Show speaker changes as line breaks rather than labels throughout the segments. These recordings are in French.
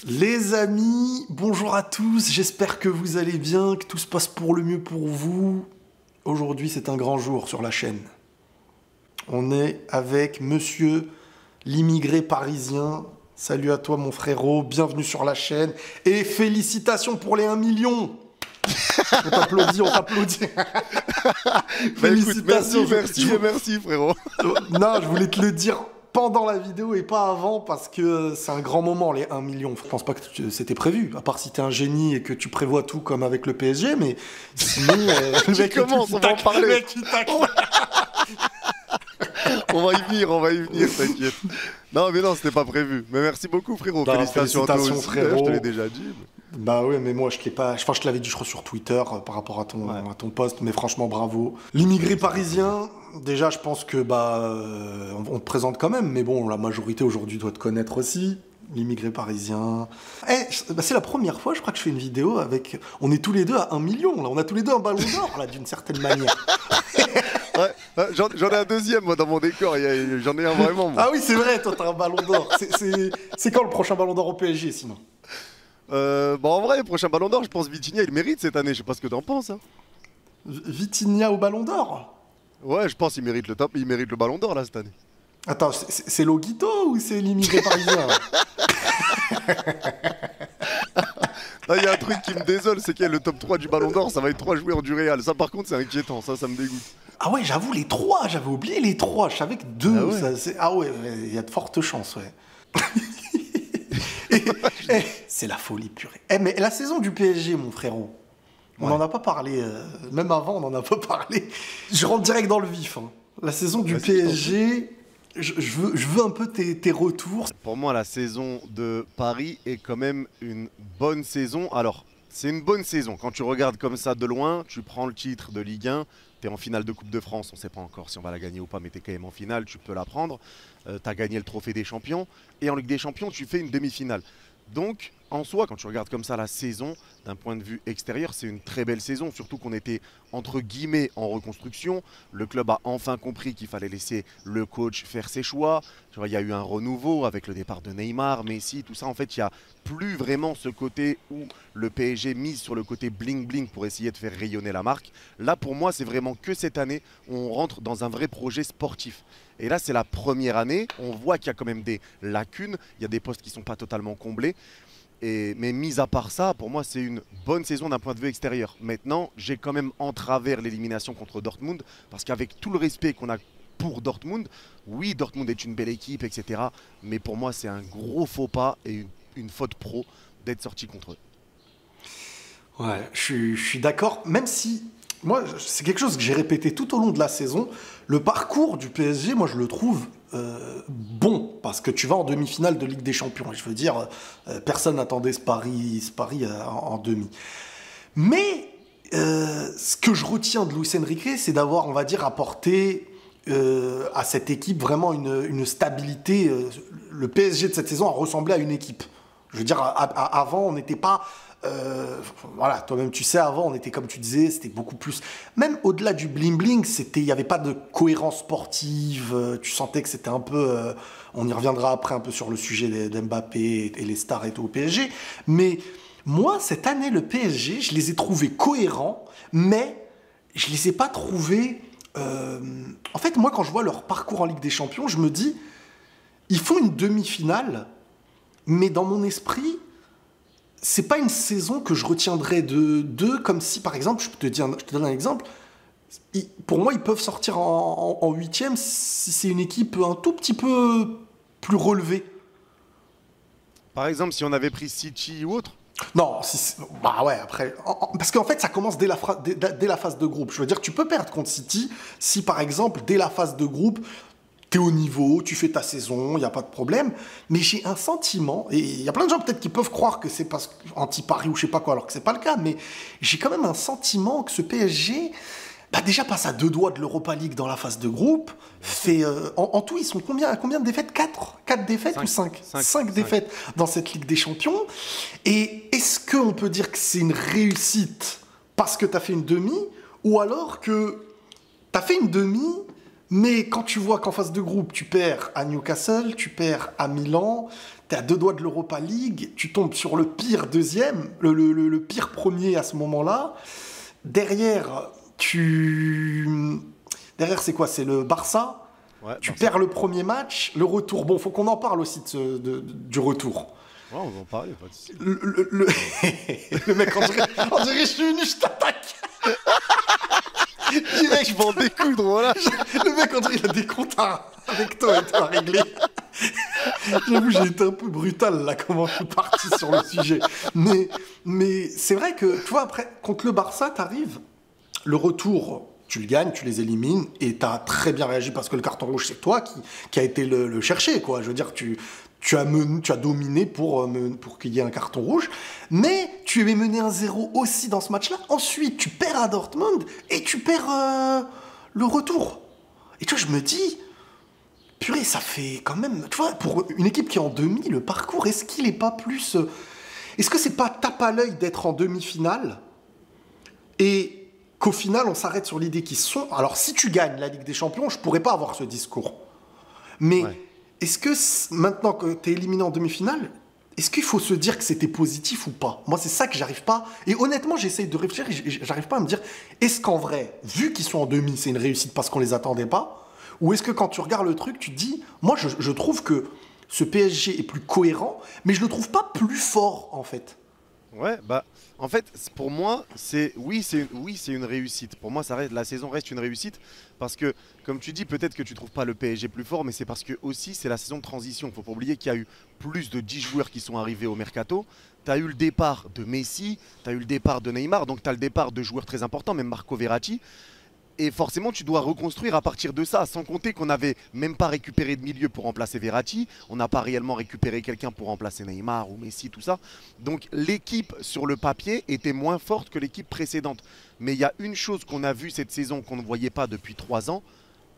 Les amis, bonjour à tous, j'espère que vous allez bien, que tout se passe pour le mieux pour vous. Aujourd'hui, c'est un grand jour sur la chaîne. On est avec monsieur l'immigré parisien. Salut à toi mon frérot, bienvenue sur la chaîne. Et félicitations pour les 1 million. On t'applaudit, on t'applaudit.
Félicitations. Merci frérot.
Non, je voulais te le dire pendant la vidéo et pas avant parce que c'est un grand moment, les 1 million. Je pense pas que c'était prévu, à part si t'es un génie et que tu prévois tout comme avec le PSG, mais sinon...
le mec commence, on va en parler. On va y venir, t'inquiète. Non, mais non, c'était pas prévu. Mais merci beaucoup, frérot.
Non,
félicitations à toi aussi.
frérot.
Je te l'ai déjà dit.
Bah ouais, mais moi, je l'ai pas... Enfin, je te l'avais dit, je crois, sur Twitter, par rapport à ton post, mais franchement, bravo. L'immigré parisien, déjà, je pense que, on te présente quand même, mais bon, la majorité aujourd'hui doit te connaître aussi. L'immigré parisien. C'est la première fois, je crois, que je fais une vidéo avec... On est tous les deux à 1 million, là. On a tous les deux un ballon d'or, là, d'une certaine manière.
Ouais, j'en ai un deuxième, moi, dans mon décor. J'en ai un vraiment, moi.
Ah oui, c'est vrai, toi, t'as un ballon d'or. C'est quand le prochain ballon d'or au PSG, sinon?
En vrai, le prochain ballon d'or, je pense Vitinha, il mérite cette année. Je sais pas ce que t'en penses. Hein.
Vitinha au ballon d'or?
Ouais, je pense qu'il mérite le top. Il mérite le ballon d'or, là, cette année.
Attends, c'est Loguito ou c'est l'immigré parisien?
Il y a un truc qui me désole, c'est qu'il y a le top 3 du ballon d'or, ça va être 3 joueurs du Real. Ça, par contre, c'est inquiétant, ça me dégoûte.
Ah ouais, j'avoue, les 3, j'avais oublié les 3. Je savais que 2,
ah ouais.
Il y a de fortes chances, ouais. C'est la folie purée. Mais la saison du PSG, mon frérot, on n'en a pas parlé, même avant, on n'en a pas parlé. Je rentre direct dans le vif. Hein. La saison du PSG... Je veux un peu tes retours.
Pour moi, la saison de Paris est quand même une bonne saison. Alors, c'est une bonne saison. Quand tu regardes comme ça de loin, tu prends le titre de Ligue 1, tu es en finale de Coupe de France, on ne sait pas encore si on va la gagner ou pas, mais tu es quand même en finale, tu peux la prendre. Tu as gagné le trophée des champions. Et en Ligue des champions, tu fais une demi-finale. Donc, en soi, quand tu regardes comme ça la saison, d'un point de vue extérieur, c'est une très belle saison, surtout qu'on était entre guillemets en reconstruction. Le club a enfin compris qu'il fallait laisser le coach faire ses choix. Tu vois, il y a eu un renouveau avec le départ de Neymar, Messi, tout ça. En fait, il n'y a plus vraiment ce côté où le PSG mise sur le côté bling-bling pour essayer de faire rayonner la marque. Là, pour moi, c'est vraiment que cette année, on rentre dans un vrai projet sportif. Et là, c'est la première année. On voit qu'il y a quand même des lacunes. Il y a des postes qui ne sont pas totalement comblés. Mais mis à part ça, pour moi, c'est une bonne saison d'un point de vue extérieur. Maintenant, j'ai quand même en travers l'élimination contre Dortmund. Parce qu'avec tout le respect qu'on a pour Dortmund, oui, Dortmund est une belle équipe, etc. Mais pour moi, c'est un gros faux pas et une faute pro d'être sorti contre eux.
Ouais, je suis d'accord. Même si... Moi, c'est quelque chose que j'ai répété tout au long de la saison. Le parcours du PSG, moi, je le trouve bon, parce que tu vas en demi-finale de Ligue des Champions. Et je veux dire, personne n'attendait ce Paris en demi. Mais ce que je retiens de Luis Enrique, c'est d'avoir, on va dire, apporté à cette équipe vraiment une stabilité. Le PSG de cette saison a ressemblé à une équipe. Je veux dire, avant, on n'était pas... voilà, toi-même tu sais, avant on était comme tu disais, c'était beaucoup plus, même au-delà du bling-bling, il n'y avait pas de cohérence sportive, tu sentais que c'était un peu, on y reviendra après un peu sur le sujet d'Mbappé et les stars et tout au PSG, mais moi cette année le PSG, je les ai trouvés cohérents, mais je les ai pas trouvés, en fait moi quand je vois leur parcours en Ligue des Champions, je me dis, ils font une demi-finale, mais dans mon esprit, c'est pas une saison que je retiendrai d'eux, comme si, par exemple, je te donne un exemple, pour moi, ils peuvent sortir en 8e si c'est une équipe un tout petit peu plus relevée.
Par exemple, si on avait pris City ou autre?
Non, bah ouais, après... parce qu'en fait, ça commence dès la phase de groupe. Je veux dire, tu peux perdre contre City si, par exemple, dès la phase de groupe... T'es au niveau, tu fais ta saison, il n'y a pas de problème. Mais j'ai un sentiment, et il y a plein de gens peut-être qui peuvent croire que c'est parce anti-Paris ou je sais pas quoi, alors que c'est pas le cas, mais j'ai quand même un sentiment que ce PSG, déjà passe à 2 doigts de l'Europa League dans la phase de groupe, fait, en tout, ils sont combien de défaites? 4 défaites ou 5 défaites dans cette Ligue des Champions. Et est-ce qu'on peut dire que c'est une réussite parce que t'as fait une demi, ou alors que t'as fait une demi, Mais quand tu vois qu'en phase de groupe, tu perds à Newcastle, tu perds à Milan, t'es à 2 doigts de l'Europa League, tu tombes sur le pire deuxième, le pire premier à ce moment-là. Derrière, Derrière, c'est quoi? C'est le Barça.
Ouais,
Tu
Barça.
perds le premier match, le retour. Bon, faut qu'on en parle aussi du retour.
Ouais, on va en parler, pas de souci.
Le mec, on dirait je suis venu, je t'attaque. Direct,
Je vais en découdre, voilà.
le mec, on dirait il a des comptes avec toi et toi à régler. J'avoue, j'ai été un peu brutal là, comment je suis parti sur le sujet. Mais c'est vrai que, tu vois, après, contre le Barça, t'arrives, le retour, tu le gagnes, tu les élimines, et t'as très bien réagi parce que le carton rouge, c'est toi qui a été le chercher, quoi. Je veux dire, tu as dominé pour qu'il y ait un carton rouge, mais tu es mené 1-0 aussi dans ce match-là. Ensuite, tu perds à Dortmund et tu perds le retour. Et tu vois, je me dis, purée, ça fait quand même... Tu vois, pour une équipe qui est en demi, le parcours, est-ce qu'il n'est pas plus... Est-ce que c'est pas tape à l'œil d'être en demi-finale et qu'au final, on s'arrête sur l'idée qu'ils sont... Alors, si tu gagnes la Ligue des Champions, je pourrais pas avoir ce discours. Mais
Ouais.
est-ce que maintenant que tu es éliminé en demi-finale, est-ce qu'il faut se dire que c'était positif ou pas? Moi, c'est ça que j'arrive pas... Et honnêtement, j'essaye de réfléchir et j'arrive pas à me dire, est-ce qu'en vrai, vu qu'ils sont en demi, c'est une réussite parce qu'on les attendait pas? Ou est-ce que quand tu regardes le truc, tu te dis, moi je trouve que ce PSG est plus cohérent, mais je le trouve pas plus fort en fait.
Ouais, bah, en fait, pour moi, c'est une réussite. Pour moi, la saison reste une réussite parce que, comme tu dis, peut-être que tu trouves pas le PSG plus fort, mais c'est parce que aussi c'est la saison de transition. Faut pas oublier qu'il y a eu plus de 10 joueurs qui sont arrivés au mercato. Tu as eu le départ de Messi, tu as eu le départ de Neymar, donc tu as le départ de joueurs très importants, même Marco Verratti. Et forcément, tu dois reconstruire à partir de ça, sans compter qu'on n'avait même pas récupéré de milieu pour remplacer Verratti, on n'a pas réellement récupéré quelqu'un pour remplacer Neymar ou Messi, tout ça. Donc l'équipe sur le papier était moins forte que l'équipe précédente. Mais il y a une chose qu'on a vue cette saison qu'on ne voyait pas depuis 3 ans,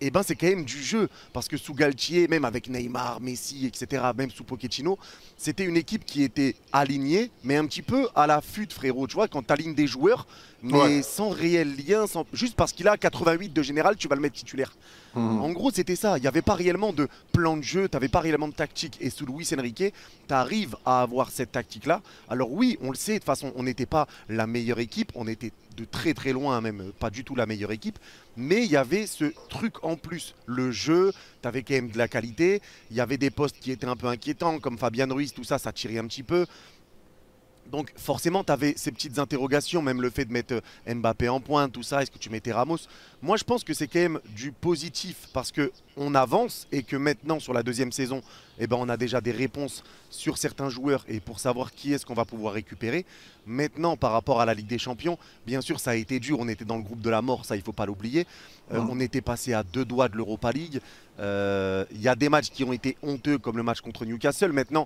et ben c'est quand même du jeu. Parce que sous Galtier, même avec Neymar, Messi, etc., même sous Pochettino, c'était une équipe qui était alignée, mais un petit peu à la FUT, frérot. Tu vois, quand tu alignes des joueurs, mais
Ouais.
sans réel lien, juste parce qu'il a 88 de général, tu vas le mettre titulaire. En gros, c'était ça. Il n'y avait pas réellement de plan de jeu, tu n'avais pas réellement de tactique. Et sous Luis Enrique, tu arrives à avoir cette tactique-là. Alors oui, on le sait, de toute façon, on n'était pas la meilleure équipe, on était de très très loin, même pas du tout la meilleure équipe. Mais il y avait ce truc en plus, le jeu, tu avais quand même de la qualité. Il y avait des postes qui étaient un peu inquiétants, comme Fabian Ruiz, tout ça, ça tirait un petit peu. Donc forcément, tu avais ces petites interrogations, même le fait de mettre Mbappé en pointe, tout ça, est-ce que tu mettais Ramos? Moi, je pense que c'est quand même du positif parce que on avance et que maintenant, sur la deuxième saison, eh ben, on a déjà des réponses sur certains joueurs et pour savoir qui est-ce qu'on va pouvoir récupérer. Maintenant, par rapport à la Ligue des Champions, bien sûr, ça a été dur, on était dans le groupe de la mort, ça, il ne faut pas l'oublier. On était passé à 2 doigts de l'Europa League. Il y a des matchs qui ont été honteux, comme le match contre Newcastle. Maintenant,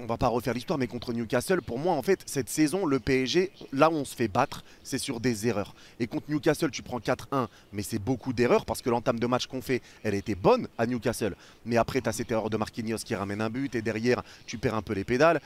on va pas refaire l'histoire, mais contre Newcastle, pour moi, en fait, cette saison, le PSG, là où on se fait battre, c'est sur des erreurs. Et contre Newcastle, tu prends 4-1, mais c'est beaucoup d'erreurs parce que l'entame de match qu'on fait, elle était bonne à Newcastle. Mais après, tu as cette erreur de Marquinhos qui ramène un but et derrière, tu perds un peu les pédales.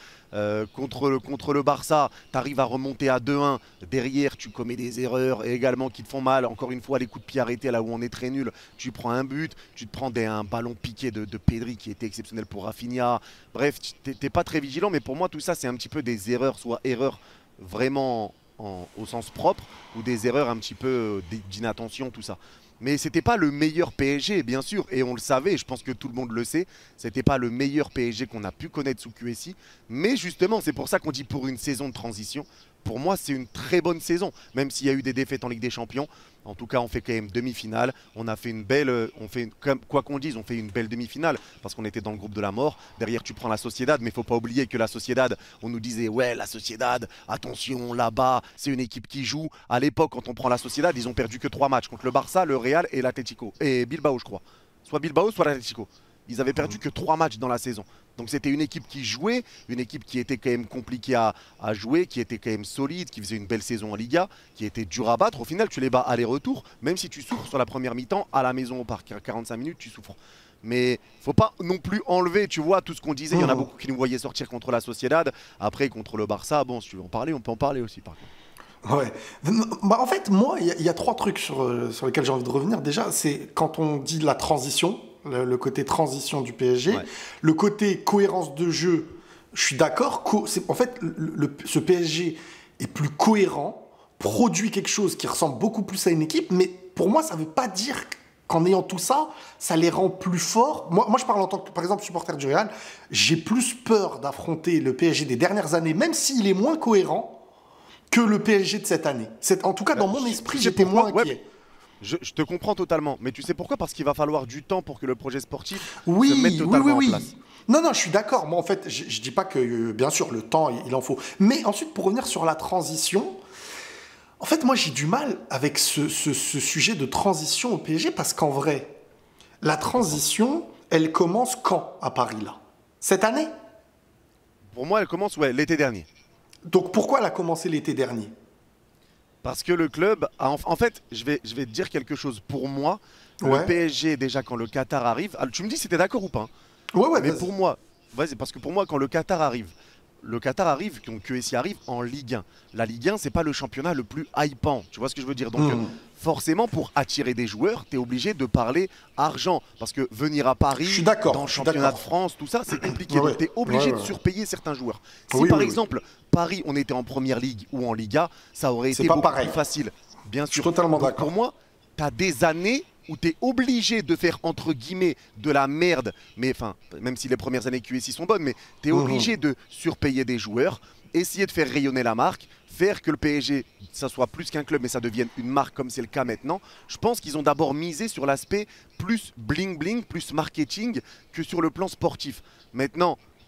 Contre le Barça, tu arrives à remonter à 2-1. Derrière, tu commets des erreurs également qui te font mal. Encore une fois, les coups de pied arrêtés là où on est très nul. Tu prends un but, tu te prends un ballon piqué de Pedri qui était exceptionnel pour Rafinha. Bref, t'es pas très vigilant, mais pour moi, tout ça, c'est un petit peu des erreurs, soit erreurs vraiment au sens propre, ou des erreurs un petit peu d'inattention, tout ça. Mais c'était pas le meilleur PSG, bien sûr, et on le savait, et je pense que tout le monde le sait, c'était pas le meilleur PSG qu'on a pu connaître sous QSI, mais justement, c'est pour ça qu'on dit pour une saison de transition. Pour moi, c'est une très bonne saison, même s'il y a eu des défaites en Ligue des Champions. En tout cas, on fait quand même demi-finale. On a fait une belle, quoi qu'on dise, on fait une belle demi-finale parce qu'on était dans le groupe de la mort. Derrière, tu prends la Sociedad, mais il faut pas oublier que la Sociedad, on nous disait ouais, la Sociedad, attention là-bas, c'est une équipe qui joue. À l'époque, quand on prend la Sociedad, ils ont perdu que 3 matchs contre le Barça, le Real et l'Atlético et Bilbao, je crois. Soit Bilbao, soit l'Atlético. Ils avaient perdu que 3 matchs dans la saison. Donc c'était une équipe qui jouait, une équipe qui était quand même compliquée à jouer, qui était quand même solide, qui faisait une belle saison en Liga, qui était dur à battre. Au final, tu les bats aller-retour, même si tu souffres sur la première mi-temps, à la maison au parc. À 45 minutes, tu souffres. Mais faut pas non plus enlever, tu vois, tout ce qu'on disait. Il y en a beaucoup qui nous voyaient sortir contre la Sociedad. Après, contre le Barça, bon, si tu veux en parler, on peut en parler aussi, par contre.
Ouais. Bah, en fait, moi, il y a trois trucs sur lesquels j'ai envie de revenir. Déjà, c'est quand on dit la transition, le côté transition du PSG,
Ouais.
le côté cohérence de jeu, je suis d'accord. En fait, ce PSG est plus cohérent, produit quelque chose qui ressemble beaucoup plus à une équipe, mais pour moi, ça ne veut pas dire qu'en ayant tout ça, ça les rend plus forts. Moi, je parle en tant que, par exemple, supporter du Real, j'ai plus peur d'affronter le PSG des dernières années, même s'il est moins cohérent que le PSG de cette année. En tout cas, dans mon esprit,
Tu sais
j'étais moins
pourquoi? Ouais,
inquiet.
je te comprends totalement. Mais tu sais pourquoi? Parce qu'il va falloir du temps pour que le projet sportif se mette
Oui, oui, oui,
totalement en place.
oui. Non, non, je suis d'accord. Moi, en fait, je dis pas que, bien sûr, le temps, il en faut. Mais ensuite, pour revenir sur la transition, en fait, moi, j'ai du mal avec ce sujet de transition au PSG parce qu'en vrai, la transition, elle commence quand à Paris, là? Cette année?
Pour moi, elle commence ouais, l'été dernier.
Donc, pourquoi elle a commencé l'été dernier?
Parce que le club, en fait, je vais te dire quelque chose. Pour moi, le
Ouais.
PSG, déjà quand le Qatar arrive, tu me dis si tu es d'accord ou pas, hein.
Ouais, ouais,
Mais
vas-y.
pour moi, vas-y, parce que pour moi, quand le Qatar arrive, donc QSI arrive en Ligue 1. La Ligue 1, c'est pas le championnat le plus hypant. Tu vois ce que je veux dire? Donc,
Hmm.
forcément, pour attirer des joueurs, tu es obligé de parler argent. Parce que venir à
Je suis
Paris, dans
d'accord,
le
je suis
championnat de
d'accord.
France, tout ça, c'est compliqué.
Ouais,
Donc,
ouais.
tu es
Ouais,
obligé de
ouais.
surpayer certains joueurs. Si
Oui,
par
oui, oui.
exemple, Paris, on était en Première Ligue ou en Liga, ça aurait
C'est
été
pas
beaucoup plus
pareil.
facile. Bien
Je suis
sûr.
totalement
Donc, pour
d'accord.
moi, tu as des années où tu es obligé de faire entre guillemets de la merde, mais enfin, même si les premières années QSI sont bonnes, mais tu es
Mhm.
obligé de surpayer des joueurs, essayer de faire rayonner la marque, faire que le PSG, ça soit plus qu'un club, mais ça devienne une marque comme c'est le cas maintenant. Je pense qu'ils ont d'abord misé sur l'aspect plus bling-bling, plus marketing que sur le plan sportif.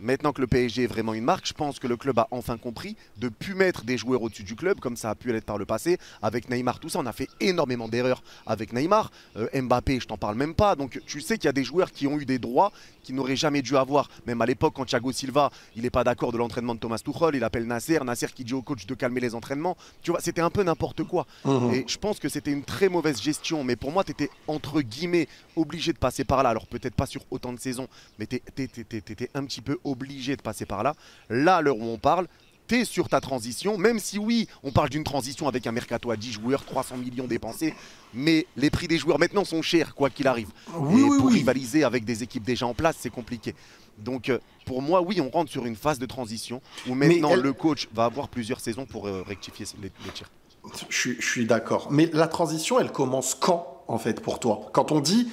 Maintenant que le PSG est vraiment une marque, je pense que le club a enfin compris de ne plus mettre des joueurs au-dessus du club, comme ça a pu l'être par le passé, avec Neymar, tout ça. On a fait énormément d'erreurs avec Neymar. Mbappé, je t'en parle même pas. Donc tu sais qu'il y a des joueurs qui ont eu des droits qu'ils n'auraient jamais dû avoir. Même à l'époque, quand Thiago Silva, il n'est pas d'accord de l'entraînement de Thomas Tuchel, il appelle Nasser, Nasser qui dit au coach de calmer les entraînements. Tu vois, c'était un peu n'importe quoi.
Mhm.
Et je pense que c'était une très mauvaise gestion. Mais pour moi, tu étais entre guillemets obligé de passer par là. Alors peut-être pas sur autant de saisons, mais tu étais un petit peu obligé de passer par là. Là, à l'heure où on parle, tu es sur ta transition, même si oui, on parle d'une transition avec un mercato à 10 joueurs, 300 millions dépensés, mais les prix des joueurs maintenant sont chers, quoi qu'il arrive.
Oui,
Et
oui,
pour
oui.
rivaliser avec des équipes déjà en place, c'est compliqué. Donc pour moi, oui, on rentre sur une phase de transition où
Mais
maintenant
elle,
le coach va avoir plusieurs saisons pour rectifier les tirs.
je suis d'accord. Mais la transition, elle commence quand, en fait, pour toi? Quand on dit.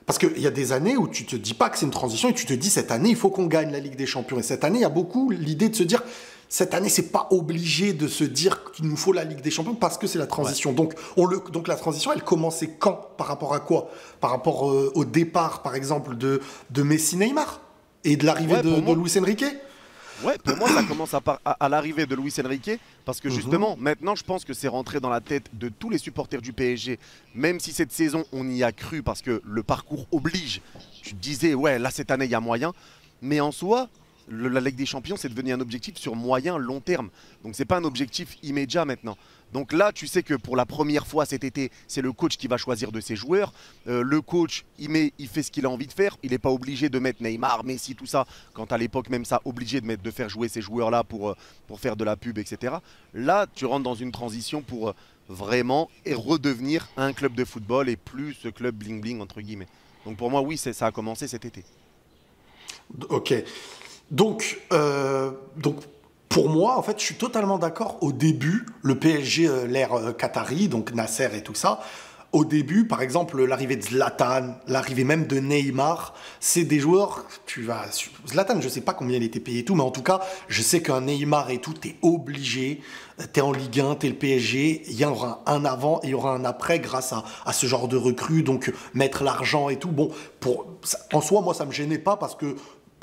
Parce qu'il y a des années où tu te dis pas que c'est une transition et tu te dis cette année, il faut qu'on gagne la Ligue des Champions. Et cette année, il y a beaucoup l'idée de se dire cette année, c'est pas obligé de se dire qu'il nous faut la Ligue des Champions parce que c'est la
Ouais.
transition. Donc la transition, elle commençait quand? Par rapport à quoi? Par rapport au départ, par exemple, de Messi Neymar et de l'arrivée
Ouais, pour
de
moi,
Luis Enrique?
Ouais, pour moi, ça commence à l'arrivée de Luis Enrique, parce que
Mhm.
justement, maintenant, je pense que c'est rentré dans la tête de tous les supporters du PSG, même si cette saison, on y a cru, parce que le parcours oblige. Tu te disais, ouais, là, cette année, il y a moyen. Mais en soi, la Ligue des Champions, c'est devenu un objectif sur moyen, long terme. Donc, c'est pas un objectif immédiat maintenant. Donc là, tu sais que pour la première fois cet été, c'est le coach qui va choisir de ses joueurs. Le coach, il fait ce qu'il a envie de faire. Il n'est pas obligé de mettre Neymar, Messi, tout ça. Quand à l'époque, même ça, obligé de faire jouer ces joueurs-là pour faire de la pub, etc. Là, tu rentres dans une transition pour vraiment redevenir un club de football et plus ce club bling-bling, entre guillemets. Donc pour moi, oui, ça a commencé cet été.
Ok. Donc, pour moi, en fait, je suis totalement d'accord. Au début, le PSG, l'ère Qatari, donc Nasser et tout ça, au début, par exemple, l'arrivée de Zlatan, l'arrivée même de Neymar, c'est des joueurs, Zlatan, je sais pas combien il était payé et tout, mais en tout cas, je sais qu'un Neymar et tout, t'es obligé, t'es en Ligue 1, t'es le PSG, il y aura un avant et il y aura un après grâce à ce genre de recrues, donc mettre l'argent et tout. Bon, en soi, moi, ça me gênait pas parce que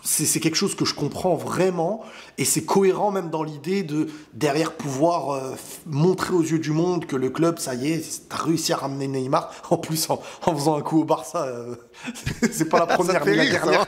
c'est quelque chose que je comprends vraiment et c'est cohérent même dans l'idée de derrière pouvoir montrer aux yeux du monde que le club, ça y est, t'as réussi à ramener Neymar en plus en faisant un coup au Barça. C'est pas la
Ça te
première
fait
ni la
rire, ça,
dernière.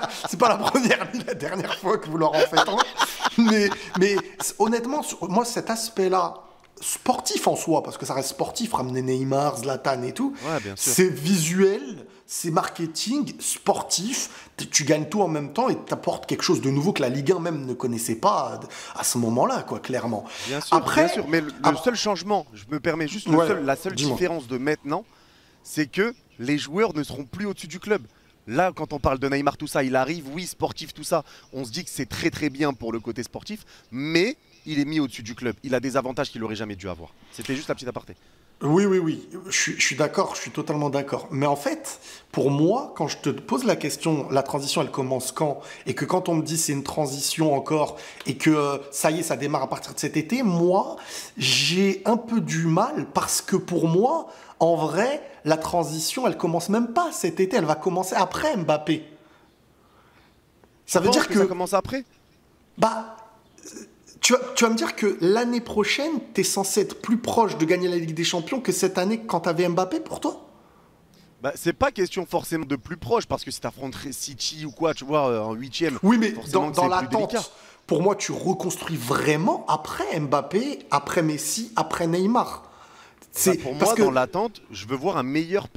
hein.
C'est pas la première ni la dernière fois que vous leur en faites un. Mais honnêtement, moi cet aspect-là sportif en soi, parce que ça reste sportif, ramener Neymar, Zlatan et tout.
Ouais, bien sûr.
C'est visuel, c'est marketing, sportif. Tu gagnes tout en même temps et t'apportes quelque chose de nouveau que la Ligue 1 même ne connaissait pas à ce moment-là, quoi, clairement.
Bien sûr. Mais le seul changement, je me permets juste, la seule différence de maintenant, c'est que les joueurs ne seront plus au-dessus du club. Là, quand on parle de Neymar, tout ça, il arrive, oui, sportif, tout ça. On se dit que c'est très très bien pour le côté sportif, mais il est mis au-dessus du club. Il a des avantages qu'il n'aurait jamais dû avoir. C'était juste la petite aparté.
Oui. Je suis d'accord, je suis totalement d'accord. Mais en fait, pour moi, quand je te pose la question, la transition, elle commence quand? Et que quand on me dit c'est une transition encore, et que ça y est, ça démarre à partir de cet été, moi, j'ai un peu du mal parce que pour moi, en vrai, la transition, elle commence même pas cet été, elle va commencer après Mbappé. Ça veut dire que
ça commence après?
Bah, tu vas me dire que l'année prochaine, tu es censé être plus proche de gagner la Ligue des Champions que cette année quand tu avais Mbappé pour toi?
Bah, c'est pas question forcément de plus proche, parce que si t'affronterais City ou quoi, tu vois, en huitième,
Oui, mais
forcément
dans
c'est plus
l'attente,
délicat.
pour moi, tu reconstruis vraiment après Mbappé, après Messi, après Neymar.
Bah, pour moi, dans l'attente, je veux voir un meilleur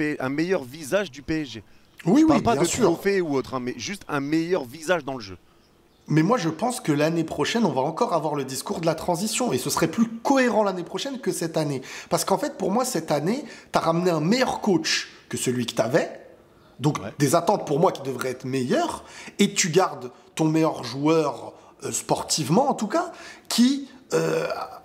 visage du PSG.
Oui,
Je parle pas
bien
de
sûr.
trophée ou autre, hein, mais juste un meilleur visage dans le jeu.
Mais moi, je pense que l'année prochaine, on va encore avoir le discours de la transition. Et ce serait plus cohérent l'année prochaine que cette année. Parce qu'en fait, pour moi, cette année, tu as ramené un meilleur coach que celui que tu avais. Donc, des attentes pour moi qui devraient être meilleures. Et tu gardes ton meilleur joueur, sportivement en tout cas, qui,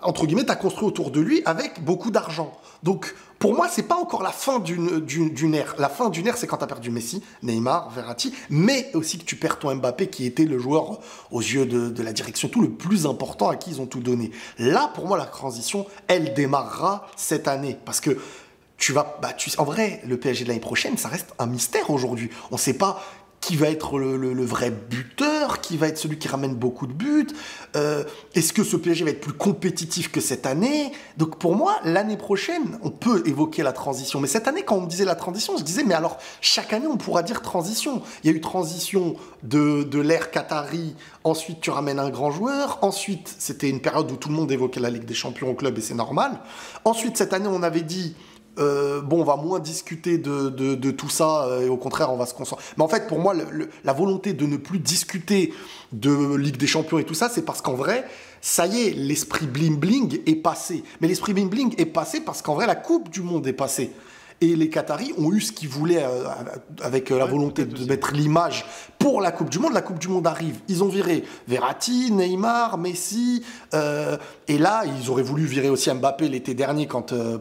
entre guillemets, t'as construit autour de lui avec beaucoup d'argent. Donc, pour moi, c'est pas encore la fin d'une ère. La fin d'une ère, c'est quand tu as perdu Messi, Neymar, Verratti, mais aussi que tu perds ton Mbappé, qui était le joueur, aux yeux de la direction, tout le plus important à qui ils ont tout donné. Là, pour moi, la transition, elle démarrera cette année. Parce que en vrai, le PSG de l'année prochaine, ça reste un mystère aujourd'hui. On ne sait pas qui va être le vrai buteur, qui va être celui qui ramène beaucoup de buts. Est-ce que ce PSG va être plus compétitif que cette année? Donc pour moi, l'année prochaine, on peut évoquer la transition. Mais cette année, quand on me disait la transition, je disais, mais alors, chaque année, on pourra dire transition. Il y a eu transition de l'ère Qatari, ensuite tu ramènes un grand joueur, ensuite c'était une période où tout le monde évoquait la Ligue des Champions au club et c'est normal. Ensuite, cette année, on avait dit... on va moins discuter de tout ça et au contraire on va se concentrer. Mais en fait pour moi la volonté de ne plus discuter de Ligue des Champions et tout ça, c'est parce qu'en vrai ça y est, l'esprit bling bling est passé. Mais l'esprit bling bling est passé parce qu'en vrai la Coupe du Monde est passée. Et les Qataris ont eu ce qu'ils voulaient avec la volonté de mettre l'image pour la Coupe du Monde. La Coupe du Monde arrive. Ils ont viré Verratti, Neymar, Messi. Et là, ils auraient voulu virer aussi Mbappé l'été dernier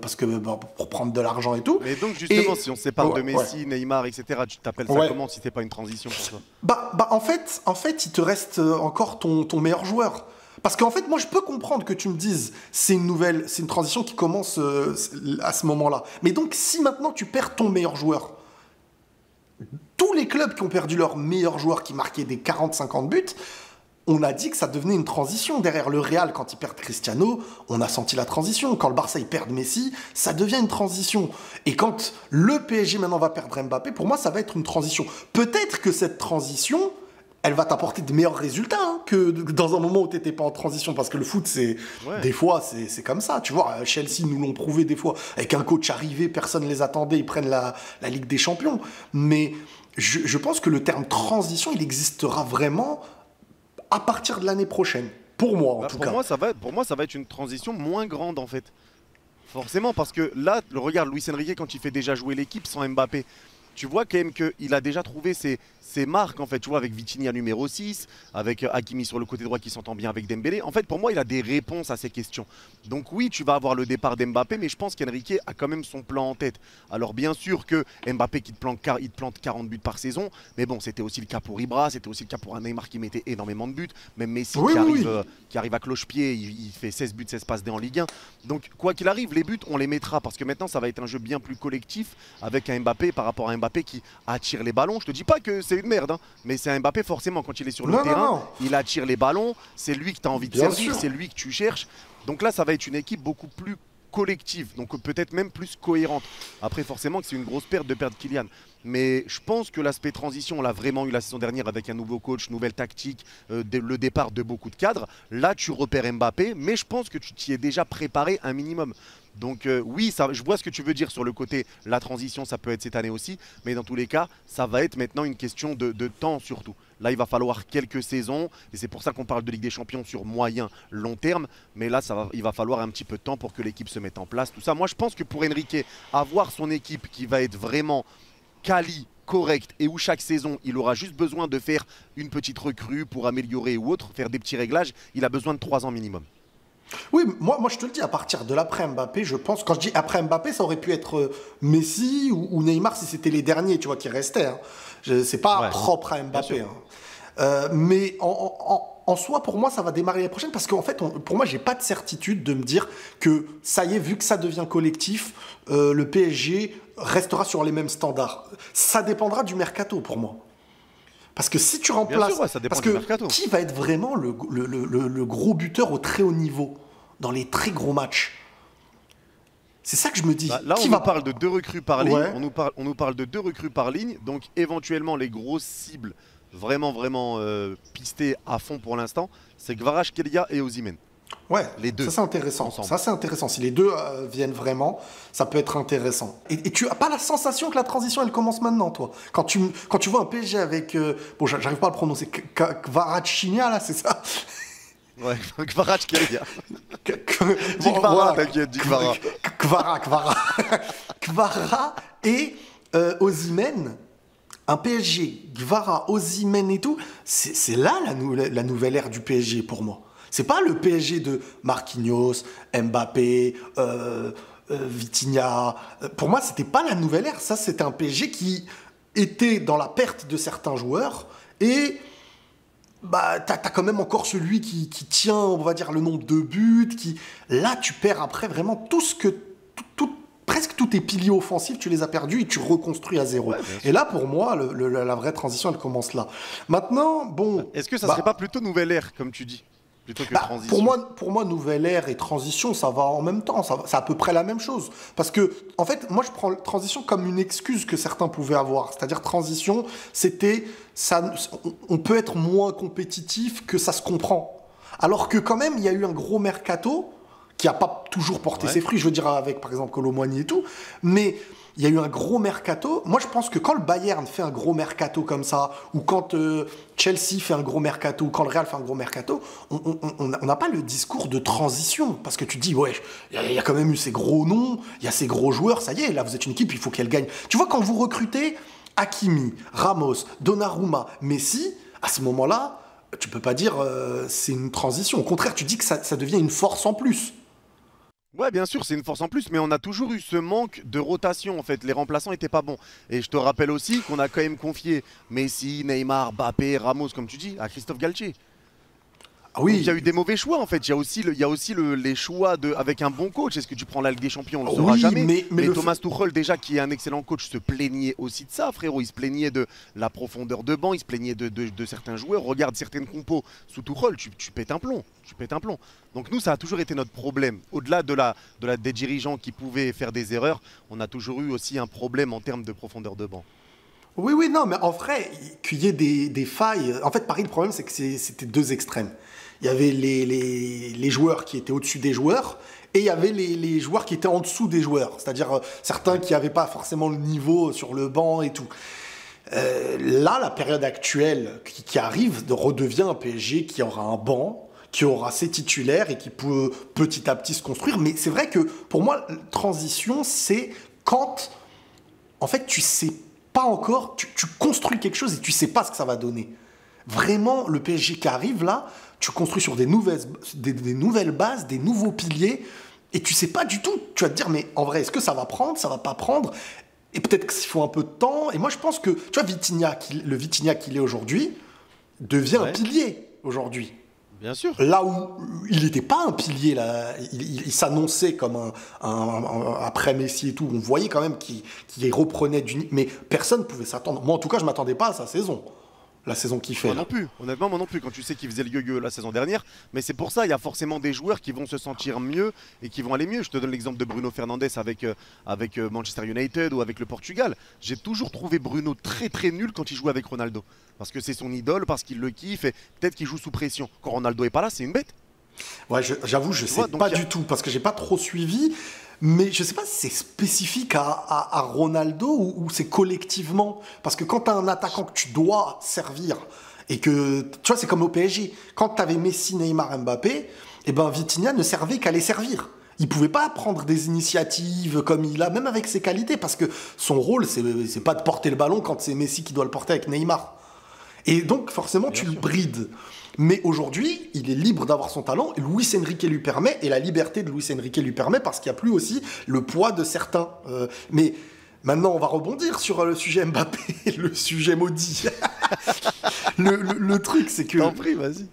parce que, pour prendre de l'argent et tout.
Mais donc, justement, si on sépare de Messi, Neymar, etc., tu t'appelles ça comment si c'est pas une transition pour toi?
En fait, il te reste encore ton meilleur joueur. Parce qu'en fait, moi, je peux comprendre que tu me dises c'est une transition qui commence à ce moment-là. Mais donc, si maintenant tu perds ton meilleur joueur, tous les clubs qui ont perdu leur meilleur joueur qui marquait des 40-50 buts, on a dit que ça devenait une transition. Derrière le Real, quand ils perdent Cristiano, on a senti la transition. Quand le Barça, ils perdent Messi, ça devient une transition. Et quand le PSG maintenant va perdre Mbappé, pour moi, ça va être une transition. Peut-être que cette transition... elle va t'apporter de meilleurs résultats que dans un moment où tu n'étais pas en transition. Parce que le foot, des fois, c'est comme ça. Tu vois, Chelsea nous l'ont prouvé des fois. Avec un coach arrivé, personne ne les attendait, ils prennent la Ligue des Champions. Mais je pense que le terme transition, il existera vraiment à partir de l'année prochaine. Pour moi, en tout cas.
Pour moi, ça va être une transition moins grande, en fait. Forcément, parce que là, regarde, Luis Enrique, quand il fait déjà jouer l'équipe sans Mbappé, tu vois quand même qu'il a déjà trouvé ses marques, en fait, tu vois, avec Vitinha numéro 6, avec Hakimi sur le côté droit qui s'entend bien avec Dembélé. En fait, pour moi, il a des réponses à ces questions. Donc oui, tu vas avoir le départ d'Mbappé, mais je pense qu'Enrique a quand même son plan en tête. Alors bien sûr que Mbappé il te plante 40 buts par saison, mais bon, c'était aussi le cas pour Ibra, c'était aussi le cas pour un Neymar qui mettait énormément de buts, même Messi qui arrive à cloche-pied, il fait 16 buts, 16 passes D en Ligue 1. Donc quoi qu'il arrive, les buts, on les mettra, parce que maintenant, ça va être un jeu bien plus collectif avec un Mbappé par rapport à un Mbappé qui attire les ballons. Je te dis pas que c'est une merde, hein, mais c'est un Mbappé forcément quand il est sur le terrain, il attire les ballons, c'est lui que tu as envie de servir, c'est lui que tu cherches. Donc là, ça va être une équipe beaucoup plus collective, donc peut-être même plus cohérente. Après, forcément que c'est une grosse perte de perdre Kylian. Mais je pense que l'aspect transition, on l'a vraiment eu la saison dernière avec un nouveau coach, nouvelle tactique, le départ de beaucoup de cadres. Là, tu repères Mbappé, mais je pense que tu t'y es déjà préparé un minimum. Donc oui, ça, je vois ce que tu veux dire sur le côté, la transition, ça peut être cette année aussi, mais dans tous les cas, ça va être maintenant une question de temps surtout. Là, il va falloir quelques saisons, et c'est pour ça qu'on parle de Ligue des Champions sur moyen, long terme, mais là, il va falloir un petit peu de temps pour que l'équipe se mette en place, tout ça. Moi, je pense que pour Enrique, avoir son équipe qui va être vraiment quali, correct, et où chaque saison, il aura juste besoin de faire une petite recrue pour améliorer ou autre, faire des petits réglages, il a besoin de 3 ans minimum.
Oui, moi je te le dis, à partir de l'après Mbappé, je pense, quand je dis après Mbappé, ça aurait pu être Messi ou Neymar si c'était les derniers, tu vois, qui restaient. Hein. C'est pas
Ouais,
propre à Mbappé. Hein. Mais en soi, pour moi, ça va démarrer l'année prochaine parce qu'en fait, pour moi, j'ai pas de certitude de me dire que ça y est, vu que ça devient collectif, le PSG restera sur les mêmes standards. Ça dépendra du mercato pour moi. Parce que si tu
Bien
remplaces.
sûr, ouais, ça dépend
Parce
du
que
mercato.
qui va être vraiment le gros buteur au très haut niveau, dans les très gros matchs? C'est ça que je me dis.
Bah, là,
Qui
on
va
nous parle de 2 recrues par ligne.
Ouais.
On nous parle de 2 recrues par ligne. Donc, éventuellement, les grosses cibles vraiment pistées à fond pour l'instant, c'est Kvaratskhelia et Osimhen.
Ouais,
Les deux
ça c'est intéressant.
ensemble.
Ça c'est intéressant. Si les deux viennent vraiment, ça peut être intéressant. Et tu as pas la sensation que la transition elle commence maintenant, toi? Quand tu vois un PSG avec. Bon, j'arrive pas à le prononcer. Kvaratskhelia, là, c'est ça?
Ouais, Kvaratskhelia. Dis
Bon,
Kvara,
voilà.
t'inquiète, dis Kvara.
Kvara. Kvara et Osimhen. Un PSG, Kvara, Osimhen et tout, c'est là la nouvelle ère du PSG pour moi. C'est pas le PSG de Marquinhos, Mbappé, Vitinha. Pour moi, c'était pas la nouvelle ère. Ça, c'était un PSG qui était dans la perte de certains joueurs et bah, t'as quand même encore celui qui tient, on va dire, le nombre de buts. Là, tu perds après vraiment tout ce que. Presque tous tes piliers offensifs, tu les as perdus et tu reconstruis à zéro.
Ouais, bien sûr.
Et là, pour moi, la vraie transition, elle commence là. Maintenant, bon.
Est-ce que ça
bah,
serait pas plutôt nouvelle ère, comme tu dis, plutôt que
bah,
transition?
pour moi, nouvelle ère et transition, ça va en même temps. C'est à peu près la même chose. Parce que, en fait, moi, je prends transition comme une excuse que certains pouvaient avoir. C'est-à-dire, transition, c'était. On peut être moins compétitif que ça se comprend. Alors que, quand même, il y a eu un gros mercato qui n'a pas toujours porté
Ouais.
ses fruits, je veux dire, avec, par exemple, Kolo Muani et tout. Mais il y a eu un gros mercato. Moi, je pense que quand le Bayern fait un gros mercato comme ça, ou quand Chelsea fait un gros mercato, ou quand le Real fait un gros mercato, on n'a pas le discours de transition. Parce que tu dis, ouais, il y a quand même eu ces gros noms, il y a ces gros joueurs, ça y est, là, vous êtes une équipe, il faut qu'elle gagne. Tu vois, quand vous recrutez Hakimi, Ramos, Donnarumma, Messi, à ce moment-là, tu peux pas dire c'est une transition. Au contraire, tu dis que ça devient une force en plus.
Ouais, bien sûr, c'est une force en plus, mais on a toujours eu ce manque de rotation en fait. Les remplaçants n'étaient pas bons. Et je te rappelle aussi qu'on a quand même confié Messi, Neymar, Mbappé, Ramos, comme tu dis, à Christophe Galtier.
Ah
Donc il
oui,
y a eu des mauvais choix en fait. Il y a aussi les choix avec un bon coach. Est-ce que tu prends la Ligue des Champions? On ne le saura
oui,
jamais.
mais
Mais
le
Thomas Tuchel, déjà, qui est un excellent coach, se plaignait aussi de ça, frérot. Il se plaignait de la profondeur de banc, il se plaignait de certains joueurs. Regarde certaines compos sous Tuchel, tu pètes un plomb. Tu pètes un plomb. Donc nous, ça a toujours été notre problème. Au-delà des dirigeants qui pouvaient faire des erreurs, on a toujours eu aussi un problème en termes de profondeur de banc.
Oui, non, mais en vrai, qu'il y ait des failles. En fait, Paris, le problème, c'est que c'était deux extrêmes. Il y avait les joueurs qui étaient au-dessus des joueurs, et il y avait les joueurs qui étaient en dessous des joueurs. C'est-à-dire certains qui n'avaient pas forcément le niveau sur le banc et tout. Là, la période actuelle qui arrive redevient un PSG qui aura un banc, qui aura ses titulaires et qui peut petit à petit se construire. Mais c'est vrai que pour moi, transition, c'est quand, en fait, tu sais pas encore, tu construis quelque chose et tu sais pas ce que ça va donner. Vraiment, le PSG qui arrive là, tu construis sur des nouvelles bases, des nouveaux piliers, et tu sais pas du tout. Tu vas te dire, mais en vrai, est-ce que ça va prendre, ça va pas prendre? Et peut-être qu'il faut un peu de temps. Et moi, je pense que, tu vois, le Vitinha qu'il est aujourd'hui, devient un
Ouais,
pilier aujourd'hui.
bien sûr.
Là où il n'était pas un pilier, là, il s'annonçait comme après Messi et tout, on voyait quand même qu'il reprenait du... Mais personne ne pouvait s'attendre. Moi, en tout cas, je ne m'attendais pas à sa saison. la saison qu'il fait.
Moi
Là.
non plus, honnêtement, moi non plus, quand tu sais qu'il faisait le yo-yo la saison dernière. Mais c'est pour ça, il y a forcément des joueurs qui vont se sentir mieux et qui vont aller mieux. Je te donne l'exemple de Bruno Fernandes avec Manchester United ou avec le Portugal. J'ai toujours trouvé Bruno très très nul quand il jouait avec Ronaldo. Parce que c'est son idole, parce qu'il le kiffe et peut-être qu'il joue sous pression. Quand Ronaldo est pas là, c'est une bête.
Ouais, j'avoue, je sais pas du tout parce que j'ai pas trop suivi. Mais je sais pas si c'est spécifique à Ronaldo ou c'est collectivement. Parce que quand tu as un attaquant que tu dois servir et que, tu vois, c'est comme au PSG. Quand tu avais Messi, Neymar, Mbappé, eh ben Vitinha ne servait qu'à les servir. Il pouvait pas prendre des initiatives comme il a, même avec ses qualités, parce que son rôle, c'est pas de porter le ballon quand c'est Messi qui doit le porter avec Neymar. Et donc, forcément, tu le brides. Mais aujourd'hui, il est libre d'avoir son talent. Luis Enrique lui permet, et la liberté de Luis Enrique lui permet, parce qu'il n'y a plus aussi le poids de certains. Mais maintenant, on va rebondir sur le sujet Mbappé, le sujet maudit. le truc, c'est que...
T'en prie, vas-y.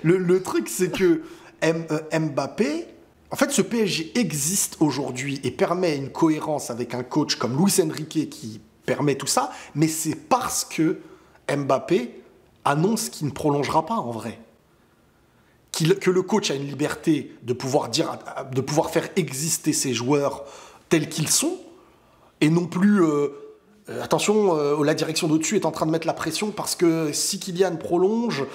le truc, c'est que Mbappé... En fait, ce PSG existe aujourd'hui et permet une cohérence avec un coach comme Luis Enrique qui permet tout ça, mais c'est parce que Mbappé annonce qu'il ne prolongera pas en vrai. Que le coach a une liberté de pouvoir faire exister ses joueurs tels qu'ils sont, et non plus attention, la direction d'au-dessus est en train de mettre la pression parce que si Kylian prolonge,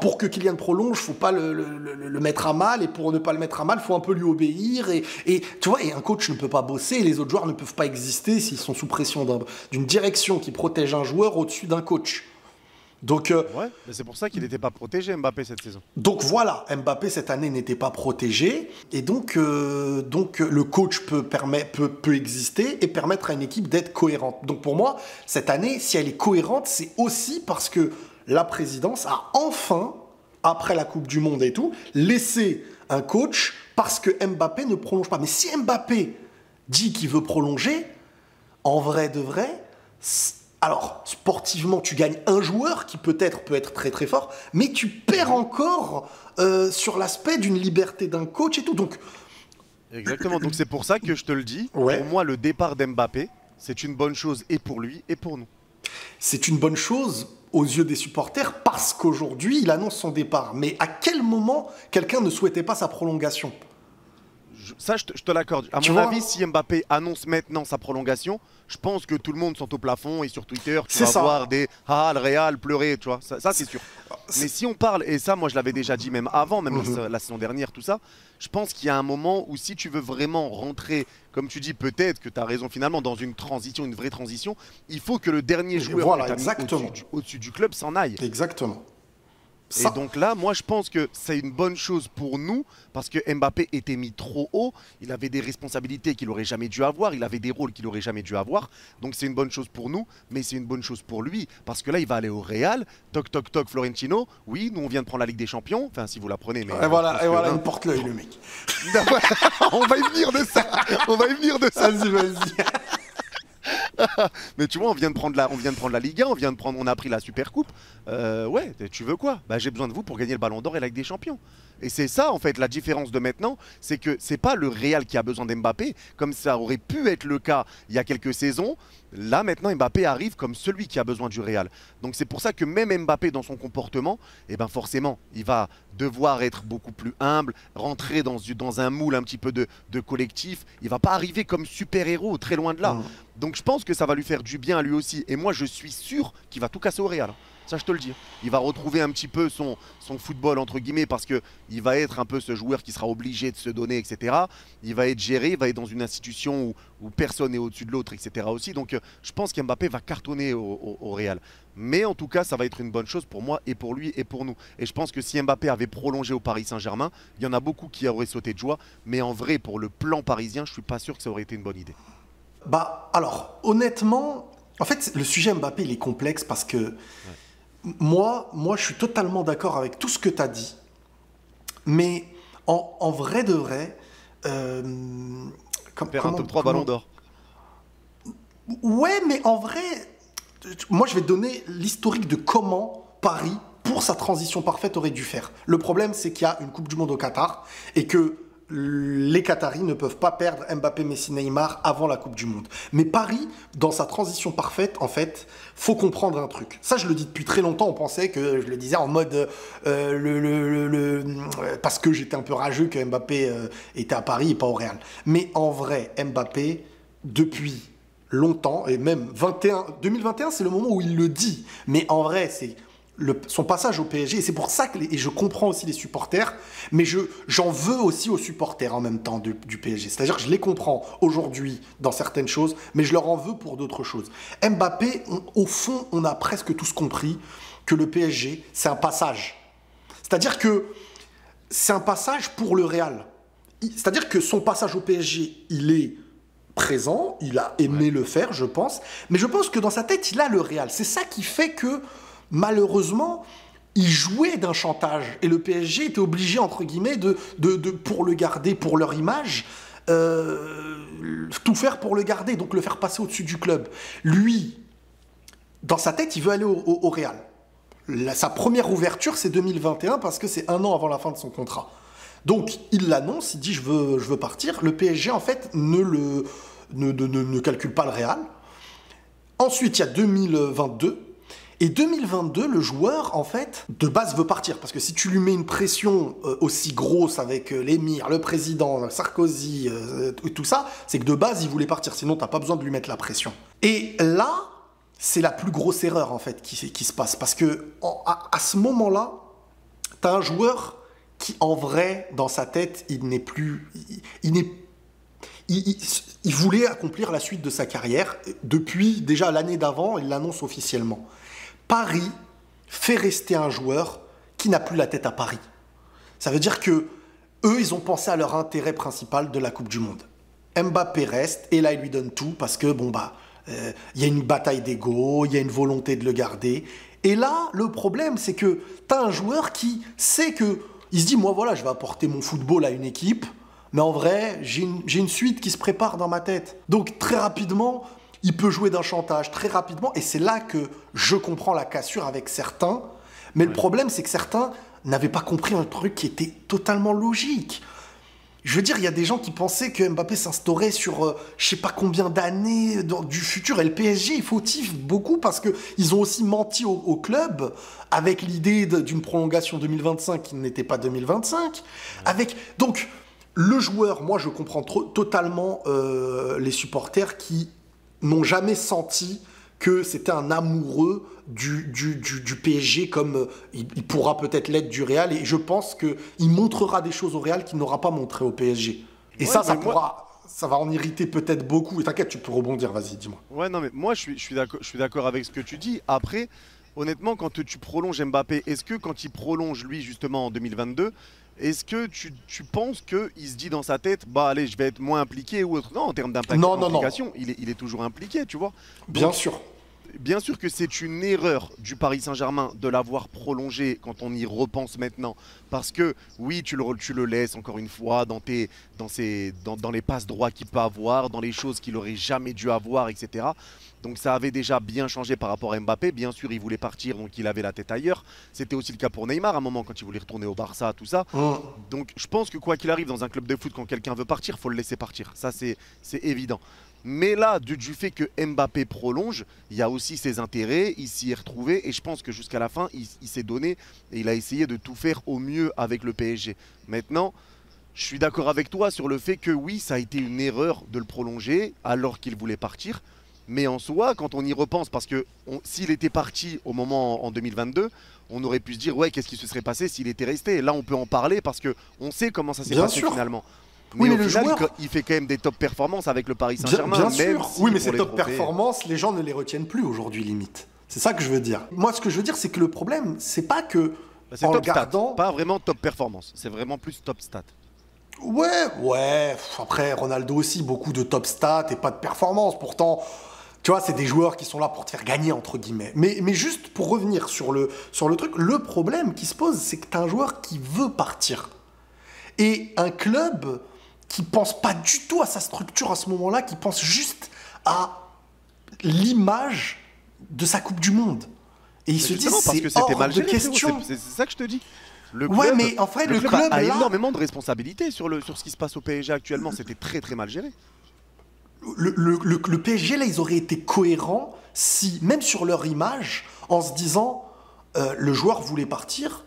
pour que Kylian prolonge, faut pas le mettre à mal, et pour ne pas le mettre à mal, faut un peu lui obéir, et tu vois, et un coach ne peut pas bosser, et les autres joueurs ne peuvent pas exister s'ils sont sous pression d'une direction qui protège un joueur au-dessus d'un coach. Donc,
ouais, mais c'est pour ça qu'il n'était pas protégé, Mbappé, cette saison.
Donc voilà, Mbappé cette année n'était pas protégé, et donc le coach peut exister et permettre à une équipe d'être cohérente. Donc pour moi, cette année, si elle est cohérente, c'est aussi parce que la présidence a enfin, après la Coupe du Monde et tout, laissé un coach parce que Mbappé ne prolonge pas. Mais si Mbappé dit qu'il veut prolonger, en vrai de vrai, alors, sportivement, tu gagnes un joueur qui peut-être peut être très très fort, mais tu perds encore sur l'aspect d'une liberté d'un coach et tout. Donc,
exactement, donc c'est pour ça que je te le dis.
Ouais.
Pour moi, le départ d'Mbappé, c'est une bonne chose et pour lui et pour nous.
C'est une bonne chose aux yeux des supporters parce qu'aujourd'hui, il annonce son départ. Mais à quel moment quelqu'un ne souhaitait pas sa prolongation ?
Ça, je te l'accorde. À mon avis, si Mbappé annonce maintenant sa prolongation, je pense que tout le monde sont au plafond et sur Twitter, tu vas voir des « Ah, le Real, pleurer », tu vois, ça c'est sûr. Mais si on parle, et ça moi je l'avais déjà dit même avant, même la saison dernière, tout ça, je pense qu'il y a un moment où si tu veux vraiment rentrer, comme tu dis, peut-être que tu as raison finalement, dans une transition, une vraie transition, il faut que le dernier joueur au-dessus du club s'en aille.
Exactement.
Et donc là, moi je pense que c'est une bonne chose pour nous parce que Mbappé était mis trop haut, il avait des responsabilités qu'il n'aurait jamais dû avoir, il avait des rôles qu'il n'aurait jamais dû avoir, donc c'est une bonne chose pour nous, mais c'est une bonne chose pour lui parce que là il va aller au Real, toc toc toc Florentino, oui nous on vient de prendre la Ligue des Champions, enfin si vous la prenez, mais...
Et voilà, il porte l'œil le mec.
On va y venir de ça,
Vas-y.
Mais tu vois, on vient de prendre la Ligue 1, on a pris la Super Coupe. Ouais, tu veux quoi ? Bah, j'ai besoin de vous pour gagner le Ballon d'Or et la Ligue des Champions. Et c'est ça, en fait, la différence de maintenant, c'est que c'est pas le Real qui a besoin d'Mbappé, comme ça aurait pu être le cas il y a quelques saisons. Là, maintenant, Mbappé arrive comme celui qui a besoin du Real. Donc c'est pour ça que même Mbappé, dans son comportement, eh ben forcément, il va devoir être beaucoup plus humble, rentrer dans un moule un petit peu de collectif. Il va pas arriver comme super-héros, très loin de là. Donc je pense que ça va lui faire du bien à lui aussi. Et moi, je suis sûr qu'il va tout casser au Real. Ça, je te le dis. Il va retrouver un petit peu son football, entre guillemets, parce qu'il va être un peu ce joueur qui sera obligé de se donner, etc. Il va être géré, il va être dans une institution où personne n'est au-dessus de l'autre, etc. aussi. Donc, je pense qu'Mbappé va cartonner au Real. Mais en tout cas, ça va être une bonne chose pour moi et pour lui et pour nous. Et je pense que si Mbappé avait prolongé au Paris Saint-Germain, il y en a beaucoup qui auraient sauté de joie. Mais en vrai, pour le plan parisien, je ne suis pas sûr que ça aurait été une bonne idée.
Bah, alors, honnêtement, en fait, le sujet Mbappé, il est complexe parce que moi, je suis totalement d'accord avec tout ce que tu as dit. Mais en vrai de vrai...
faire un top 3 Ballon d'Or.
Ouais, mais en vrai, moi, je vais te donner l'historique de comment Paris, pour sa transition parfaite, aurait dû faire. Le problème, c'est qu'il y a une Coupe du Monde au Qatar et que les Qataris ne peuvent pas perdre Mbappé, Messi, Neymar avant la Coupe du Monde. Mais Paris, dans sa transition parfaite, en fait, faut comprendre un truc. Ça, je le dis depuis très longtemps. On pensait que je le disais en mode parce que j'étais un peu rageux que Mbappé était à Paris et pas au Real. Mais en vrai, Mbappé, depuis longtemps, et même 2021, c'est le moment où il le dit. Mais en vrai, c'est son passage au PSG, et c'est pour ça que et je comprends aussi les supporters, mais j'en veux aussi aux supporters en même temps du PSG. C'est-à-dire que je les comprends aujourd'hui dans certaines choses, mais je leur en veux pour d'autres choses. Mbappé, au fond, on a presque tous compris que le PSG, c'est un passage. C'est-à-dire que c'est un passage pour le Real. C'est-à-dire que son passage au PSG, il est présent, il a aimé le faire, je pense, mais je pense que dans sa tête, il a le Real. C'est ça qui fait que malheureusement, il jouait d'un chantage et le PSG était obligé, entre guillemets, pour le garder, pour leur image, tout faire pour le garder, donc le faire passer au-dessus du club. Lui, dans sa tête, il veut aller au Real. Sa première ouverture, c'est 2021 parce que c'est 1 an avant la fin de son contrat. Donc, il l'annonce, il dit je veux partir. Le PSG, en fait, ne calcule pas le Real. Ensuite, il y a 2022. Et 2022, le joueur, en fait, de base veut partir. Parce que si tu lui mets une pression aussi grosse avec l'émir, le président, Sarkozy, tout ça, c'est que de base, il voulait partir. Sinon, t'as pas besoin de lui mettre la pression. Et là, c'est la plus grosse erreur, en fait, qui se passe. Parce que à ce moment-là, t'as un joueur qui, en vrai, dans sa tête, il n'est plus... Il voulait accomplir la suite de sa carrière. Depuis, déjà l'année d'avant, il l'annonce officiellement. Paris fait rester un joueur qui n'a plus la tête à Paris. Ça veut dire que eux, ils ont pensé à leur intérêt principal de la Coupe du Monde. Mbappé reste, et là, il lui donne tout, parce que, y a une bataille d'ego, il y a une volonté de le garder. Et là, le problème, c'est que t'as un joueur qui sait que... Il se dit, moi, voilà, je vais apporter mon football à une équipe, mais en vrai, j'ai une suite qui se prépare dans ma tête. Donc, très rapidement... Il peut jouer d'un chantage très rapidement, et c'est là que je comprends la cassure avec certains. Mais le problème, c'est que certains n'avaient pas compris un truc qui était totalement logique. Je veux dire, il y a des gens qui pensaient que Mbappé s'instaurait sur je sais pas combien d'années du futur, et le PSG est fautif beaucoup parce qu'ils ont aussi menti au club avec l'idée d'une prolongation 2025 qui n'était pas 2025. Donc, le joueur, moi je comprends totalement les supporters qui n'ont jamais senti que c'était un amoureux du PSG comme il pourra peut-être l'être du Real, et je pense qu'il montrera des choses au Real qu'il n'aura pas montré au PSG. Et ça va en irriter peut-être beaucoup. Et t'inquiète, tu peux rebondir, vas-y, dis-moi.
Ouais, non, mais moi je suis d'accord avec ce que tu dis. Après, honnêtement, quand tu prolonges Mbappé, est-ce que quand il prolonge lui justement en 2022, est-ce que tu penses qu'il se dit dans sa tête, bah allez, je vais être moins impliqué ou autre? Non, en termes d'implication, il est toujours impliqué, tu vois.
Bien sûr.
Bien sûr que c'est une erreur du Paris Saint-Germain de l'avoir prolongé quand on y repense maintenant. Parce que oui, tu le laisses encore une fois dans les passes droits qu'il peut avoir, dans les choses qu'il n'aurait jamais dû avoir, etc. Donc ça avait déjà bien changé par rapport à Mbappé. Bien sûr, il voulait partir, donc il avait la tête ailleurs. C'était aussi le cas pour Neymar à un moment quand il voulait retourner au Barça, tout ça. Donc je pense que quoi qu'il arrive dans un club de foot, quand quelqu'un veut partir, il faut le laisser partir. Ça, c'est évident. Mais là, du fait que Mbappé prolonge, il y a aussi ses intérêts, il s'y est retrouvé et je pense que jusqu'à la fin, il s'est donné et il a essayé de tout faire au mieux avec le PSG. Maintenant, je suis d'accord avec toi sur le fait que oui, ça a été une erreur de le prolonger alors qu'il voulait partir. Mais en soi, quand on y repense, parce que s'il était parti au moment en 2022, on aurait pu se dire, ouais, qu'est-ce qui se serait passé s'il était resté? Là, on peut en parler parce qu'on sait comment ça s'est passé finalement. Mais au final, il fait quand même des top performances avec le Paris Saint-Germain.
Bien sûr, oui, mais ces top performances, les gens ne les retiennent plus aujourd'hui, limite. C'est ça que je veux dire. Moi, ce que je veux dire, c'est que le problème, c'est pas que
c'est top stat, pas vraiment top performance. C'est vraiment plus top stat.
Ouais. Après, Ronaldo aussi, beaucoup de top stats et pas de performance. Pourtant, tu vois, c'est des joueurs qui sont là pour te faire gagner, entre guillemets. Mais juste pour revenir sur le truc, le problème qui se pose, c'est que tu as un joueur qui veut partir. Et un club qui pense pas du tout à sa structure à ce moment-là, qui pense juste à l'image de sa Coupe du Monde. Et il se dit,
parce que c'était mal géré, c'est ça que je te dis. Le
Ouais,
club,
mais en fait,
le
le
club
club,
a
là,
énormément de responsabilités sur ce qui se passe au PSG actuellement. C'était très très mal géré.
le PSG, là, ils auraient été cohérents si, même sur leur image, en se disant, le joueur voulait partir,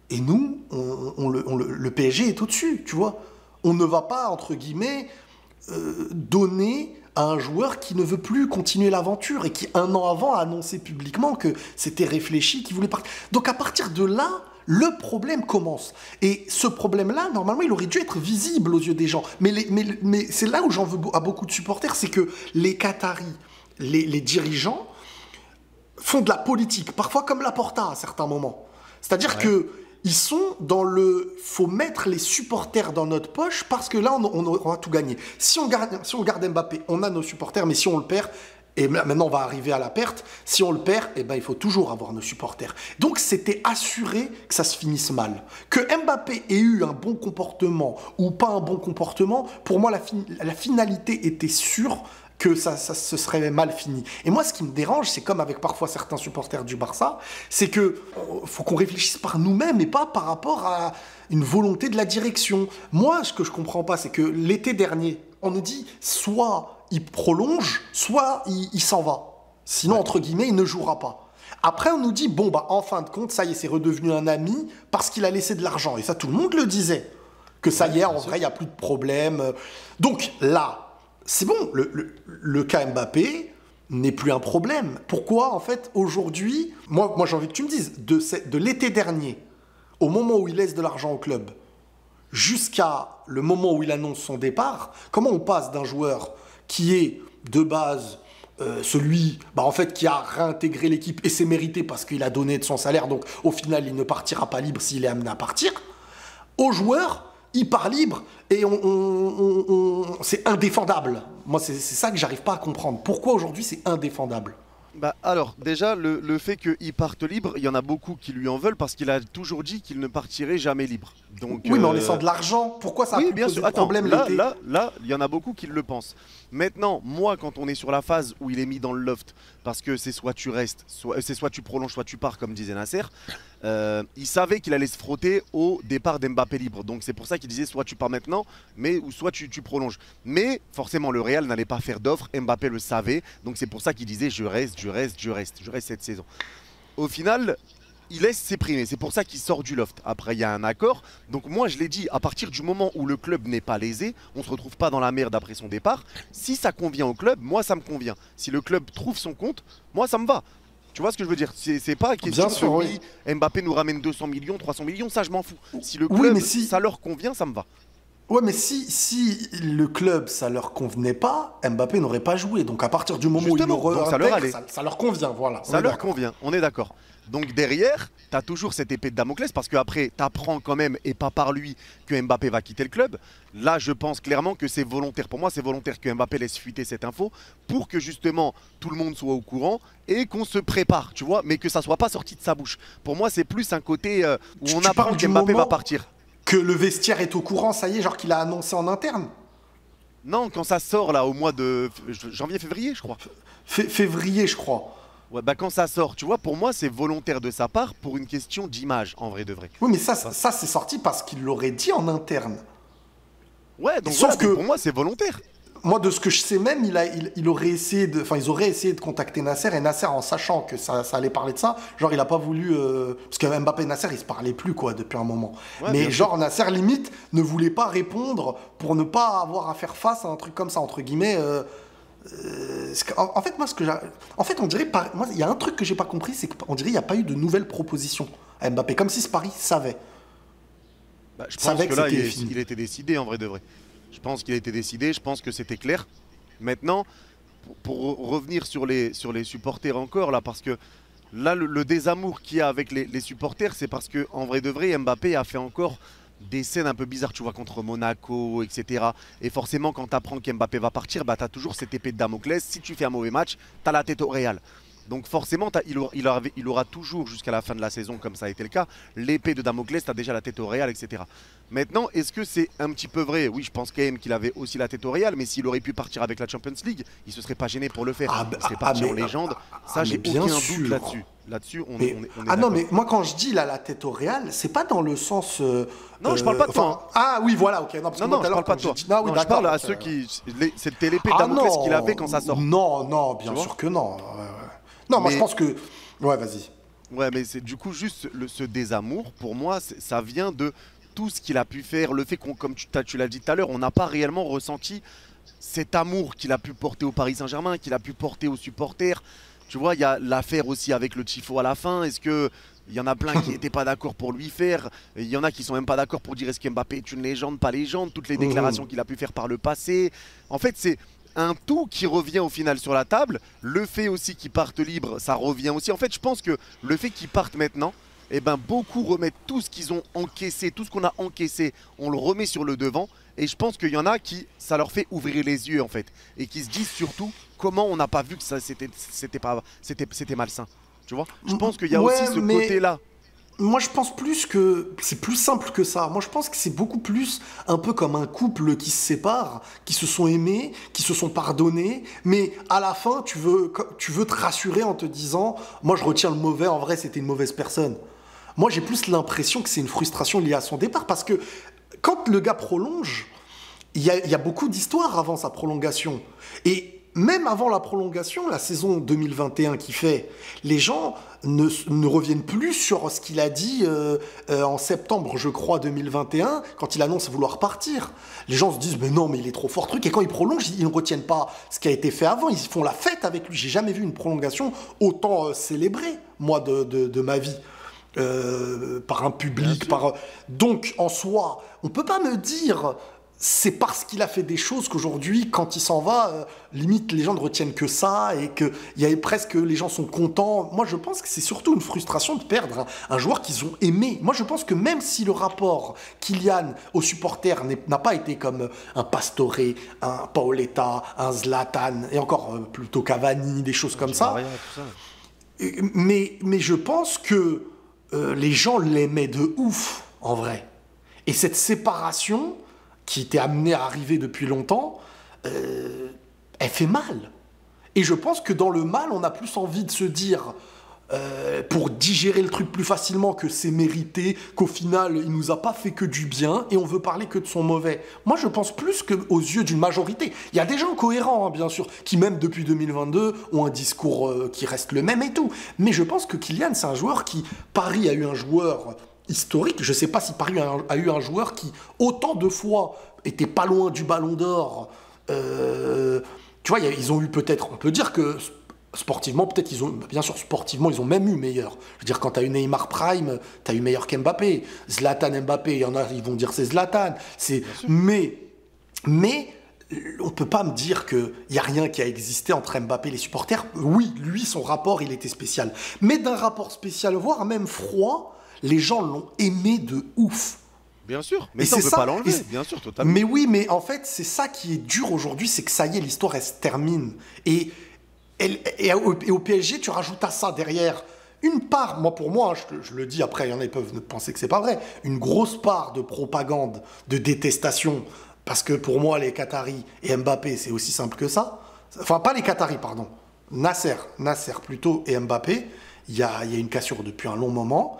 et nous, le PSG est au-dessus, tu vois. On ne va pas, entre guillemets, donner à un joueur qui ne veut plus continuer l'aventure et qui, un an avant, a annoncé publiquement que c'était réfléchi, qu'il voulait partir. Donc, à partir de là, le problème commence. Et ce problème-là, normalement, il aurait dû être visible aux yeux des gens. Mais c'est là où j'en veux à beaucoup de supporters, c'est que les Qataris, les dirigeants, font de la politique, parfois comme Laporta à certains moments. C'est-à-dire
Ouais.
que ils sont dans le... faut mettre les supporters dans notre poche parce que là, on aura tout gagné. Si on garde Mbappé, on a nos supporters, mais si on le perd, et maintenant on va arriver à la perte, si on le perd, eh ben, il faut toujours avoir nos supporters. Donc c'était assuré que ça se finisse mal. Que Mbappé ait eu un bon comportement ou pas un bon comportement, pour moi la finalité était sûre que ça se serait mal fini. Et moi, ce qui me dérange, c'est comme avec parfois certains supporters du Barça, c'est que faut qu'on réfléchisse par nous-mêmes et pas par rapport à une volonté de la direction. Moi, ce que je comprends pas, c'est que l'été dernier, on nous dit soit il prolonge, soit il s'en va. Sinon, entre guillemets, il ne jouera pas. Après, on nous dit, bon, bah, en fin de compte, ça y est, c'est redevenu un ami parce qu'il a laissé de l'argent. Et ça, tout le monde le disait. Que ça y est, en vrai, il n'y a plus de problème. Donc là, c'est bon, le cas Mbappé n'est plus un problème. Pourquoi, en fait, aujourd'hui, moi j'ai envie que tu me dises, de l'été dernier, au moment où il laisse de l'argent au club, jusqu'à le moment où il annonce son départ, comment on passe d'un joueur qui est, de base, celui en fait, qui a réintégré l'équipe, et c'est mérité parce qu'il a donné de son salaire, donc au final, il ne partira pas libre s'il est amené à partir, au joueur, il part libre et c'est indéfendable. Moi, c'est ça que j'arrive pas à comprendre. Pourquoi aujourd'hui c'est indéfendable?
Bah alors, déjà, le fait qu'il parte libre, il y en a beaucoup qui lui en veulent parce qu'il a toujours dit qu'il ne partirait jamais libre. Donc,
Oui, mais en laissant de l'argent, pourquoi ça a
oui,
pu
bien
poser
sûr.
de
Attends,
problème
là,
l'été?
là, il y en a beaucoup qui le pensent. Maintenant, moi, quand on est sur la phase où il est mis dans le loft, parce que c'est soit tu restes, c'est soit tu prolonges, soit tu pars, comme disait Nasser, il savait qu'il allait se frotter au départ d'Mbappé libre. Donc c'est pour ça qu'il disait soit tu pars maintenant, ou soit tu prolonges. Mais forcément, le Real n'allait pas faire d'offre. Mbappé le savait. Donc c'est pour ça qu'il disait je reste cette saison. Au final, il laisse s'exprimer. C'est pour ça qu'il sort du loft. Après, il y a un accord. Donc moi, je l'ai dit, à partir du moment où le club n'est pas lésé, on ne se retrouve pas dans la merde après son départ. Si ça convient au club, moi, ça me convient. Si le club trouve son compte, moi, ça me va. Tu vois ce que je veux dire? C'est pas question
Bien sûr,
que
oui.
oui, Mbappé nous ramène 200 millions, 300 millions, ça, je m'en fous. Si le
Oui,
club,
mais si-
ça leur convient, ça me va.
Ouais, mais si le club, ça leur convenait pas, Mbappé n'aurait pas joué. Donc à partir du moment
Justement,
où il
donc
le
ça leur
réintègre,
allait.
ça leur convient, voilà. On
Ça
est
leur
d'accord.
convient, on est d'accord. Donc derrière, tu as toujours cette épée de Damoclès parce qu'après, tu apprends quand même, et pas par lui, que Mbappé va quitter le club. Là, je pense clairement que c'est volontaire. Pour moi, c'est volontaire que Mbappé laisse fuiter cette info pour que justement tout le monde soit au courant et qu'on se prépare, tu vois, mais que ça soit pas sorti de sa bouche. Pour moi, c'est plus un côté où on
Tu
apprend
parles
que
du
Mbappé va
moment
partir.
que le vestiaire est au courant, ça y est, genre qu'il a annoncé en interne.
Non, quand ça sort là au mois de janvier-février, je crois.
Février, je crois.
Ouais, bah quand ça sort, tu vois, pour moi, c'est volontaire de sa part pour une question d'image, en vrai de vrai.
Oui, mais ça c'est sorti parce qu'il l'aurait dit en interne.
Ouais, donc
Sauf
voilà,
que-
donc pour moi, c'est volontaire.
Moi, de ce que je sais même, il aurait essayé ils auraient essayé de contacter Nasser, et Nasser, en sachant que ça allait parler de ça, genre, il a pas voulu, parce que Mbappé et Nasser, ils se parlaient plus, quoi, depuis un moment.
Ouais,
Mais
bien
genre, Nasser, limite, ne voulait pas répondre pour ne pas avoir à faire face à un truc comme ça, entre guillemets. En fait, moi, en fait, on dirait, moi, il y a un truc que j'ai pas compris, c'est qu'on dirait qu'il n'y a pas eu de nouvelles propositions à Mbappé, comme si ce Paris savait.
Bah, je pense
Savait
que
que
là,
c'était fini.
il était décidé, en vrai de vrai. Je pense qu'il a été décidé, je pense que c'était clair. Maintenant, pour revenir sur les supporters encore, là, parce que là, le désamour qu'il y a avec les supporters, c'est parce que en vrai de vrai, Mbappé a fait encore des scènes un peu bizarres, tu vois, contre Monaco, etc. Et forcément, quand tu apprends qu'Mbappé va partir, bah, tu as toujours cette épée de Damoclès. Si tu fais un mauvais match, tu as la tête au Real. Donc forcément, il aura toujours, jusqu'à la fin de la saison, comme ça a été le cas, l'épée de Damoclès, tu as déjà la tête au Real, etc. Maintenant, est-ce que c'est un petit peu vrai? Oui, je pense quand même qu'il avait aussi la tête au Real, mais s'il aurait pu partir avec la Champions League, il ne se serait pas gêné pour le faire. Il serait parti en légende. Ça, j'ai
bien
aucun
sûr.
doute là-dessus. Là-dessus,
Mais,
on est
ah non,
d'accord.
mais moi quand je dis il a la tête au Real, c'est pas dans le sens.
Non, je parle pas de toi, hein.
Ah oui, voilà, ok. Non, parce que
Non,
moi,
non,
tout à
je
l'heure,
parle pas
quand
de
j'ai
toi.
dit. Non, oui,
Non, je
d'accord.
parle à
Ok.
ceux qui. C'était l'épée de
Ah
Damoclès
non,
qu'il avait quand ça sort.
non, non, bien
Tu vois.
sûr que non. Ouais, ouais. Non, moi je
Mais
pense que. Ouais, vas-y.
ouais, mais c'est du coup juste ce désamour, pour moi, ça vient de tout ce qu'il a pu faire, le fait qu'on, comme tu l'as dit tout à l'heure, on n'a pas réellement ressenti cet amour qu'il a pu porter au Paris Saint-Germain, qu'il a pu porter aux supporters. Tu vois, il y a l'affaire aussi avec le tifo à la fin. Est-ce que il y en a plein qui n'étaient pas d'accord pour lui faire. Il y en a qui sont même pas d'accord pour dire est-ce qu'Mbappé est une légende, pas légende. Toutes les déclarations qu'il a pu faire par le passé. En fait, c'est un tout qui revient au final sur la table. Le fait aussi qu'ils partent libres, ça revient aussi. En fait, je pense que le fait qu'ils partent maintenant, eh ben, beaucoup remettent tout ce qu'ils ont encaissé, tout ce qu'on a encaissé, on le remet sur le devant. Et je pense qu'il y en a qui, ça leur fait ouvrir les yeux en fait. Et qui se disent surtout comment on n'a pas vu que ça c'était malsain. Tu vois. Je pense qu'il y a aussi ce côté-là.
Moi, je pense plus que c'est plus simple que ça. Moi, je pense que c'est beaucoup plus un peu comme un couple qui se sépare, qui se sont aimés, qui se sont pardonnés, mais à la fin, tu veux te rassurer en te disant, moi, je retiens le mauvais. En vrai, c'était une mauvaise personne. Moi, j'ai plus l'impression que c'est une frustration liée à son départ, parce que quand le gars prolonge, il y a beaucoup d'histoires avant sa prolongation. Et même avant la prolongation, la saison 2021 qui fait, les gens ne reviennent plus sur ce qu'il a dit en septembre, je crois, 2021, quand il annonce vouloir partir. Les gens se disent, mais non, mais il est trop fort truc. Et quand il prolonge, ils ne retiennent pas ce qui a été fait avant. Ils font la fête avec lui. J'ai jamais vu une prolongation autant célébrée, moi, de ma vie. Par un public, donc en soi, on peut pas me dire c'est parce qu'il a fait des choses qu'aujourd'hui, quand il s'en va, limite les gens ne retiennent que ça et que il y a presque les gens sont contents. Moi, je pense que c'est surtout une frustration de perdre un joueur qu'ils ont aimé. Moi, je pense que même si le rapport Kylian aux supporters n'a pas été comme un Pastore, un Paoletta, un Zlatan et encore plutôt Cavani, des choses comme ça. Mais je pense que les gens l'aimaient de ouf, en vrai. Et cette séparation, qui était amenée à arriver depuis longtemps, elle fait mal. Et je pense que dans le mal, on a plus envie de se dire, pour digérer le truc plus facilement, que c'est mérité, qu'au final, il nous a pas fait que du bien, et on veut parler que de son mauvais. Moi, je pense plus qu'aux yeux d'une majorité. Il y a des gens cohérents, hein, bien sûr, qui même depuis 2022 ont un discours qui reste le même et tout. Mais je pense que Kylian, c'est un joueur qui... Paris a eu un joueur historique. Je sais pas si Paris a eu un joueur qui, autant de fois, était pas loin du Ballon d'Or. Tu vois, ils ont eu peut-être... On peut dire que... Sportivement, peut-être bien sûr, sportivement, ils ont même eu meilleur. Je veux dire, quand tu as eu Neymar Prime, tu as eu meilleur qu'Mbappé. Zlatan Mbappé, il y en a, ils vont dire c'est Zlatan. Mais on peut pas me dire qu'il n'y a rien qui a existé entre Mbappé et les supporters. Oui, lui, son rapport, il était spécial. Mais d'un rapport spécial, voire même froid, les gens l'ont aimé de ouf.
Bien sûr, mais ça, on ne peut pas l'enlever, bien sûr, totalement.
Mais oui, mais en fait, c'est ça qui est dur aujourd'hui, c'est que ça y est, l'histoire, elle se termine. Et au PSG, tu rajoutes à ça derrière une part, pour moi, je le dis après, il y en a qui peuvent penser que c'est pas vrai, une grosse part de propagande, de détestation, parce que pour moi, les Qataris et Mbappé, c'est aussi simple que ça. Enfin, pas les Qataris, pardon. Nasser plutôt, et Mbappé, il y a une cassure depuis un long moment.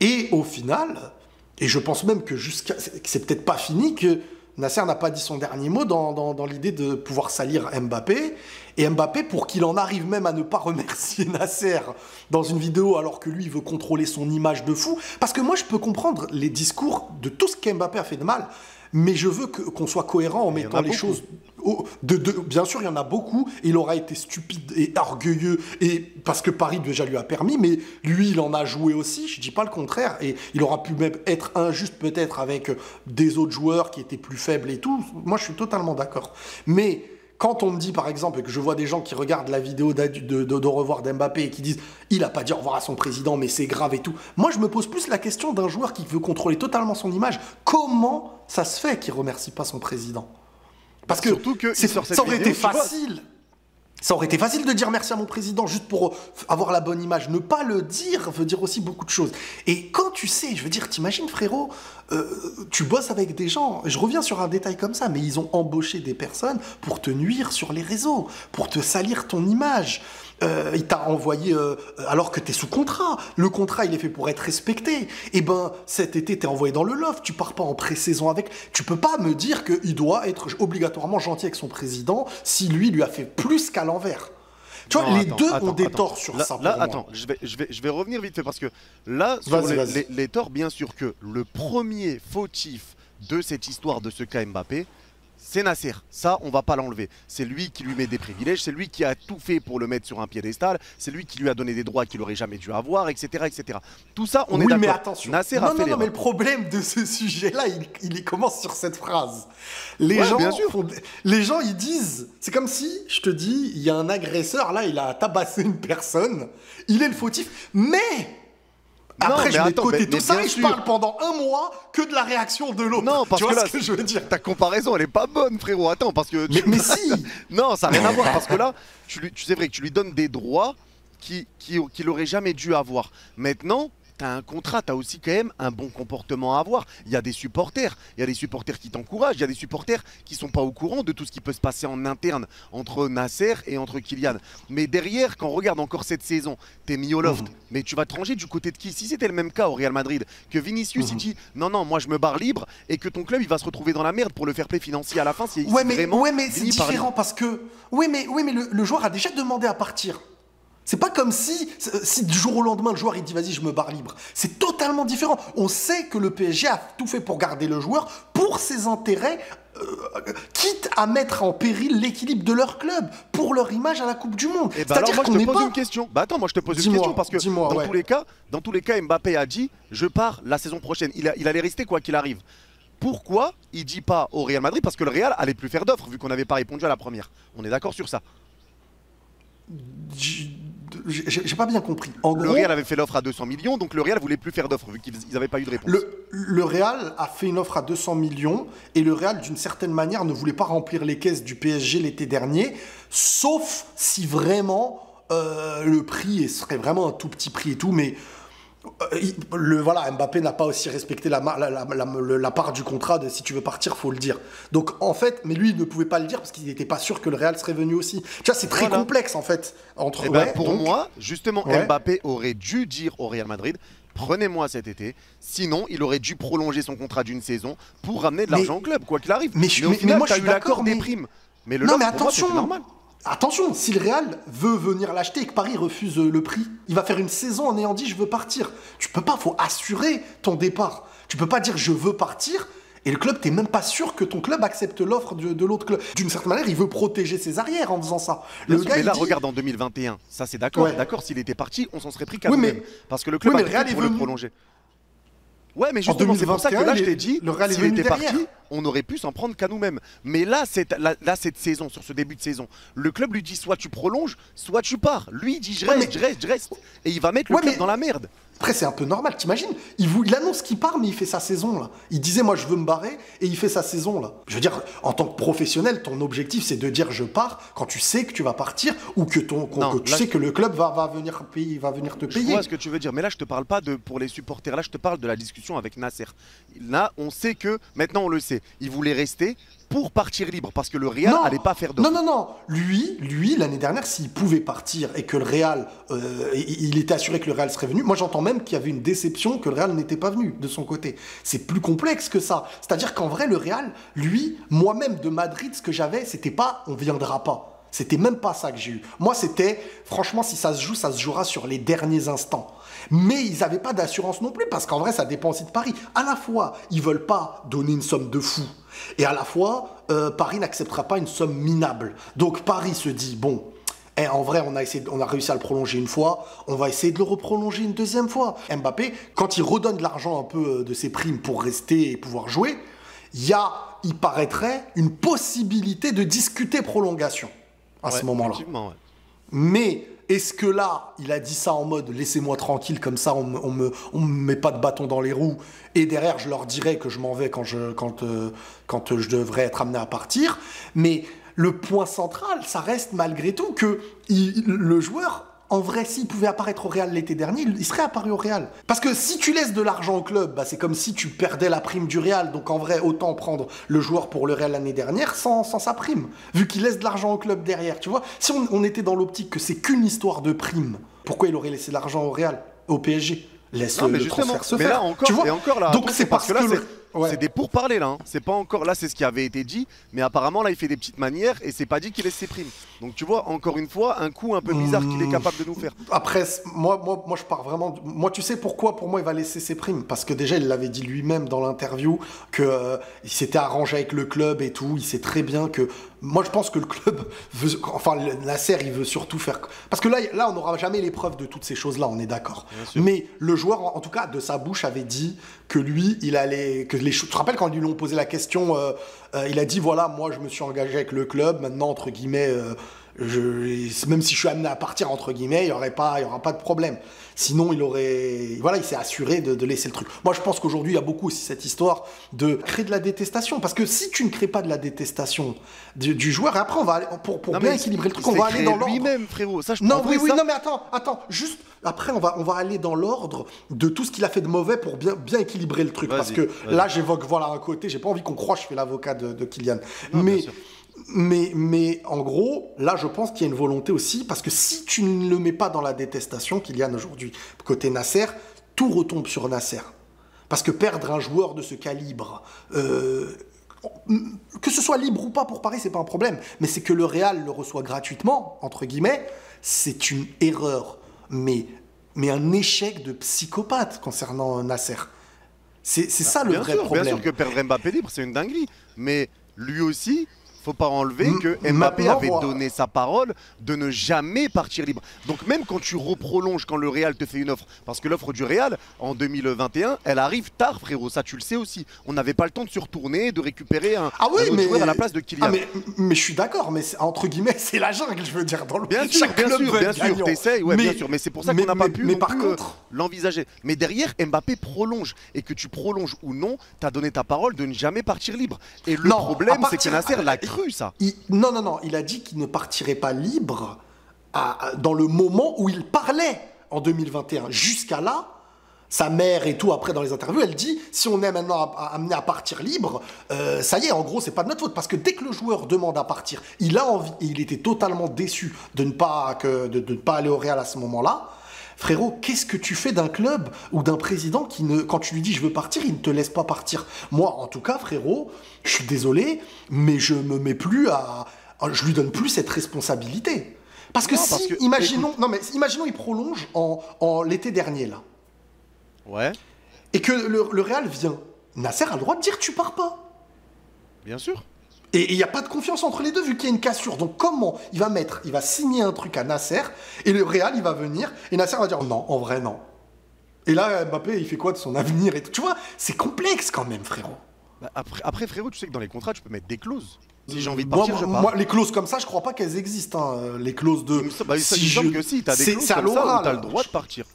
Et au final, et je pense même que c'est peut-être pas fini, que Nasser n'a pas dit son dernier mot dans l'idée de pouvoir salir Mbappé. Et Mbappé, pour qu'il en arrive même à ne pas remercier Nasser dans une vidéo alors que lui, il veut contrôler son image de fou. Parce que moi, je peux comprendre les discours de tout ce qu'Mbappé a fait de mal, mais je veux qu'on soit cohérent en mettant les choses... bien sûr, il y en a beaucoup. Il aura été stupide et orgueilleux, parce que Paris déjà lui a permis, mais lui, il en a joué aussi, je dis pas le contraire, et il aura pu même être injuste peut-être avec des autres joueurs qui étaient plus faibles et tout. Moi, je suis totalement d'accord. Mais quand on me dit, par exemple, et que je vois des gens qui regardent la vidéo d'au revoir d'Mbappé et qui disent « il a pas dit au revoir à son président, mais c'est grave et tout », moi, je me pose plus la question d'un joueur qui veut contrôler totalement son image. Comment ça se fait qu'il remercie pas son président ? Parce que ça aurait été facile. Ça aurait été facile de dire merci à mon président juste pour avoir la bonne image. Ne pas le dire veut dire aussi beaucoup de choses. Et quand tu sais, je veux dire, t'imagines frérot, tu bosses avec des gens, je reviens sur un détail comme ça, mais ils ont embauché des personnes pour te nuire sur les réseaux, pour te salir ton image. il t'a envoyé alors que t'es sous contrat. Le contrat, il est fait pour être respecté. Et ben, cet été, t'es envoyé dans le loft. Tu pars pas en pré-saison avec. Tu peux pas me dire qu'il doit être obligatoirement gentil avec son président si lui a fait plus qu'à l'envers. Tu vois, les deux ont des torts sur ça.
Là, attends, je vais revenir vite fait parce que là, sur les torts, bien sûr que le premier fautif de cette histoire de ce cas Mbappé, c'est Nasser. Ça, on va pas l'enlever. C'est lui qui lui met des privilèges, c'est lui qui a tout fait pour le mettre sur un piédestal, c'est lui qui lui a donné des droits qu'il aurait jamais dû avoir, etc., etc. Tout ça, on est d'accord.
Mais attention.
Nasser a fait
non, mais le problème de ce sujet-là, il commence sur cette phrase. Les gens, ils disent, c'est comme si, je te dis, il y a un agresseur, là, il a tabassé une personne, il est le fautif, mais... Après, je mets de côté tout ça et je parle pendant un mois que de la réaction de l'autre.
Non, parce
tu vois
que là,
ce que je veux dire.
Ta comparaison, elle est pas bonne, frérot. Attends, parce que...
Mais si.
Non, ça n'a rien à voir. Parce que là, c'est vrai que tu lui donnes des droits qu'il aurait jamais dû avoir. Maintenant... T'as un contrat, t'as aussi quand même un bon comportement à avoir. Il y a des supporters qui t'encouragent, il y a des supporters qui sont pas au courant de tout ce qui peut se passer en interne entre Nasser et entre Kylian. Mais derrière, quand on regarde encore cette saison, t'es mis au loft, mais tu vas te ranger du côté de qui? Si c'était le même cas au Real Madrid, que Vinicius il dit non, moi je me barre libre et que ton club il va se retrouver dans la merde pour le fair play financier à la fin.
Mais c'est différent parce que le joueur a déjà demandé à partir. C'est pas comme si du jour au lendemain, le joueur il dit vas-y, je me barre libre. C'est totalement différent. On sait que le PSG a tout fait pour garder le joueur pour ses intérêts, quitte à mettre en péril l'équilibre de leur club, pour leur image à la Coupe du Monde.
Et bah alors moi je te pose une question. Bah attends, moi je te pose une question parce que dans tous les cas, Mbappé a dit je pars la saison prochaine. Il allait rester quoi qu'il arrive. Pourquoi il dit pas au Real Madrid? Parce que le Real allait plus faire d'offres vu qu'on n'avait pas répondu à la première. On est d'accord sur ça?
J'ai pas bien compris.
Le Real avait fait l'offre à 200 millions, donc le Real voulait plus faire d'offres vu qu'ils n'avaient pas eu de réponse.
Le Real a fait une offre à 200 millions et le Real, d'une certaine manière, ne voulait pas remplir les caisses du PSG l'été dernier, sauf si vraiment le prix serait vraiment un tout petit prix et tout, mais Mbappé n'a pas aussi respecté la part du contrat de si tu veux partir, faut le dire. Donc en fait, mais lui il ne pouvait pas le dire parce qu'il n'était pas sûr que le Real serait venu aussi. Tu vois, c'est très complexe en fait.
Moi, justement, Mbappé aurait dû dire au Real Madrid prenez-moi cet été, sinon il aurait dû prolonger son contrat d'une saison pour ramener de l'argent au club, quoi qu'il arrive.
Mais au final,
moi, tu as eu l'accord des primes. Mais le attention, c'est normal.
Attention, si le Real veut venir l'acheter et que Paris refuse le prix, il va faire une saison en ayant dit je veux partir. Tu peux pas, faut assurer ton départ. Tu peux pas dire je veux partir et le club, t'es même pas sûr que ton club accepte l'offre de l'autre club. D'une certaine manière, il veut protéger ses arrières en faisant ça.
Mais là, regarde en 2021, ça c'est d'accord. Ouais. D'accord, s'il était parti, on s'en serait pris qu'à nous-mêmes. Parce que le club a tout pour le prolonger. Ouais, mais justement, c'est pour ça que là, je t'ai dit, s'il était parti, on aurait pu s'en prendre qu'à nous-mêmes. Mais là, cette saison, sur ce début de saison, le club lui dit soit tu prolonges, soit tu pars. Lui, il dit je reste. Et il va mettre le club dans la merde.
Après, c'est un peu normal, t'imagines? Il annonce qu'il part, mais il fait sa saison, là. Il disait, moi, je veux me barrer, et il fait sa saison, là. Je veux dire, en tant que professionnel, ton objectif, c'est de dire, je pars, quand tu sais que tu vas partir, ou que tu sais que le club va venir te payer.
Je vois ce que tu veux dire, mais là, je te parle pas pour les supporters. Là, je te parle de la discussion avec Nasser. Là, on sait que, maintenant, on le sait, il voulait rester pour partir libre, parce que le Real n'allait pas faire d'offre.
Non. Lui, l'année dernière, s'il pouvait partir et que le Real, il était assuré que le Real serait venu, moi j'entends même qu'il y avait une déception que le Real n'était pas venu de son côté. C'est plus complexe que ça. C'est-à-dire qu'en vrai, le Real, lui, moi-même de Madrid, ce que j'avais, c'était pas on viendra pas. C'était même pas ça que j'ai eu. Moi, c'était, franchement, si ça se joue, ça se jouera sur les derniers instants. Mais ils n'avaient pas d'assurance non plus, parce qu'en vrai, ça dépend aussi de Paris. À la fois, ils veulent pas donner une somme de fou, et à la fois, Paris n'acceptera pas une somme minable. Donc Paris se dit, bon, en vrai, on a réussi à le prolonger une fois, on va essayer de le reprolonger une deuxième fois. Mbappé, quand il redonne de l'argent un peu de ses primes pour rester et pouvoir jouer, il paraîtrait, une possibilité de discuter prolongation à ce moment-là.
Ouais.
Mais est-ce que là, il a dit ça en mode laissez-moi tranquille, comme ça on me met pas de bâton dans les roues, et derrière je leur dirai que je m'en vais quand je devrais être amené à partir. Mais le point central, ça reste malgré tout que le joueur, en vrai, s'il pouvait apparaître au Real l'été dernier, il serait apparu au Real. Parce que si tu laisses de l'argent au club, bah, c'est comme si tu perdais la prime du Real. Donc en vrai, autant prendre le joueur pour le Real l'année dernière sans sa prime. Vu qu'il laisse de l'argent au club derrière, tu vois. Si on était dans l'optique que c'est qu'une histoire de prime, pourquoi il aurait laissé de l'argent au Real, au PSG? Laisse le transfert se faire.
Là encore,
tu vois,
et encore là,
donc c'est parce que là,
c'est des pourparlers là. Hein. C'est pas encore là, c'est ce qui avait été dit, mais apparemment là, il fait des petites manières et c'est pas dit qu'il laisse ses primes. Donc tu vois, encore une fois, un coup un peu bizarre qu'il est capable de nous faire.
Après, moi, je pars vraiment. Moi, tu sais pourquoi? Pour moi, il va laisser ses primes. Parce que déjà, il l'avait dit lui-même dans l'interview que il s'était arrangé avec le club et tout. Il sait très bien que. Moi, je pense que le club veut. Enfin, Nasser, il veut surtout faire. Parce que là, on n'aura jamais les preuves de toutes ces choses-là, on est d'accord. Mais le joueur, en tout cas, de sa bouche, avait dit que lui, il allait. Tu te rappelles quand ils lui ont posé la question, il a dit voilà, moi, je me suis engagé avec le club. Maintenant, entre guillemets. Même si je suis amené à partir entre guillemets, il y aura pas de problème. Sinon, il s'est assuré de laisser le truc. Moi, je pense qu'aujourd'hui, il y a beaucoup aussi cette histoire de créer de la détestation, parce que si tu ne crées pas de la détestation du joueur, et après on va aller, pour bien équilibrer le truc, on va aller dans l'ordre.
Lui-même, frérot. Ça, je
non, oui, non, mais attends, juste après, on va aller dans l'ordre de tout ce qu'il a fait de mauvais pour bien équilibrer le truc, parce que là, j'évoque un côté, j'ai pas envie qu'on croie que je fais l'avocat de Kylian, mais en gros, là, je pense qu'il y a une volonté aussi, parce que si tu ne le mets pas dans la détestation qu'il y a aujourd'hui côté Nasser, tout retombe sur Nasser. Parce que perdre un joueur de ce calibre, que ce soit libre ou pas pour Paris, c'est pas un problème, mais c'est que le Real le reçoit gratuitement, entre guillemets, c'est une erreur, mais un échec de psychopathe concernant Nasser. C'est ça le vrai problème.
Bien sûr que perdre Mbappé libre, c'est une dinguerie, mais lui aussi... Faut pas enlever que Mbappé avait donné sa parole de ne jamais partir libre. Donc même quand tu reprolonges, quand le Real te fait une offre, parce que l'offre du Real en 2021, elle arrive tard, frérot, ça tu le sais aussi. On n'avait pas le temps de se retourner, de récupérer un autre joueur à la place de Kylian.
Mais je suis d'accord, mais entre guillemets, c'est la jungle, je veux dire. Dans le
bien sûr, t'essayes, bien sûr, mais c'est pour ça qu'on n'a pas pu l'envisager. Mais derrière, Mbappé prolonge, et que tu prolonges ou non, t'as donné ta parole de ne jamais partir libre. Et le problème, c'est que Nasser l'a cru, ça.
Non, il a dit qu'il ne partirait pas libre dans le moment où il parlait en 2021. Jusqu'à là, sa mère et tout, après dans les interviews, elle dit si on est maintenant amené à partir libre, ça y est, en gros, c'est pas de notre faute. Parce que dès que le joueur demande à partir, il a envie, et il était totalement déçu de ne pas aller au Real à ce moment-là. Frérot, qu'est-ce que tu fais d'un club ou d'un président qui, quand tu lui dis je veux partir, il ne te laisse pas partir? Moi, en tout cas, frérot, je suis désolé, mais je me mets plus je lui donne plus cette responsabilité. Parce que imaginons il prolonge en l'été dernier, là.
Ouais.
Et que le Real vient. Nasser a le droit de dire tu pars pas.
Bien sûr.
Et il n'y a pas de confiance entre les deux vu qu'il y a une cassure. Donc comment il va signer un truc à Nasser et le Real il va venir et Nasser va dire non, en vrai non. Et là Mbappé il fait quoi de son avenir et tout. Tu vois, c'est complexe quand même, frérot.
Bah après frérot, tu sais que dans les contrats tu peux mettre des clauses. Si j'ai envie de partir, je pars.
Moi, les clauses comme ça, je crois pas qu'elles existent. Les clauses de.
Si t'as des clauses comme ça où t'as le droit de partir.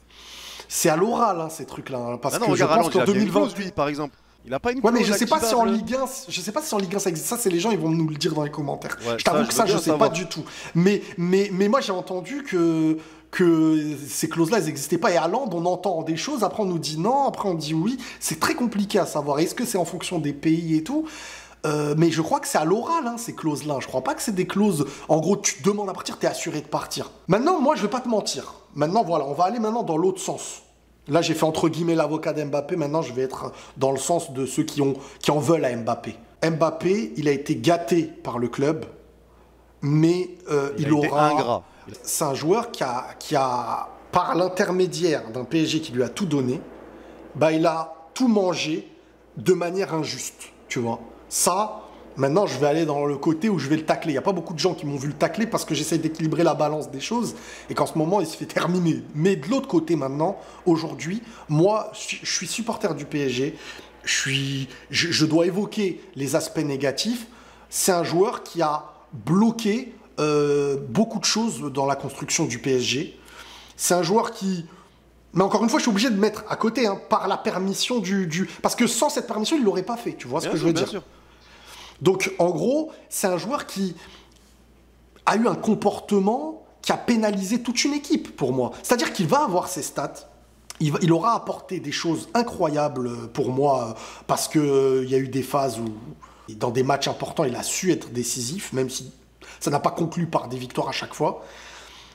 C'est à l'oral ces trucs-là, parce que je
regarde,
pense qu'en 2028,
par exemple. Il a pas une clause
mais je sais pas si en Ligue 1, ça existe. Ça, c'est les gens, ils vont nous le dire dans les commentaires.
Ouais,
je t'avoue que ça, je sais pas du tout. Mais moi, j'ai entendu que ces clauses-là, elles n'existaient pas. Et à Londres, on entend des choses, après on nous dit non, après on dit oui. C'est très compliqué à savoir. Est-ce que c'est en fonction des pays et tout? Mais je crois que c'est à l'oral, ces clauses-là. Je crois pas que c'est des clauses. En gros, tu te demandes à partir, t'es assuré de partir. Maintenant, moi, je vais pas te mentir. Maintenant, voilà, on va aller maintenant dans l'autre sens. Là, j'ai fait entre guillemets l'avocat d'Mbappé. Maintenant, je vais être dans le sens de ceux qui en veulent à Mbappé. Mbappé, il a été gâté par le club, mais il aura.
Ingrat.
C'est un joueur qui a, par l'intermédiaire d'un PSG qui lui a tout donné, il a tout mangé de manière injuste. Tu vois. Ça, maintenant, je vais aller dans le côté où je vais le tacler. Il n'y a pas beaucoup de gens qui m'ont vu le tacler parce que j'essaie d'équilibrer la balance des choses et qu'en ce moment, il se fait terminer. Mais de l'autre côté, maintenant, aujourd'hui, moi, je suis supporter du PSG. Je dois évoquer les aspects négatifs. C'est un joueur qui a bloqué beaucoup de choses dans la construction du PSG. C'est un joueur qui... Mais encore une fois, je suis obligé de mettre à côté, par la permission du... Parce que sans cette permission, il ne l'aurait pas fait. Tu vois ce que je veux dire ?
Sûr.
Donc, en gros, c'est un joueur qui a eu un comportement qui a pénalisé toute une équipe pour moi. C'est-à-dire qu'il va avoir ses stats, il aura apporté des choses incroyables pour moi, parce qu'il y a eu des phases où, dans des matchs importants, il a su être décisif, même si ça n'a pas conclu par des victoires à chaque fois.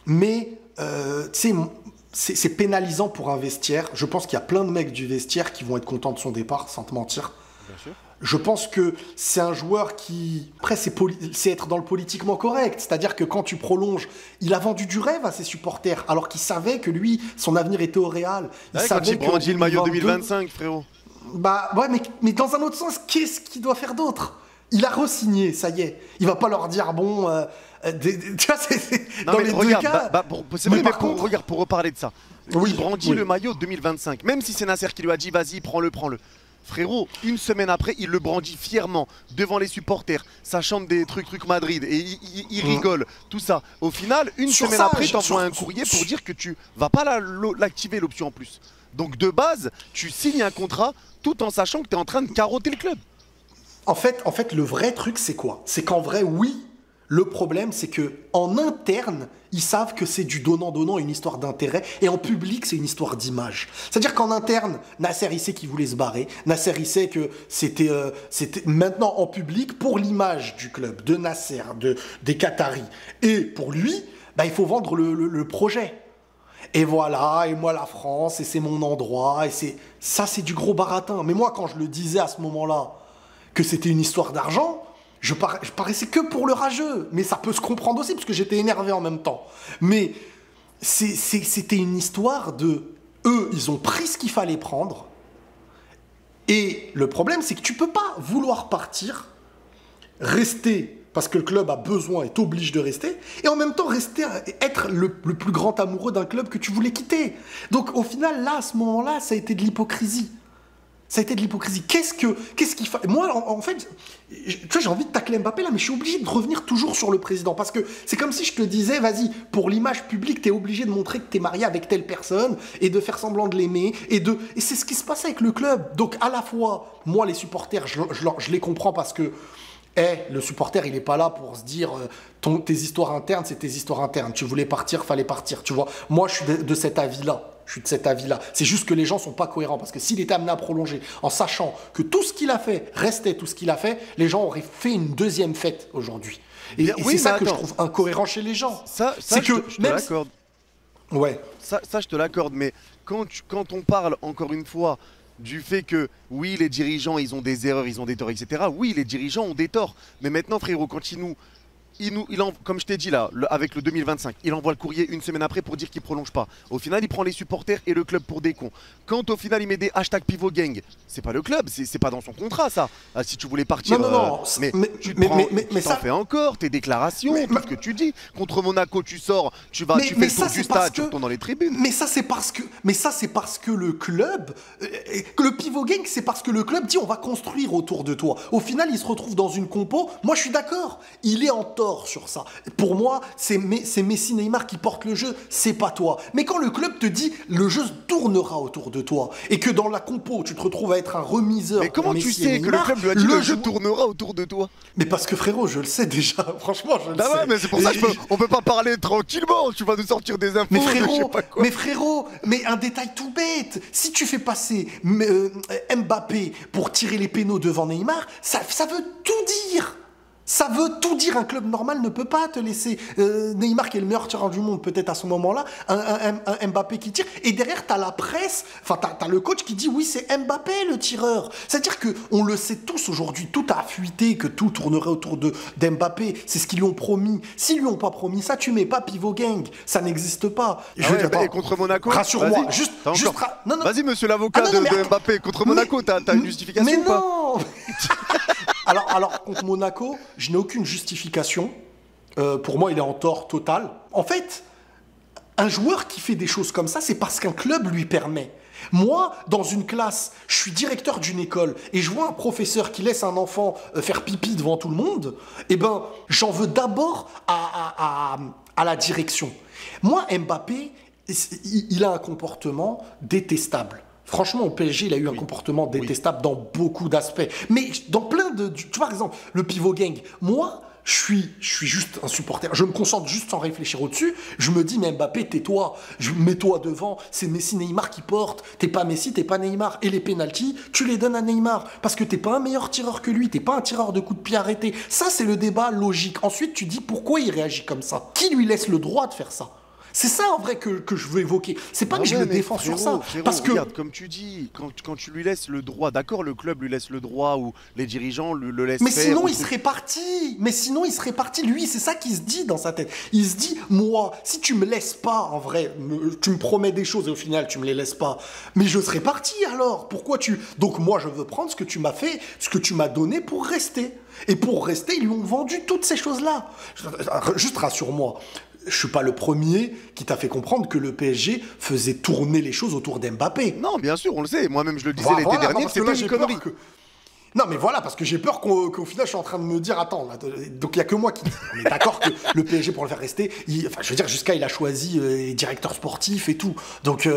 Mais c'est pénalisant pour un vestiaire. Je pense qu'il y a plein de mecs du vestiaire qui vont être contents de son départ, sans te mentir.
Bien sûr.
Je pense que c'est un joueur qui... Après, c'est être dans le politiquement correct. C'est-à-dire que quand tu prolonges, il a vendu du rêve à ses supporters, alors qu'il savait que lui, son avenir était au Real.
Quand il brandit le maillot 2025, frérot.
Bah ouais, mais dans un autre sens, qu'est-ce qu'il doit faire d'autre? Il a re-signé, ça y est. Il va pas leur dire, bon... tu vois,
non,
dans
mais
les
regarde,
deux cas...
c'est vrai, mais
contre...
regarde, pour reparler de ça.
Oui,
il brandit le maillot 2025. Même si c'est Nasser qui lui a dit, vas-y, prends-le. Frérot, une semaine après, il le brandit fièrement devant les supporters, ça chante des trucs Madrid et il rigole, tout ça. Au final, une semaine après, t'envoies un courrier pour dire que tu vas pas l'activer l'option en plus. Donc de base, tu signes un contrat tout en sachant que tu es en train de carotter le club.
En fait, le vrai truc, c'est quoi? C'est qu'en vrai, oui, le problème, c'est que en interne, ils savent que c'est du donnant-donnant, une histoire d'intérêt, et en public, c'est une histoire d'image. C'est-à-dire qu'en interne, Nasser, il sait qu'il voulait se barrer. Nasser, il sait que c'était maintenant en public, pour l'image du club, de Nasser, des Qataris. Et pour lui, bah, il faut vendre le projet. Et voilà, et moi la France, et c'est mon endroit, et ça c'est du gros baratin. Mais moi, quand je le disais à ce moment-là, que c'était une histoire d'argent, je paraissais que pour le rageux. Mais ça peut se comprendre aussi, parce que j'étais énervé en même temps. Mais c'était une histoire de... Eux, ils ont pris ce qu'il fallait prendre. Et le problème, c'est que tu peux pas vouloir partir, rester, parce que le club a besoin et t'oblige de rester, et en même temps être le plus grand amoureux d'un club que tu voulais quitter. Donc au final, là, à ce moment-là, ça a été de l'hypocrisie. Ça a été de l'hypocrisie. Qu'est-ce qu'il fait? Moi, en fait, tu vois, j'ai envie de tacler Mbappé là, mais je suis obligé de revenir toujours sur le président. Parce que c'est comme si je te disais, vas-y, pour l'image publique, t'es obligé de montrer que t'es marié avec telle personne et de faire semblant de l'aimer. Et c'est ce qui se passe avec le club. Donc, à la fois, moi, les supporters, je les comprends parce que le supporter, il n'est pas là pour se dire tes histoires internes, c'est tes histoires internes. Tu voulais partir, fallait partir. Tu vois, moi, je suis de cet avis-là. C'est juste que les gens sont pas cohérents. Parce que s'il était amené à prolonger en sachant que tout ce qu'il a fait restait tout ce qu'il a fait, les gens auraient fait une deuxième fête aujourd'hui. Et c'est ça que je trouve incohérent chez les gens.
Ça je te l'accorde.
Ouais.
Ça, je te l'accorde. Mais quand on parle, encore une fois, du fait que, oui, les dirigeants, ils ont des erreurs, ils ont des torts, etc. Oui, les dirigeants ont des torts. Mais maintenant, frérot, quand comme je t'ai dit là, avec le 2025, il envoie le courrier une semaine après pour dire qu'il prolonge pas. Au final, il prend les supporters et le club pour des cons. Quand au final, il met des hashtags pivot gang, c'est pas le club, c'est pas dans son contrat ça. Ah, si tu voulais partir,
non,
mais ça fait encore tes déclarations, tout ce que tu dis. Contre Monaco, tu sors, tu fais le tour du stade, tu retournes dans les tribunes.
Mais ça, c'est parce que le club, le pivot gang, c'est parce que le club dit on va construire autour de toi. Au final, il se retrouve dans une compo. Moi, je suis d'accord. Il est en tort sur ça. Pour moi, c'est Messi, Neymar qui portent le jeu, c'est pas toi. Mais quand le club te dit le jeu tournera autour de toi et que dans la compo, tu te retrouves à être un remiseur.
Mais comment
Messi
tu sais
Neymar,
que le club lui a dit le jeu tournera autour de toi?
Mais parce que frérot, je le sais déjà. Franchement, je le sais.
Ouais, mais c'est pour ça qu'on peut pas parler tranquillement. Tu vas nous sortir des infos.
Mais frérot, mais un détail tout bête. Si tu fais passer Mbappé pour tirer les pénaux devant Neymar, ça veut tout dire. Ça veut tout dire. Un club normal ne peut pas te laisser Neymar, qui est le meilleur tireur du monde peut-être à ce moment-là, un Mbappé qui tire, et derrière t'as la presse, enfin t'as le coach qui dit oui, c'est Mbappé le tireur. C'est-à-dire que on le sait tous aujourd'hui, tout a fuité que tout tournerait autour d'Mbappé. C'est ce qu'ils lui ont promis. S'ils lui ont pas promis ça, tu mets pas pivot gang, ça n'existe pas.
Et contre Monaco,
rassure-moi,
non. Vas-y, monsieur l'avocat de Mbappé, contre Monaco, t'as une justification ou pas?
Alors, contre Monaco, je n'ai aucune justification. Pour moi, il est en tort total. En fait, un joueur qui fait des choses comme ça, c'est parce qu'un club lui permet. Moi, dans une classe, je suis directeur d'une école et je vois un professeur qui laisse un enfant faire pipi devant tout le monde, eh ben, j'en veux d'abord à la direction. Moi, Mbappé, il a un comportement détestable. Franchement, au PSG, il a eu un comportement détestable dans beaucoup d'aspects. Mais dans plein de... Tu vois, par exemple, le pivot gang. Moi, je suis juste un supporter. Je me concentre juste sans réfléchir au-dessus. Je me dis, mais Mbappé, tais-toi. Mets-toi devant. C'est Messi, Neymar qui porte. T'es pas Messi, t'es pas Neymar. Et les pénaltys, tu les donnes à Neymar. Parce que t'es pas un meilleur tireur que lui. T'es pas un tireur de coups de pied arrêté. Ça, c'est le débat logique. Ensuite, tu dis pourquoi il réagit comme ça. Qui lui laisse le droit de faire ça? C'est ça en vrai que je veux évoquer. C'est pas que je le défends sur ça. Parce que
regarde, comme tu dis, quand tu lui laisses le droit, d'accord, le club lui laisse le droit ou les dirigeants le laissent
mais
faire.
sinon, il serait parti. Mais sinon, il serait parti. Lui, c'est ça qu'il se dit dans sa tête. Il se dit, moi, si tu me laisses pas, en vrai, tu me promets des choses et au final, tu me les laisses pas. Mais je serais parti alors. Pourquoi tu... Donc moi, je veux prendre ce que tu m'as fait, ce que tu m'as donné pour rester. Et pour rester, ils lui ont vendu toutes ces choses-là. Juste rassure-moi. Je suis pas le premier qui t'a fait comprendre que le PSG faisait tourner les choses autour d'Mbappé.
Non, bien sûr, on le sait. Moi-même, je le disais l'été dernier, c'était une connerie.
Non, mais voilà, parce que j'ai peur qu'au final, je suis en train de me dire, attends, là, donc il n'y a que moi qui... On est d'accord que le PSG, pour le faire rester, enfin, je veux dire, jusqu'à il a choisi les directeurs sportifs et tout. Donc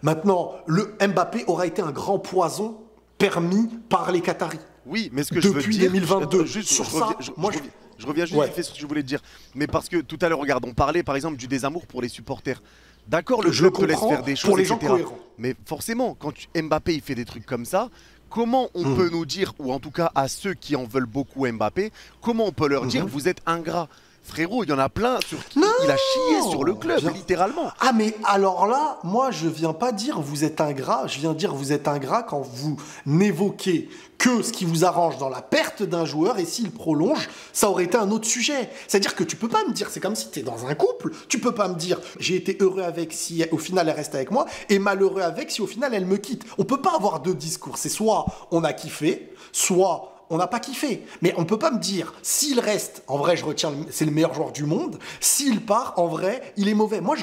maintenant, le Mbappé aura été un grand poison permis par les Qataris.
Oui, mais ce que je veux dire...
Depuis 2022,
juste,
sur ça, moi,
je reviens juste vite fait sur ce que je voulais te dire. Mais parce que tout à l'heure, regarde, on parlait par exemple du désamour pour les supporters. D'accord, le club te laisse faire des choses,
pour les gens
etc.
cohérents.
Mais forcément, quand Mbappé il fait des trucs comme ça, comment on peut nous dire, ou en tout cas à ceux qui en veulent beaucoup Mbappé, comment on peut leur dire vous êtes ingrats? Frérot, il y en a plein sur qui il a chié sur le club, littéralement.
Ah mais alors là, moi je viens pas dire vous êtes ingrat, je viens dire vous êtes ingrat quand vous n'évoquez que ce qui vous arrange dans la perte d'un joueur et s'il prolonge, ça aurait été un autre sujet. C'est-à-dire que tu peux pas me dire, c'est comme si tu es dans un couple, tu peux pas me dire j'ai été heureux avec si au final elle reste avec moi et malheureux avec si au final elle me quitte. On peut pas avoir deux discours, c'est soit on a kiffé, soit on n'a pas kiffé. Mais on ne peut pas me dire, s'il reste, en vrai, je retiens, c'est le meilleur joueur du monde. S'il part, en vrai, il est mauvais. Moi,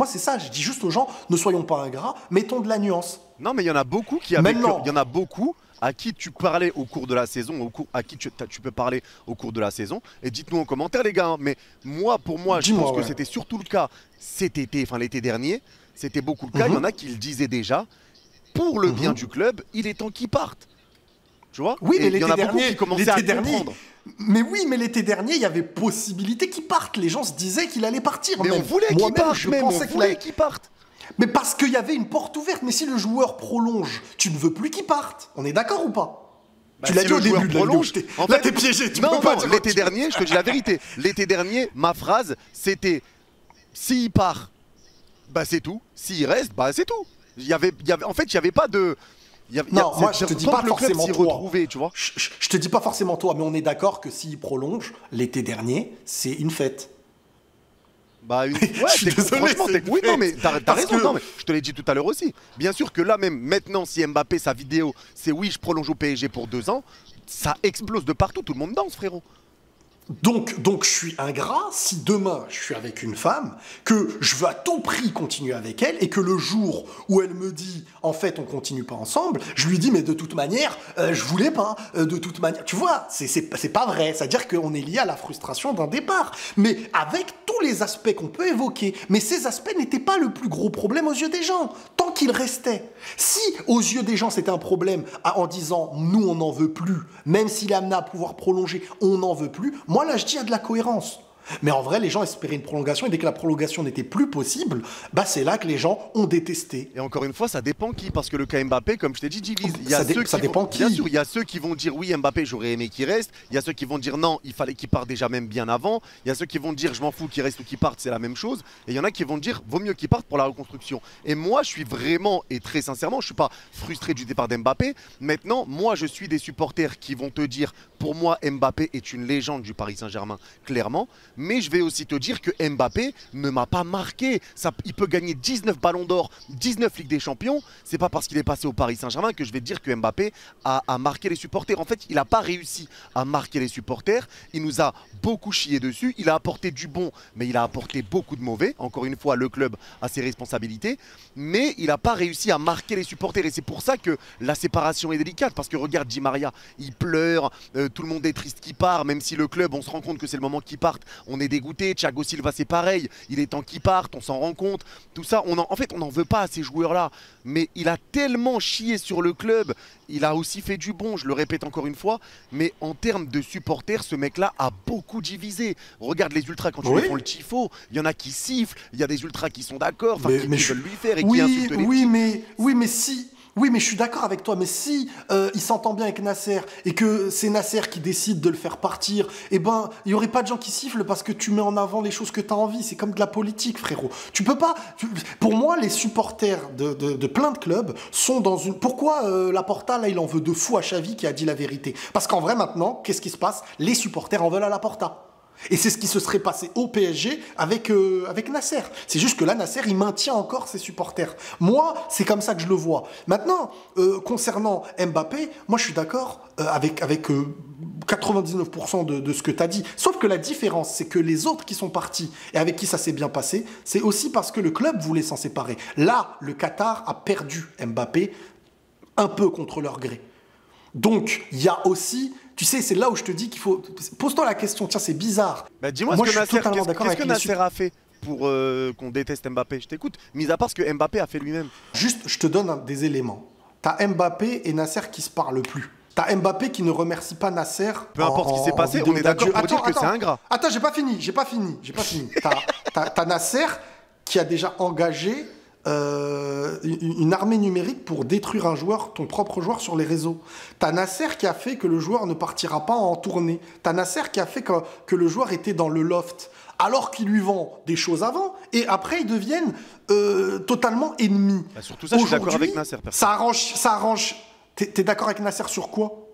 c'est ça, je dis juste aux gens, ne soyons pas ingrats, mettons de la nuance.
Non, mais il y en a beaucoup qui avaient... Il y en a beaucoup à qui tu parlais au cours de la saison, à qui tu peux parler au cours de la saison. Et dites-nous en commentaire, les gars. Mais moi, pour moi, je pense que c'était surtout le cas cet été, enfin l'été dernier. C'était beaucoup le cas. Il y en a qui le disaient déjà. Pour le bien du club, il est temps qu'il parte. Tu vois?
Oui, mais
il y en a beaucoup qui commençaient à comprendre.
Mais oui, mais l'été dernier, il y avait possibilité qu'il parte. Les gens se disaient qu'il allait partir.
Mais on voulait qu'il parte, on voulait qu'il parte.
Mais parce qu'il y avait une porte ouverte. Mais si le joueur prolonge, tu ne veux plus qu'il parte. On est d'accord ou pas?
Tu l'as dit au début de la vidéo. En
fait, t'es piégé. Tu peux pas dire
l'été dernier, je te dis la vérité. L'été dernier, ma phrase, c'était s'il part, bah c'est tout. S'il reste, bah c'est tout. En fait, il n'y avait pas de...
Non, moi je te dis pas forcément toi.
Tu vois,
je te dis pas forcément toi, mais on est d'accord que s'il prolonge l'été dernier, c'est une fête.
Bah, ouais, franchement, oui, non, mais t'as raison. Non, mais je te l'ai dit tout à l'heure aussi. Bien sûr que là, même maintenant, si Mbappé, sa vidéo, c'est oui, je prolonge au PSG pour 2 ans, ça explose de partout. Tout le monde danse, frérot.
Donc je suis ingrat si demain je suis avec une femme, que je veux à tout prix continuer avec elle et que le jour où elle me dit en fait on continue pas ensemble, je lui dis mais de toute manière je voulais pas, de toute manière, tu vois, c'est pas vrai, c'est-à-dire qu'on est lié à la frustration d'un départ, mais avec tous les aspects qu'on peut évoquer, mais ces aspects n'étaient pas le plus gros problème aux yeux des gens, tant qu'il restait. Si aux yeux des gens c'était un problème en disant nous on n'en veut plus, même s'il est amené à pouvoir prolonger, on n'en veut plus, moi là je dis il y a de la cohérence. Mais en vrai, les gens espéraient une prolongation et dès que la prolongation n'était plus possible, bah c'est là que les gens ont détesté.
Et encore une fois, ça dépend qui, parce que le cas Mbappé, comme je t'ai dit, divise.
Ça dépend qui.
Bien sûr, il y a ceux qui vont dire oui, Mbappé, j'aurais aimé qu'il reste. Il y a ceux qui vont dire non, il fallait qu'il parte déjà même bien avant. Il y a ceux qui vont dire je m'en fous qu'il reste ou qu'il parte, c'est la même chose. Et il y en a qui vont dire vaut mieux qu'il parte pour la reconstruction. Et moi, je suis vraiment et très sincèrement, je suis pas frustré du départ d'Mbappé. Maintenant, moi, je suis des supporters qui vont te dire pour moi, Mbappé est une légende du Paris Saint-Germain, clairement. Mais je vais aussi te dire que Mbappé ne m'a pas marqué. Il peut gagner 19 ballons d'or, 19 Ligues des Champions. C'est pas parce qu'il est passé au Paris Saint-Germain que je vais te dire que Mbappé a marqué les supporters. En fait, il n'a pas réussi à marquer les supporters. Il nous a beaucoup chié dessus. Il a apporté du bon, mais il a apporté beaucoup de mauvais. Encore une fois, le club a ses responsabilités. Mais il n'a pas réussi à marquer les supporters. Et c'est pour ça que la séparation est délicate. Parce que regarde Di Maria, il pleure. Tout le monde est triste qu'il part. Même si le club, on se rend compte que c'est le moment qu'il parte. on est dégoûté. Thiago Silva, c'est pareil. Il est temps qu'il parte, on s'en rend compte. Tout ça, en fait, on n'en veut pas à ces joueurs-là. Mais il a tellement chié sur le club. Il a aussi fait du bon, je le répète encore une fois. Mais en termes de supporters, ce mec-là a beaucoup divisé. Regarde les ultras quand ils font le tifo. Il y en a qui sifflent, il y a des ultras qui sont d'accord, qui veulent lui faire et qui insultent les petits.
Oui, mais je suis d'accord avec toi. Mais si il s'entend bien avec Nasser et que c'est Nasser qui décide de le faire partir, eh ben, il y aurait pas de gens qui sifflent parce que tu mets en avant les choses que tu as envie. C'est comme de la politique, frérot. Tu peux pas. Pour moi, les supporters de plein de clubs sont dans une. Pourquoi Laporta là, il en veut de fou à Xavi qui a dit la vérité? Parce qu'en vrai, maintenant, qu'est-ce qui se passe? Les supporters en veulent à Laporta. Et c'est ce qui se serait passé au PSG avec Nasser. C'est juste que là, Nasser, il maintient encore ses supporters. Moi, c'est comme ça que je le vois. Maintenant, concernant Mbappé, moi, je suis d'accord avec 99% de ce que tu as dit. Sauf que la différence, c'est que les autres qui sont partis et avec qui ça s'est bien passé, c'est aussi parce que le club voulait s'en séparer. Là, le Qatar a perdu Mbappé un peu contre leur gré. Donc, il y a aussi... Tu sais, c'est là où je te dis qu'il faut... Pose-toi la question, tiens, c'est bizarre.
Bah, dis-moi qu'est-ce que Nasser a fait pour qu'on déteste Mbappé? Je t'écoute, mis à part ce que Mbappé a fait lui-même.
Juste, je te donne des éléments. T'as Mbappé et Nasser qui se parlent plus. T'as Mbappé qui ne remercie pas Nasser.
Peu importe ce qui s'est passé, on est d'accord pour dire que c'est ingrat.
Attends, j'ai pas fini. T'as Nasser qui a déjà engagé... une armée numérique pour détruire un joueur, ton propre joueur, sur les réseaux. T'as Nasser qui a fait que le joueur ne partira pas en tournée. T'as Nasser qui a fait que le joueur était dans le loft, alors qu'il lui vend des choses avant, et après ils deviennent totalement ennemis.
Bah, surtout ça, je suis d'accord avec Nasser.
Ça arrange. T'es d'accord avec Nasser sur quoi?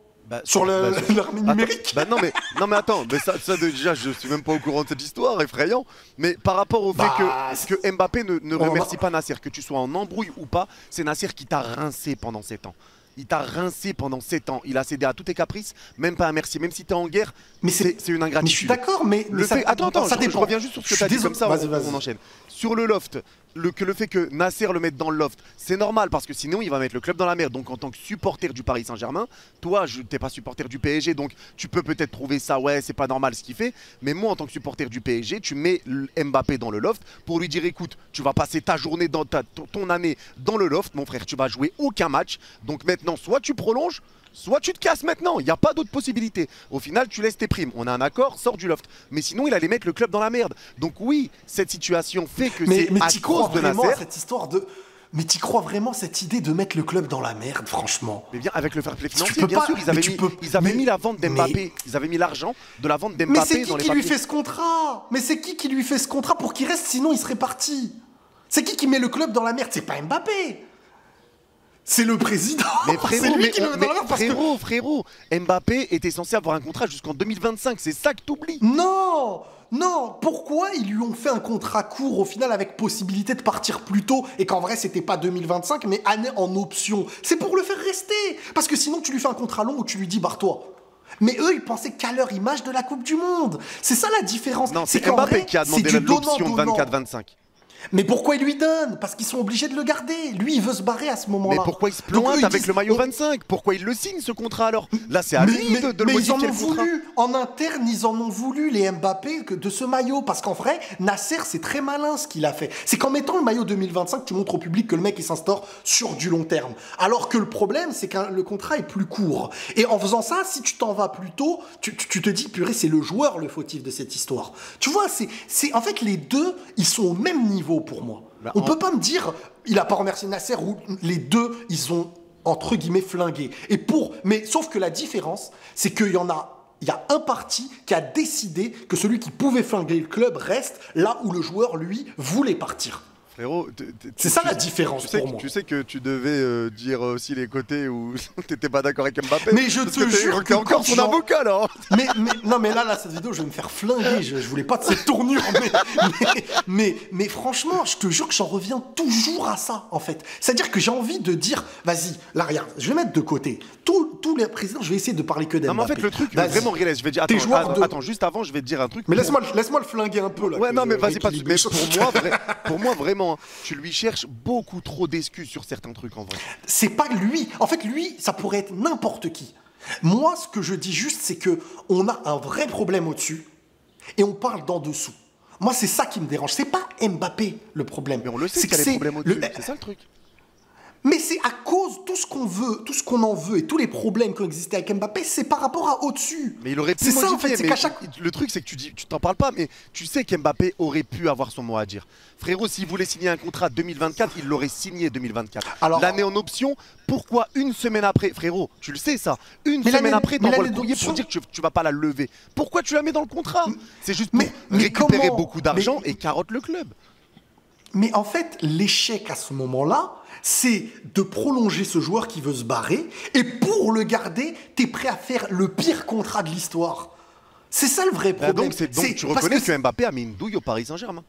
Sur l'armée numérique.
Non mais attends, mais ça déjà je suis même pas au courant de cette histoire, effrayant. Mais par rapport au fait que Mbappé ne remercie pas Nasser, que tu sois en embrouille ou pas, c'est Nasser qui t'a rincé pendant 7 ans. Il t'a rincé pendant 7 ans. Il a cédé à tous tes caprices, même pas un merci, même si t'es en guerre. Mais c'est une ingratitude.
Mais je suis d'accord, mais
attends,
ça dépend.
Je reviens juste sur ce que t'as dit, comme ça on enchaîne. Sur le loft, le fait que Nasser le mette dans le loft, c'est normal parce que sinon il va mettre le club dans la merde. Donc en tant que supporter du Paris Saint-Germain, toi t'es pas supporter du PSG, donc tu peux peut-être trouver ça, ouais, c'est pas normal ce qu'il fait. Mais moi en tant que supporter du PSG, tu mets Mbappé dans le loft pour lui dire écoute, tu vas passer ta journée, ton année dans le loft, mon frère, tu vas jouer aucun match. Donc maintenant, soit tu prolonges, soit tu te casses maintenant, il n'y a pas d'autre possibilité. Au final, tu laisses tes primes. On a un accord, sors du loft. Mais sinon, il allait mettre le club dans la merde. Donc oui, cette situation fait que c'est à cause de Nasser.
Cette histoire de... Mais t'y crois vraiment cette idée de mettre le club dans la merde, franchement?
Mais bien, avec le fair play financier, bien sûr, ils avaient mis la vente d'Mbappé. Ils avaient mis l'argent de la vente d'Mbappé dans les papiers.
Mais c'est qui lui fait ce contrat? Mais c'est qui lui fait ce contrat pour qu'il reste, sinon il serait parti? C'est qui met le club dans la merde? C'est pas Mbappé. C'est le président.
Mais frérot, Mbappé était censé avoir un contrat jusqu'en 2025. C'est ça que t'oublies.
Non, pourquoi ils lui ont fait un contrat court au final avec possibilité de partir plus tôt et qu'en vrai c'était pas 2025 mais année en option? C'est pour le faire rester. Parce que sinon tu lui fais un contrat long où tu lui dis barre-toi. Mais eux, ils pensaient qu'à leur image de la Coupe du Monde. C'est ça la différence.
Non, c'est Mbappé qui a demandé l'option 24-25.
Mais pourquoi ils lui donnent? Parce qu'ils sont obligés de le garder. Lui, il veut se barrer à ce moment-là.
Mais pourquoi il se plante avec le maillot 25? Pourquoi il le signe, ce contrat, alors? Là, c'est à lui de le modifier, le contrat.
En interne, ils en ont voulu, les Mbappé, de ce maillot. Parce qu'en vrai, Nasser, c'est très malin ce qu'il a fait. C'est qu'en mettant le maillot 2025, tu montres au public que le mec, il s'instaure sur du long terme. Alors que le problème, c'est que le contrat est plus court. Et en faisant ça, si tu t'en vas plus tôt, tu te dis, purée, c'est le joueur le fautif de cette histoire. Tu vois, en fait, les deux, ils sont au même niveau pour moi. On peut pas me dire il a pas remercié Nasser ou les deux ils ont entre guillemets flingué. Mais sauf que la différence c'est qu'il y a un parti qui a décidé que celui qui pouvait flinguer le club reste là où le joueur lui voulait partir.
Frérot,
c'est ça la différence pour moi.
Tu sais que tu devais dire aussi les côtés où t'étais pas d'accord avec Mbappé.
Mais je te jure que
encore son avocat là.
mais là cette vidéo je vais me faire flinguer. Je voulais pas de cette tournure. mais franchement, je te jure que j'en reviens toujours à ça en fait. C'est-à-dire que j'ai envie de dire, vas-y, là regarde, je vais mettre de côté tous les présidents. Je vais essayer de parler que d'Mbappé.
Non mais en fait le truc vraiment réel, je vais dire. Attends, juste avant, je vais te dire un truc.
Mais laisse-moi le flinguer un peu là.
Ouais, non mais vas-y pas. Mais pour moi vraiment. Tu lui cherches beaucoup trop d'excuses sur certains trucs en vrai.
C'est pas lui. En fait, lui, ça pourrait être n'importe qui. Moi, ce que je dis juste, c'est que on a un vrai problème au-dessus. et on parle d'en dessous. Moi, c'est ça qui me dérange. C'est pas Mbappé le problème.
Mais on le sait
C'est
qu'il y a
que
des problèmes au-dessus. C'est ça le truc.
Mais c'est à cause tout ce qu'on veut, tout ce qu'on en veut et tous les problèmes qui ont existé avec Mbappé, c'est par rapport à au-dessus.
Mais il aurait pu
C'est ça en
modifier,
fait, c'est
mais
qu'à chaque
le truc c'est que tu t'en parles pas, mais tu sais qu'Mbappé aurait pu avoir son mot à dire. Frérot, s'il voulait signer un contrat 2024, il l'aurait signé 2024.
Alors-
L'année en option, pourquoi une semaine après, frérot, tu le sais ça, une
Mais
semaine
l'année-
après
mais
t'envoies le
l'année
courrier pour
d'option-
dire que tu vas pas la lever. Pourquoi tu la mets dans le contrat? C'est juste pour
mais
récupérer
comment
beaucoup d'argent et carotte le club.
Mais en fait, l'échec à ce moment-là, c'est de prolonger ce joueur qui veut se barrer, et pour le garder, t'es prêt à faire le pire contrat de l'histoire. C'est ça le vrai
Bah
problème.
donc,
C'est
tu
parce
reconnais
que
que Mbappé a mis une douille au Paris Saint-Germain.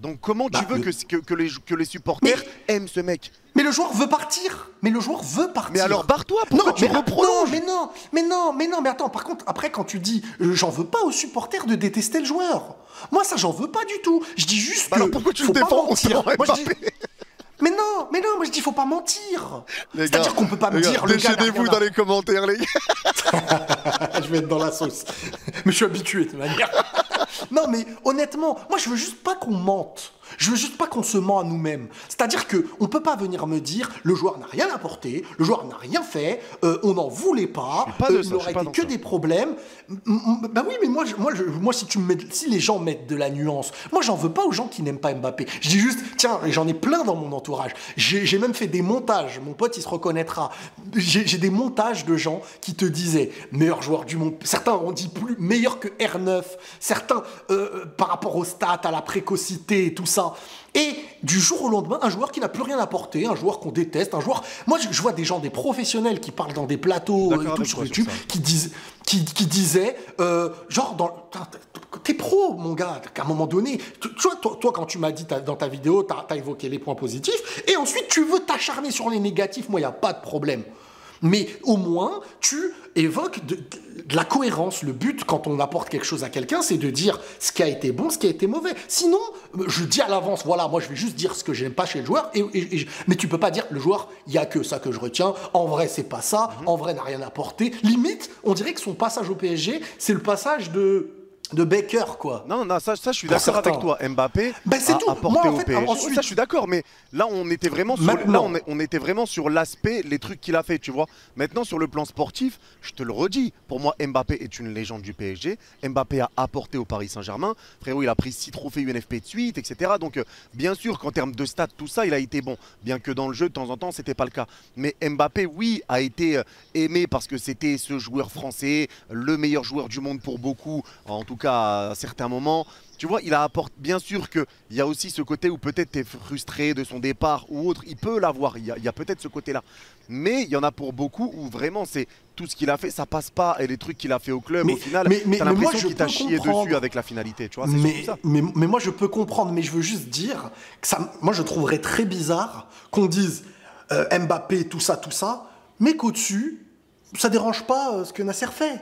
Donc comment tu
Bah,
veux que les supporters aiment ce mec?
Mais le joueur veut partir. Mais le joueur veut partir.
Mais alors barre-toi, pourquoi tu
mais
reprolonges?
mais attends, par contre, après quand tu dis j'en veux pas aux supporters de détester le joueur. Moi ça j'en veux pas du tout. Je dis juste
Bah
que
alors pourquoi tu
faut
le
pas
défends
mentir.
contre
Moi, je dis-
Mbappé?
Mais non, moi je dis faut pas mentir.
Les
C'est-à-dire
gars,
qu'on peut pas me
les gars,
dire le gars n'a
déchaînez-vous
rien
dans
à-
les commentaires, les gars.
Je vais être dans la sauce. Mais je suis habitué de toute manière. Non, mais honnêtement, moi je veux juste pas qu'on mente. Je veux juste pas qu'on se ment à nous-mêmes. C'est-à-dire que on peut pas venir me dire le joueur n'a rien apporté, le joueur n'a rien fait, on n'en voulait pas,
Je suis pas de ça,
il
je
n'aurait
suis pas
été
dans
que
ça.
des problèmes. Bah oui, mais moi si les gens mettent de la nuance, moi j'en veux pas aux gens qui n'aiment pas Mbappé. Je dis juste, tiens, et j'en ai plein dans mon entourage. J'ai même fait des montages, mon pote il se reconnaîtra. J'ai des montages de gens qui te disaient meilleur joueur du monde. Certains ont dit plus meilleur que R9. Certains par rapport aux stats, à la précocité et tout ça. Et du jour au lendemain, un joueur qui n'a plus rien apporté, un joueur qu'on déteste, un joueur. Moi, je vois des gens, des professionnels qui parlent dans des plateaux
D'accord
et tout
avec
sur
toi
YouTube,
sur ça.
qui disaient, genre, t'es pro, mon gars, qu'à un moment donné, tu vois, toi, quand tu m'as dit dans ta vidéo, t'as évoqué les points positifs, et ensuite tu veux t'acharner sur les négatifs. Moi, il n'y a pas de problème. Mais au moins, tu évoques de la cohérence. Le but, quand on apporte quelque chose à quelqu'un, c'est de dire ce qui a été bon, ce qui a été mauvais. Sinon, je dis à l'avance, voilà, moi je vais juste dire ce que j'aime pas chez le joueur, mais tu peux pas dire, le joueur, il y a que ça que je retiens, en vrai c'est pas ça, en vrai n'a rien apporté. Limite, on dirait que son passage au PSG, c'est le passage de Baker, quoi.
Non, ça je suis
Pour
d'accord avec
certains.
toi. Mbappé
Ben, c'est
a
tout.
apporté
Moi, en
au
fait,
PSG.
ensuite-
Ça je suis d'accord, mais là on était vraiment sur,
Maintenant.
on était vraiment sur l'aspect, les trucs qu'il a fait, tu vois. Maintenant sur le plan sportif, je te le redis, pour moi Mbappé est une légende du PSG. Mbappé a apporté au Paris Saint-Germain. Frérot, il a pris 6 trophées UNFP de suite, etc. Donc bien sûr qu'en termes de stats, tout ça, il a été bon. Bien que dans le jeu, de temps en temps, c'était pas le cas. Mais Mbappé, oui, a été aimé parce que c'était ce joueur français, le meilleur joueur du monde pour beaucoup, en tout cas à certains moments. Tu vois, il apporte, bien sûr qu'il y a aussi ce côté où peut-être tu es frustré de son départ ou autre, il peut l'avoir, il y a peut-être ce côté-là. Mais il y en a pour beaucoup où vraiment c'est tout ce qu'il a fait, ça passe pas, et les trucs qu'il a fait au club,
Mais-
au final,
mais
t'as
moi,
l'impression
je
qu'il t'a
peux
chié
comprendre.
dessus avec la finalité, tu vois, c'est
Mais,
surtout ça.
mais moi je peux comprendre, mais je veux juste dire que ça, moi je trouverais très bizarre qu'on dise Mbappé, tout ça, mais qu'au-dessus, ça dérange pas ce que Nasser fait.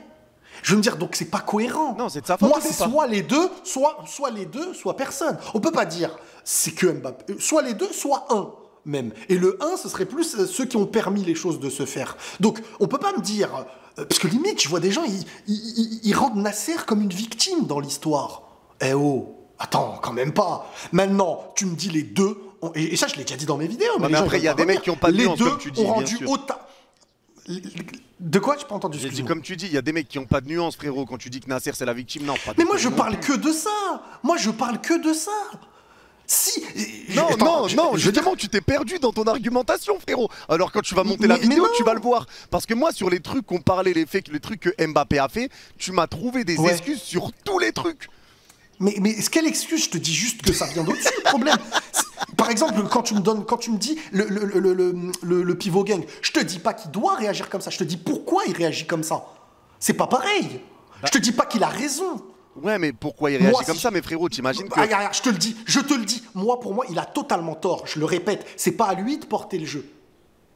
Je veux me dire, donc c'est pas cohérent.
Non, c'est de sa faute
Moi,
au
c'est
départ.
soit les deux, soit les deux, soit personne. On peut pas dire c'est que Mbappé. Soit les deux, soit un même. Et le un, ce serait plus ceux qui ont permis les choses de se faire. Donc, on peut pas me dire. Parce que limite, je vois des gens, ils rendent Nasser comme une victime dans l'histoire. Eh oh, attends, quand même pas. Maintenant, tu me dis les deux. Et ça, je l'ai déjà dit dans mes vidéos.
Ouais,
les
mais
gens,
après,
ils
il y a
veulent
des
pas
mecs qui ont
revenir.
pas de
Les
nuance,
deux
comme tu dis,
ont
bien
rendu
sûr.
autant. De quoi j'ai pas entendu?
J'ai dit,
Excuse-moi.
comme tu dis, il y a des mecs qui n'ont pas de nuance, frérot, quand tu dis que Nasser c'est la victime, non, pas du
Mais moi,
tout,
je
non
parle
plus.
que de ça. Moi, je parle que de ça. Si.
Non,
Attends,
non,
je-
non,
je veux dire-
justement, tu t'es perdu dans ton argumentation, frérot. Alors quand tu vas monter
Mais-
la
mais
vidéo,
non.
tu vas le voir. Parce que moi, sur les trucs qu'on parlait, les trucs que Mbappé a fait, tu m'as trouvé des
Ouais.
excuses sur tous les trucs.
Mais quelle excuse? Je te dis juste que ça vient d'au-dessus, le problème. Par exemple, quand tu me dis le pivot gang, je te dis pas qu'il doit réagir comme ça. Je te dis pourquoi il réagit comme ça. C'est pas pareil. Je te dis pas qu'il a raison.
Ouais, mais pourquoi il réagit
Moi,
comme
si-
ça, mais frérot, t'imagines que...
Ah, regarde, je te le dis. Moi, pour moi, il a totalement tort. Je le répète, c'est pas à lui de porter le jeu.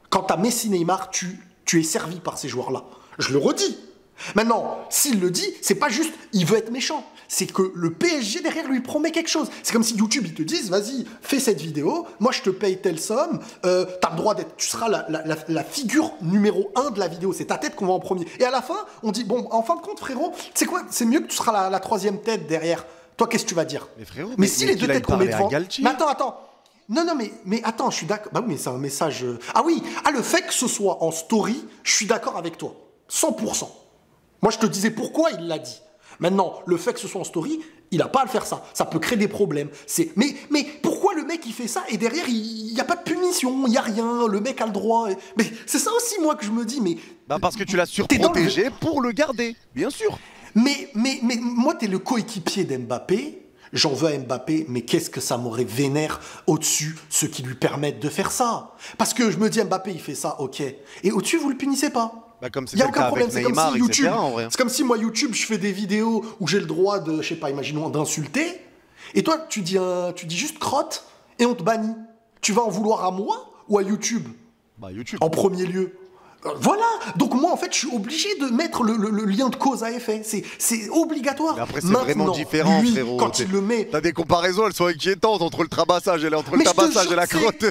Quand t'as Messi, Neymar, tu es servi par ces joueurs-là. Je le redis. Maintenant, s'il le dit, c'est pas juste il veut être méchant. C'est que le PSG derrière lui promet quelque chose. C'est comme si YouTube ils te disent vas-y, fais cette vidéo, moi je te paye telle somme, t'as le droit d'être, tu seras la figure numéro 1 de la vidéo, c'est ta tête qu'on va en premier. Et à la fin, on dit bon, en fin de compte frérot, c'est quoi, c'est mieux que tu seras la troisième tête derrière. Toi, qu'est-ce que tu vas dire?
Mais frérot,
mais si les deux têtes qu'on met devant.
Mais
attends. Non, mais attends, je suis d'accord. Bah oui, mais c'est un message. Ah oui, le fait que ce soit en story, je suis d'accord avec toi. 100%. Moi, je te disais pourquoi il l'a dit. Maintenant, le fait que ce soit en story, il n'a pas à le faire ça. Ça peut créer des problèmes. Mais pourquoi le mec, il fait ça et derrière, il n'y a pas de punition, il n'y a rien, le mec a le droit. Mais c'est ça aussi, moi, que je me dis. Mais
bah parce que tu l'as surprotégé pour le garder, bien sûr.
Mais moi, t'es le coéquipier d'Mbappé. J'en veux à Mbappé, mais qu'est-ce que ça m'aurait vénère au-dessus, ceux qui lui permettent de faire ça? Parce que je me dis, Mbappé, il fait ça, ok. Et au-dessus, vous le punissez pas.
Bah comme c'est
il n'y a
le
aucun
cas
problème.
avec Neymar,
si YouTube,
etc. En vrai.
C'est comme si moi, YouTube, je fais des vidéos où j'ai le droit de, je sais pas, imaginons, d'insulter. Et toi, tu dis juste crotte et on te bannit. Tu vas en vouloir à moi ou à YouTube?
Bah YouTube.
En premier lieu. Voilà, donc moi en fait je suis obligé de mettre le lien de cause à effet, c'est obligatoire.
Mais après c'est vraiment différent
lui,
frérot.
Quand il le met...
T'as des comparaisons, elles sont inquiétantes entre le tabassage et la crotte.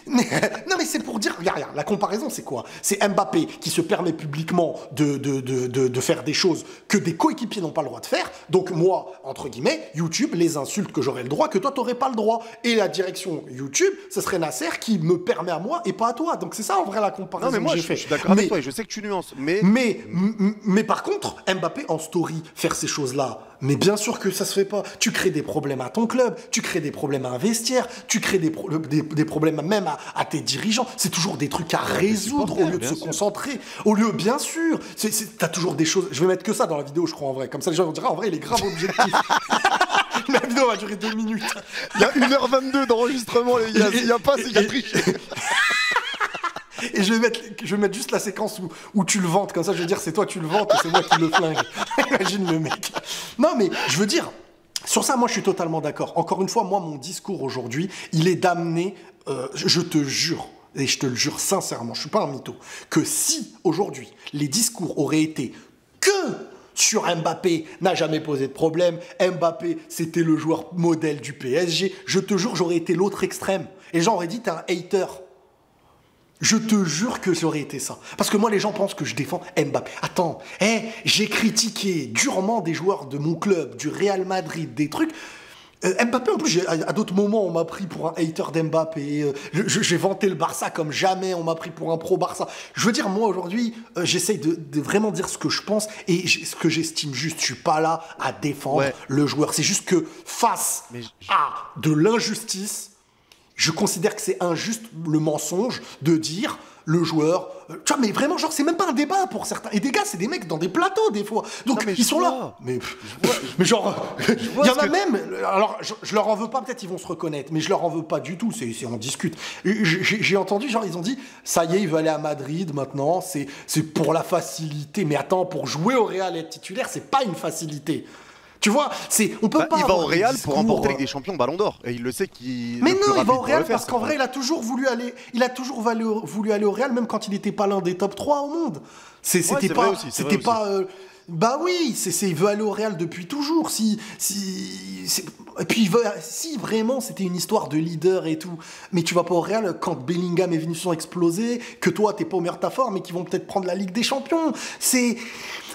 Non mais c'est pour dire, regarde, la comparaison c'est quoi? C'est Mbappé qui se permet publiquement de faire des choses que des coéquipiers n'ont pas le droit de faire. Donc moi, entre guillemets, YouTube les insultes que j'aurais le droit, que toi t'aurais pas le droit. Et la direction YouTube, ce serait Nasser qui me permet à moi et pas à toi. Donc c'est ça en vrai la comparaison.
Non mais moi je suis d'accord avec toi et je sais que tu nuances.
Mais par contre, Mbappé en story, faire ces choses-là, mais bien sûr que ça se fait pas. Tu crées des problèmes à ton club, tu crées des problèmes à un vestiaire, tu crées des problèmes même à tes dirigeants. C'est toujours des trucs à résoudre au lieu de se concentrer. Au lieu, bien sûr, t'as toujours des choses. Je vais mettre que ça dans la vidéo, je crois en vrai. Comme ça, les gens vont dire, en vrai, il est grave objectif. La vidéo va durer 2 minutes.
Il y a 1h22 d'enregistrement, les gars. Il n'y a pas, c'est qu'il a triché.
Et je vais mettre juste la séquence où tu le vantes, comme ça je vais dire c'est toi tu le vantes et c'est moi qui le flingue. Imagine le mec. Non mais je veux dire, sur ça moi je suis totalement d'accord. Encore une fois, moi mon discours aujourd'hui, il est d'amener, je te jure, et je te le jure sincèrement, je suis pas un mytho, que si aujourd'hui les discours auraient été que sur Mbappé n'a jamais posé de problème, Mbappé c'était le joueur modèle du PSG, je te jure j'aurais été l'autre extrême. Et les gens auraient dit t'es un hater. Je te jure que ça aurait été ça. Parce que moi, les gens pensent que je défends Mbappé. Attends, j'ai critiqué durement des joueurs de mon club, du Real Madrid, des trucs. Mbappé, en plus, à d'autres moments, on m'a pris pour un hater d'Mbappé. J'ai vanté le Barça comme jamais, on m'a pris pour un pro-Barça. Je veux dire, moi, aujourd'hui, j'essaye de vraiment dire ce que je pense et ce que j'estime juste. Je suis pas là à défendre le joueur. C'est juste que face à de l'injustice, je considère que c'est injuste le mensonge de dire le joueur. Tu vois, mais vraiment, genre, c'est même pas un débat pour certains. Et des gars, c'est des mecs dans des plateaux, des fois. Donc, ils sont là. Mais genre, il y en a même. Alors, je leur en veux pas, peut-être ils vont se reconnaître, mais je leur en veux pas du tout. On discute. J'ai entendu, genre, ils ont dit, ça y est, il veut aller à Madrid maintenant, c'est pour la facilité. Mais attends, pour jouer au Real et être titulaire, c'est pas une facilité. Tu vois, on peut pas.
Il va au Real pour remporter avec des champions Ballon d'Or et il le sait qu'il.
Mais non, il va au Real parce qu'en vrai, il a toujours voulu aller. Il a toujours voulu aller au Real, même quand il n'était pas l'un des top 3 au monde. C'était pas. Bah oui, il veut aller au Real depuis toujours. Et puis si vraiment c'était une histoire de leader et tout, mais tu vas pas au Real quand Bellingham et Vinicius ont explosé, que toi t'es pas au meilleur de ta forme et qu'ils vont peut-être prendre la Ligue des Champions.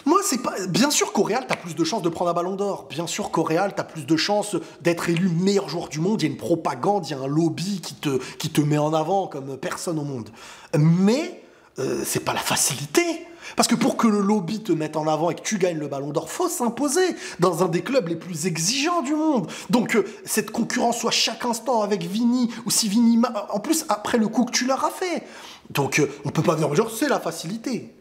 Moi, c'est pas. Bien sûr qu'au Real, t'as plus de chances de prendre un ballon d'or. Bien sûr qu'au Real, t'as plus de chances d'être élu meilleur joueur du monde. Il y a une propagande, il y a un lobby qui te met en avant comme personne au monde. Mais c'est pas la facilité. Parce que pour que le lobby te mette en avant et que tu gagnes le ballon d'or, faut s'imposer dans un des clubs les plus exigeants du monde. Donc, cette concurrence soit chaque instant avec Vini, ou si Vini. En plus, après le coup que tu leur as fait. Donc, on peut pas venir genre, c'est la facilité.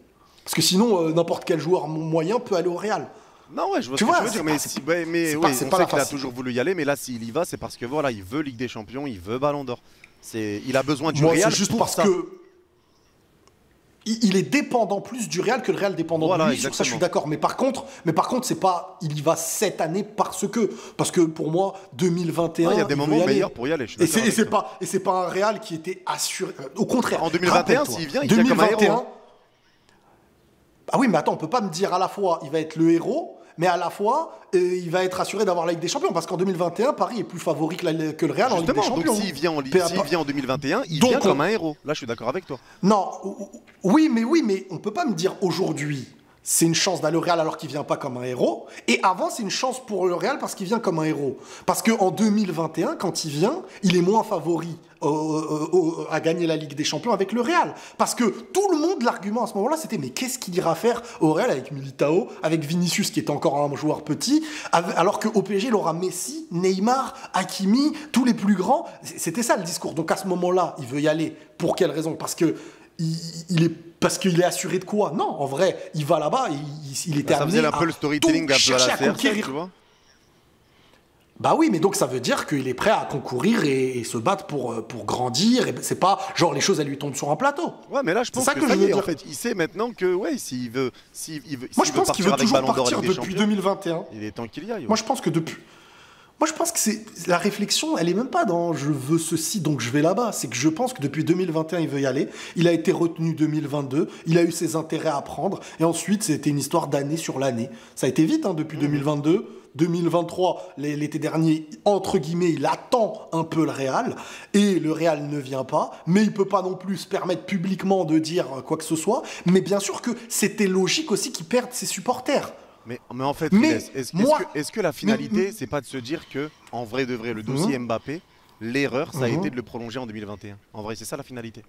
Parce que sinon, n'importe quel joueur moyen peut aller au Real.
Non, ouais, je vois ce que tu veux dire, mais on sait qu'il a toujours voulu y aller, mais là, s'il y va, c'est parce que voilà, il veut Ligue des Champions, il veut Ballon d'Or. Il a besoin du Real.
C'est juste parce que il est dépendant plus du Real que le Real dépendant de lui. Sur ça, je suis d'accord. Mais par contre, c'est pas. Il y va cette année parce que pour moi, 2021.
Il y a des moments meilleurs pour y aller.
Et c'est pas un Real qui était assuré. Au contraire.
En 2021, s'il vient, il vient comme un héros.
Ah oui, mais attends, on peut pas me dire à la fois il va être le héros, mais à la fois il va être assuré d'avoir la Ligue des Champions, parce qu'en 2021, Paris est plus favori que le Real en Ligue des
Justement, donc
Champions.
s'il vient en 2021, il vient comme un héros. Là, je suis d'accord avec toi.
Non, oui, mais on peut pas me dire aujourd'hui. C'est une chance d'aller au Real alors qu'il vient pas comme un héros. Et avant, c'est une chance pour le Real parce qu'il vient comme un héros. Parce qu'en 2021, quand il vient, il est moins favori à gagner la Ligue des Champions avec le Real. Parce que tout le monde, l'argument à ce moment-là, c'était mais qu'est-ce qu'il ira faire au Real avec Militao, avec Vinicius qui est encore un joueur petit, alors qu'au PSG, il aura Messi, Neymar, Hakimi, tous les plus grands. C'était ça le discours. Donc à ce moment-là, il veut y aller. Pour quelle raison? Parce qu'il est assuré de quoi? Non, en vrai, il va là-bas, il était
ça
amené
faisait un peu le storytelling un peu à la CR7, tu vois.
Bah oui, mais donc ça veut dire qu'il est prêt à concourir et se battre pour grandir. Et c'est pas genre les choses elles lui tombent sur un plateau.
Ouais, mais là je pense
ça
que
je
ça
veux
y est,
dire.
en fait, il sait maintenant que ouais,
Moi je pense qu'il veut toujours partir depuis 2021.
Il est temps qu'il y aille. Ouais.
Moi je pense que c'est la réflexion, elle est même pas dans je veux ceci donc je vais là-bas. C'est que je pense que depuis 2021 il veut y aller. Il a été retenu 2022. Il a eu ses intérêts à prendre et ensuite c'était une histoire d'année sur l'année. Ça a été vite depuis 2022. 2023, l'été dernier, entre guillemets, il attend un peu le Real et le Real ne vient pas, mais il peut pas non plus se permettre publiquement de dire quoi que ce soit. Mais bien sûr que c'était logique aussi qu'il perde ses supporters.
Mais en fait, est-ce que la finalité, c'est pas de se dire que, en vrai de vrai, le dossier Mbappé, l'erreur, ça a été de le prolonger en 2021. En vrai, c'est ça la finalité.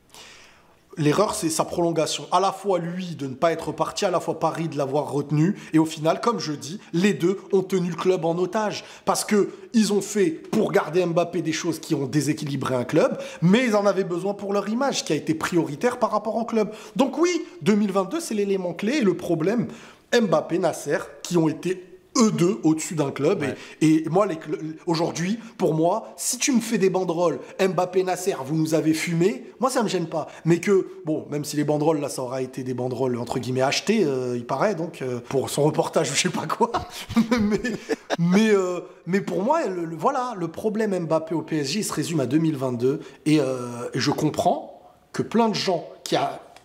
L'erreur, c'est sa prolongation. À la fois lui de ne pas être parti, à la fois Paris de l'avoir retenu. Et au final, comme je dis, les deux ont tenu le club en otage. Parce qu'ils ont fait, pour garder Mbappé, des choses qui ont déséquilibré un club, mais ils en avaient besoin pour leur image, qui a été prioritaire par rapport au club. Donc oui, 2022, c'est l'élément clé. Et le problème, Mbappé, Nasser, qui ont été eux deux au-dessus d'un club. Ouais. Et moi, aujourd'hui, pour moi, si tu me fais des banderoles, Mbappé, Nasser, vous nous avez fumé, moi, ça me gêne pas. Mais que, bon, même si les banderoles, là, ça aura été des banderoles, entre guillemets, achetées, il paraît, donc, pour son reportage ou je sais pas quoi. mais pour moi, voilà, le problème Mbappé au PSG, il se résume à 2022. Et je comprends que plein de gens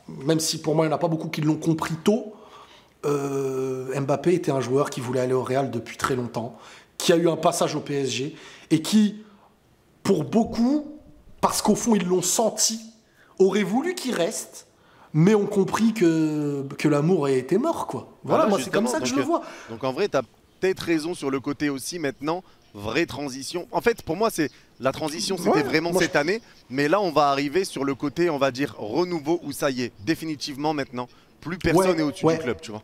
même si pour moi, il n'y en a pas beaucoup qui l'ont compris tôt, Mbappé était un joueur qui voulait aller au Real depuis très longtemps, qui a eu un passage au PSG et qui, pour beaucoup, parce qu'au fond ils l'ont senti, aurait voulu qu'il reste, mais ont compris que l'amour était mort, quoi. Voilà, moi c'est comme ça que je le vois.
Donc en vrai, tu as peut-être raison sur le côté aussi maintenant, vraie transition. En fait, pour moi, c'est la transition, c'était vraiment cette année, mais là on va arriver sur le côté, on va dire, renouveau, où ça y est, définitivement maintenant. Plus personne n'est au-dessus du club, tu vois.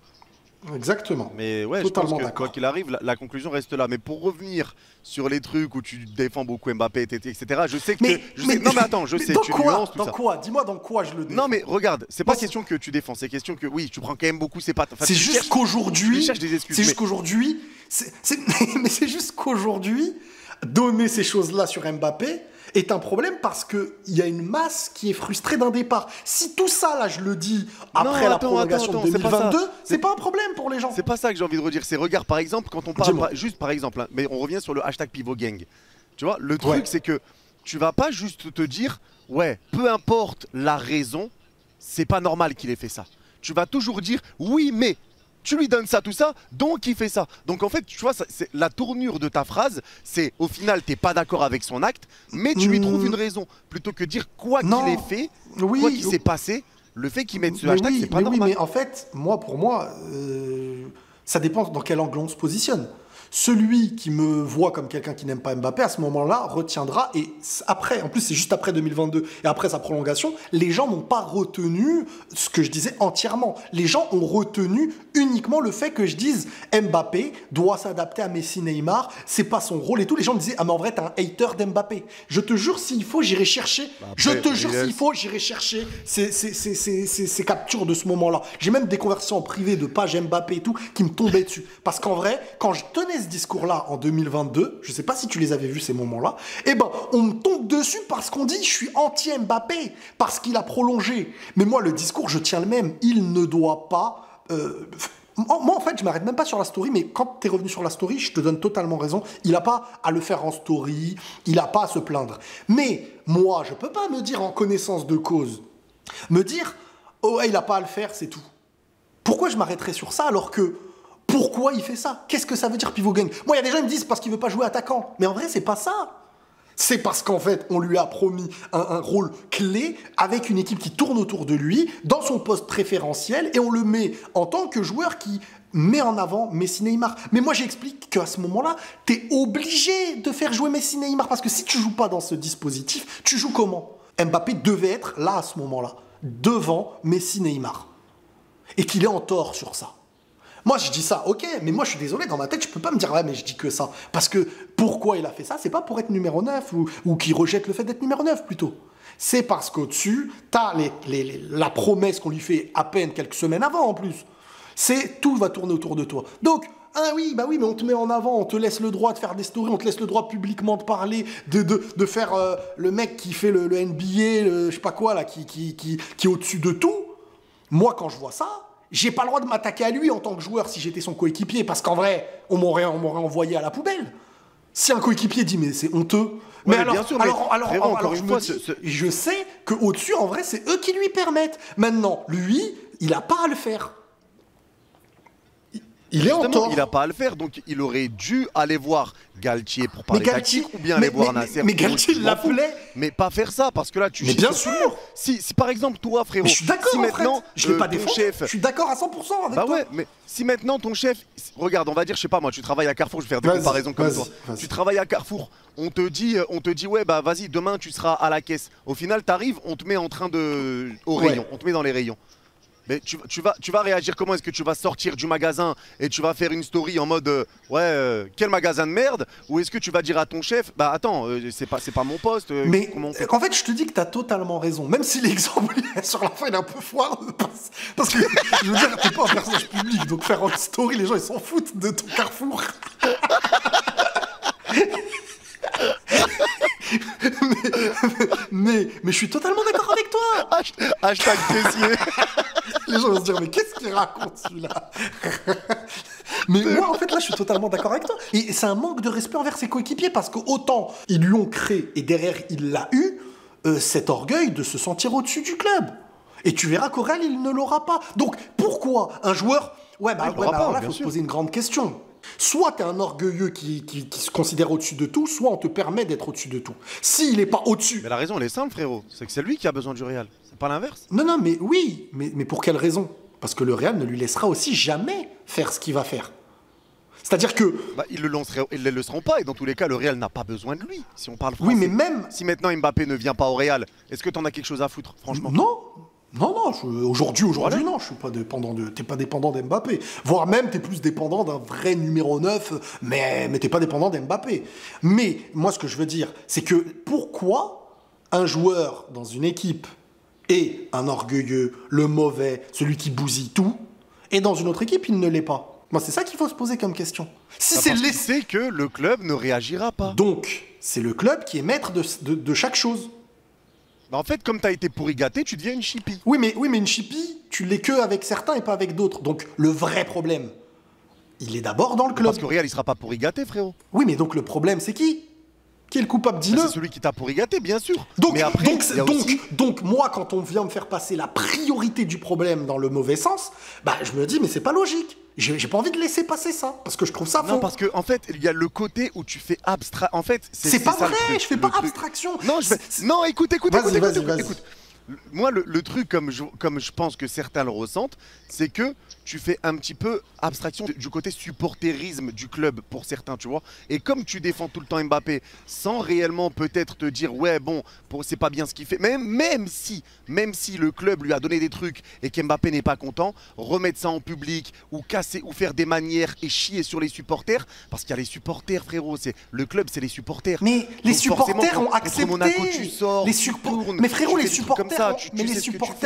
Exactement.
Mais ouais, totalement, je pense que quoi qu'il arrive, la conclusion reste là. Mais pour revenir sur les trucs où tu défends beaucoup Mbappé, etc., je sais que... non mais attends, je sais, tu nuances tout ça.
Dans quoi? Dis-moi dans quoi je le défends.
Non mais regarde, c'est pas question que tu défends, c'est question que oui, tu prends quand même beaucoup ses pattes. Enfin,
c'est juste qu'aujourd'hui...
Tu cherches des excuses.
C'est juste qu'aujourd'hui... Mais c'est juste qu'aujourd'hui, donner ces choses-là sur Mbappé est un problème parce qu'il y a une masse qui est frustrée d'un départ. Si tout ça, là, je le dis après la prolongation de 2022, c'est pas un problème pour les gens.
C'est pas ça que j'ai envie de redire. C'est regarde, par exemple, quand on parle, juste par exemple, hein, mais on revient sur le hashtag Pivot Gang. Tu vois, le truc, c'est que tu vas pas juste te dire, ouais, peu importe la raison, c'est pas normal qu'il ait fait ça. Tu vas toujours dire, oui, mais... Tu lui donnes ça, tout ça, donc il fait ça. Donc en fait, tu vois, c'est la tournure de ta phrase, c'est au final, t'es pas d'accord avec son acte, mais tu lui trouves une raison. Plutôt que dire quoi qu'il ait fait, quoi qu'il s'est passé, le fait qu'il mette ce hashtag, c'est pas normal.
Oui, mais en fait, pour moi, ça dépend dans quel angle on se positionne. Celui qui me voit comme quelqu'un qui n'aime pas Mbappé, à ce moment-là, retiendra. Et après, en plus, c'est juste après 2022 et après sa prolongation, les gens n'ont pas retenu ce que je disais entièrement. Les gens ont retenu uniquement le fait que je dise Mbappé doit s'adapter à Messi, Neymar, c'est pas son rôle et tout. Les gens me disaient, ah mais en vrai, t'es un hater d'Mbappé. Je te jure, s'il faut, j'irai chercher. J'irai chercher ces captures de ce moment-là. J'ai même des conversations en privé de pages Mbappé et tout qui me tombaient dessus. Parce qu'en vrai, quand je tenais ce discours-là en 2022, je sais pas si tu les avais vus ces moments-là, eh ben on me tombe dessus parce qu'on dit je suis anti-Mbappé, parce qu'il a prolongé. Mais moi le discours je tiens le même, il ne doit pas... Moi en fait je m'arrête même pas sur la story, mais quand tu es revenu sur la story, je te donne totalement raison, il n'a pas à le faire en story, il n'a pas à se plaindre. Mais moi je peux pas me dire en connaissance de cause, me dire oh il n'a pas à le faire, c'est tout. Pourquoi je m'arrêterais sur ça alors que pourquoi il fait ça? Qu'est-ce que ça veut dire pivot gang? Moi, il y a des gens qui me disent parce qu'il veut pas jouer attaquant. Mais en vrai, c'est pas ça. C'est parce qu'en fait, on lui a promis un rôle clé avec une équipe qui tourne autour de lui, dans son poste préférentiel, et on le met en tant que joueur qui met en avant Messi Neymar. Mais moi, j'explique qu'à ce moment-là, t'es obligé de faire jouer Messi Neymar, parce que si tu joues pas dans ce dispositif, tu joues comment? Mbappé devait être là à ce moment-là, devant Messi Neymar. Et qu'il est en tort sur ça. Moi, je dis ça, ok, mais moi, je suis désolé, dans ma tête, je peux pas me dire, ouais, mais je dis que ça. Parce que pourquoi il a fait ça? C'est pas pour être numéro 9 ou qu'il rejette le fait d'être numéro 9 plutôt. C'est parce qu'au-dessus, t'as la promesse qu'on lui fait à peine quelques semaines avant en plus. C'est tout va tourner autour de toi. Donc, ah oui, bah oui, mais on te met en avant, on te laisse le droit de faire des stories, on te laisse le droit publiquement de parler, de faire le mec qui fait le NBA, je sais pas quoi, là, qui est au-dessus de tout. Moi, quand je vois ça, j'ai pas le droit de m'attaquer à lui en tant que joueur si j'étais son coéquipier, parce qu'en vrai, on m'aurait envoyé à la poubelle. Si un coéquipier dit, mais c'est honteux.
Ouais,
mais
mais
alors,
bien sûr,
alors,
encore
je
une
me
fois,
dis, je sais qu'au-dessus, en vrai, c'est eux qui lui permettent. Maintenant, lui, il a pas à le faire. Il est en tort.
Il n'a pas à le faire, donc il aurait dû aller voir Galtier pour parler tactique ou bien aller voir Nasser.
Mais Galtier l'appelait.
Mais pas faire ça, parce que là, tu...
Mais bien sûr.
Si par exemple, toi, frérot...
Mais je suis d'accord,
si
en
maintenant,
fait. Je l'ai pas
ton
défendu.
chef...
Je suis d'accord à 100% avec toi.
Bah ouais, mais si maintenant ton chef... Regarde, on va dire, je sais pas moi, tu travailles à Carrefour, je vais faire des comparaisons comme toi. Tu travailles à Carrefour, on te dit ouais, bah vas-y, demain tu seras à la caisse. Au final, t'arrives, on te met en train de... au rayon, on te met dans les rayons. Mais tu vas réagir comment? Est-ce que tu vas sortir du magasin et tu vas faire une story en mode quel magasin de merde? Ou est-ce que tu vas dire à ton chef bah attends, c'est pas mon poste,
mais
comment on fait?
en fait je te dis que tu as totalement raison, même si l'exemple sur la fin il est un peu foireux parce que je veux dire t'es pas un personnage public, donc faire une story les gens ils s'en foutent de ton Carrefour. mais je suis totalement d'accord avec toi.
Hashtag caissier.
Les gens vont se dire mais qu'est-ce qu'il raconte celui-là? Mais moi en fait là je suis totalement d'accord avec toi. Et c'est un manque de respect envers ses coéquipiers parce que autant ils lui ont créé et derrière il l'a eu cet orgueil de se sentir au-dessus du club. Et tu verras qu'au Real il ne l'aura pas. Donc pourquoi un joueur... Ouais bah, alors là il faut se poser une grande question. Soit tu es un orgueilleux qui se considère au-dessus de tout, soit on te permet d'être au-dessus de tout. S'il n'est pas au-dessus...
Mais la raison, elle est simple, frérot. C'est que c'est lui qui a besoin du Real. C'est pas l'inverse.
Non, mais oui. Mais pour quelle raison? Parce que le Real ne lui laissera aussi jamais faire ce qu'il va faire. C'est-à-dire que...
Bah, ils ne le laisseront pas. Et dans tous les cas, le Real n'a pas besoin de lui. Si on parle français.
Oui, mais même...
Si maintenant Mbappé ne vient pas au Real, est-ce que t'en as quelque chose à foutre, franchement?
Non. Aujourd'hui, voilà. Non, je suis pas dépendant de... T'es pas dépendant d'Mbappé. Voire même, t'es plus dépendant d'un vrai numéro 9, mais t'es pas dépendant d'Mbappé. Mais, moi, ce que je veux dire, c'est que pourquoi un joueur dans une équipe est un orgueilleux, le mauvais, celui qui bousille tout, et dans une autre équipe, il ne l'est pas? Moi, c'est ça qu'il faut se poser comme question. Si c'est
laissé que le club ne réagira pas.
Donc, c'est le club qui est maître de chaque chose.
Bah en fait, comme tu as été pourri gâté, tu deviens une chipie.
Oui, mais une chipie, tu l'es que avec certains et pas avec d'autres. Donc, le vrai problème, il est d'abord dans le club.
Parce que Real, il sera pas pourri gâté, frérot.
Oui, mais donc le problème, c'est qui? Qui est le coupable? Dis-le.
C'est celui qui t'a pourri gâté, bien sûr.
Donc,
mais après,
donc, moi, quand on vient me faire passer la priorité du problème dans le mauvais sens, bah, je me dis, mais c'est pas logique. J'ai pas envie de laisser passer ça, parce que je trouve ça faux.
Non, parce que en fait, il y a le côté où tu fais abstrait. En fait,
c'est pas vrai, je fais pas abstraction.
Non, écoute.
Vas-y.
Moi, le truc, comme je pense que certains le ressentent, c'est que tu fais un petit peu abstraction du côté supporterisme du club pour certains, tu vois. Et comme tu défends tout le temps Mbappé, sans réellement peut-être te dire, ouais, bon, c'est pas bien ce qu'il fait, même si le club lui a donné des trucs et qu'Mbappé n'est pas content, remettre ça en public ou casser ou faire des manières et chier sur les supporters, parce qu'il y a les supporters, frérot, le club, c'est les supporters.
Mais les supporters ont accepté.
Monaco, tu sors,
mais frérot, les supporters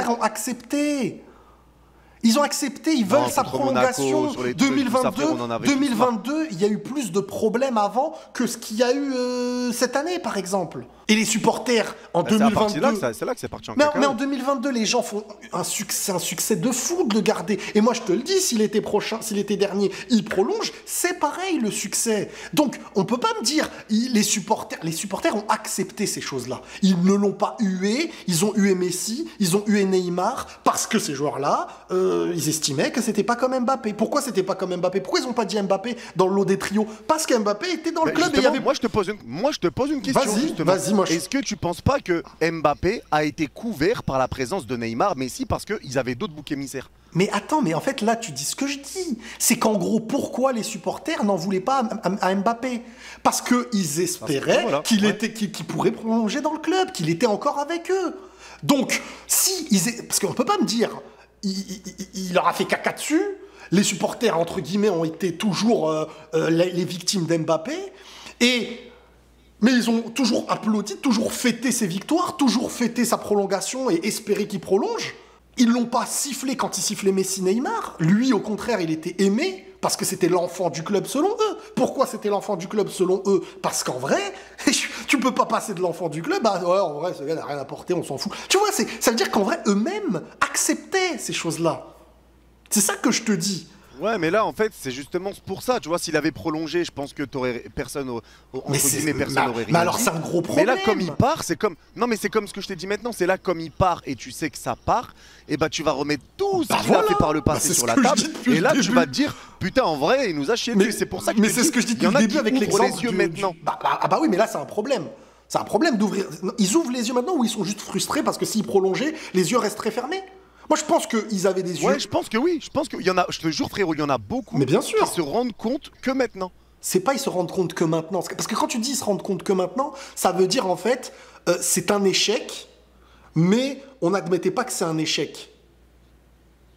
ont accepté. Ils ont accepté, ils veulent sa prolongation. 2022, il y a eu plus de problèmes avant que ce qu'il y a eu cette année, par exemple. Et les supporters, en
Bah, c'est à partir
2022...
là que c'est là que c'est parti en
Mais en
cacahuète.
2022, les gens font un succès de fou de le garder. Et moi, je te le dis, s'il était prochain, s'il était dernier, il prolonge, c'est pareil le succès. Donc, on peut pas me dire, les supporters ont accepté ces choses-là. Ils ne l'ont pas hué, ils ont hué Messi, ils ont hué Neymar, parce que ces joueurs-là, ils estimaient que c'était pas comme Mbappé. Pourquoi c'était pas comme Mbappé? Pourquoi ils ont pas dit Mbappé dans le lot des trios? Parce qu'Mbappé était dans le club et il y avait...
Moi, je te pose une question.
Vas-y, moi,
Est-ce que tu penses pas que Mbappé a été couvert par la présence de Neymar, Messi, parce qu'ils avaient d'autres boucs émissaires?
Mais attends, mais en fait là tu dis ce que je dis. C'est qu'en gros, pourquoi les supporters n'en voulaient pas à Mbappé? Parce qu'ils espéraient
voilà,
qu'il pourrait prolonger dans le club, qu'il était encore avec eux. Donc, parce qu'on peut pas me dire, il leur a fait caca dessus, les supporters entre guillemets ont été toujours les victimes d'Mbappé, mais ils ont toujours applaudi, toujours fêté ses victoires, toujours fêté sa prolongation et espéré qu'il prolonge. Ils l'ont pas sifflé quand il sifflait Messi Neymar. Lui, au contraire, il était aimé parce que c'était l'enfant du club selon eux. Pourquoi c'était l'enfant du club selon eux? Parce qu'en vrai, tu peux pas passer de l'enfant du club à ouais, en vrai, ce gars n'a rien apporté, on s'en fout. Tu vois, ça veut dire qu'en vrai, eux-mêmes acceptaient ces choses-là. C'est ça que je te dis.
Ouais, mais là, en fait, c'est justement pour ça. Tu vois, s'il avait prolongé, je pense que personne n'aurait rien
Mais alors,
dit.
c'est un gros
Mais
problème.
là, comme il part, c'est comme. Non, mais c'est comme ce que je t'ai dit maintenant. C'est là, comme il part et tu sais que ça part, et bah, tu vas remettre tout ce qu'il a fait par le passé
c'est
sur
ce
la
que je
table.
dis depuis
Et là,
le
tu
début.
vas te dire, putain, en vrai, il nous a chié dessus. C'est pour ça que
Mais
je te
c'est
dis,
ce que je dis
il y
depuis
en
le
a
début
qui
avec
ouvrent
l'exemple
les yeux maintenant.
Bah oui, mais là, c'est un problème. C'est un problème d'ouvrir. Ils ouvrent les yeux maintenant ou ils sont juste frustrés parce que s'ils prolongeaient, les yeux resteraient fermés? Moi, je pense qu'ils avaient des yeux.
Ouais, je pense que oui. Je pense qu'il y en a, je te jure, frérot, il y en a beaucoup
Mais bien sûr.
qui se rendent compte que maintenant.
C'est pas ils se rendent compte que maintenant. Parce que quand tu dis ils se rendent compte que maintenant, ça veut dire en fait, c'est un échec, mais on n'admettait pas que c'est un échec.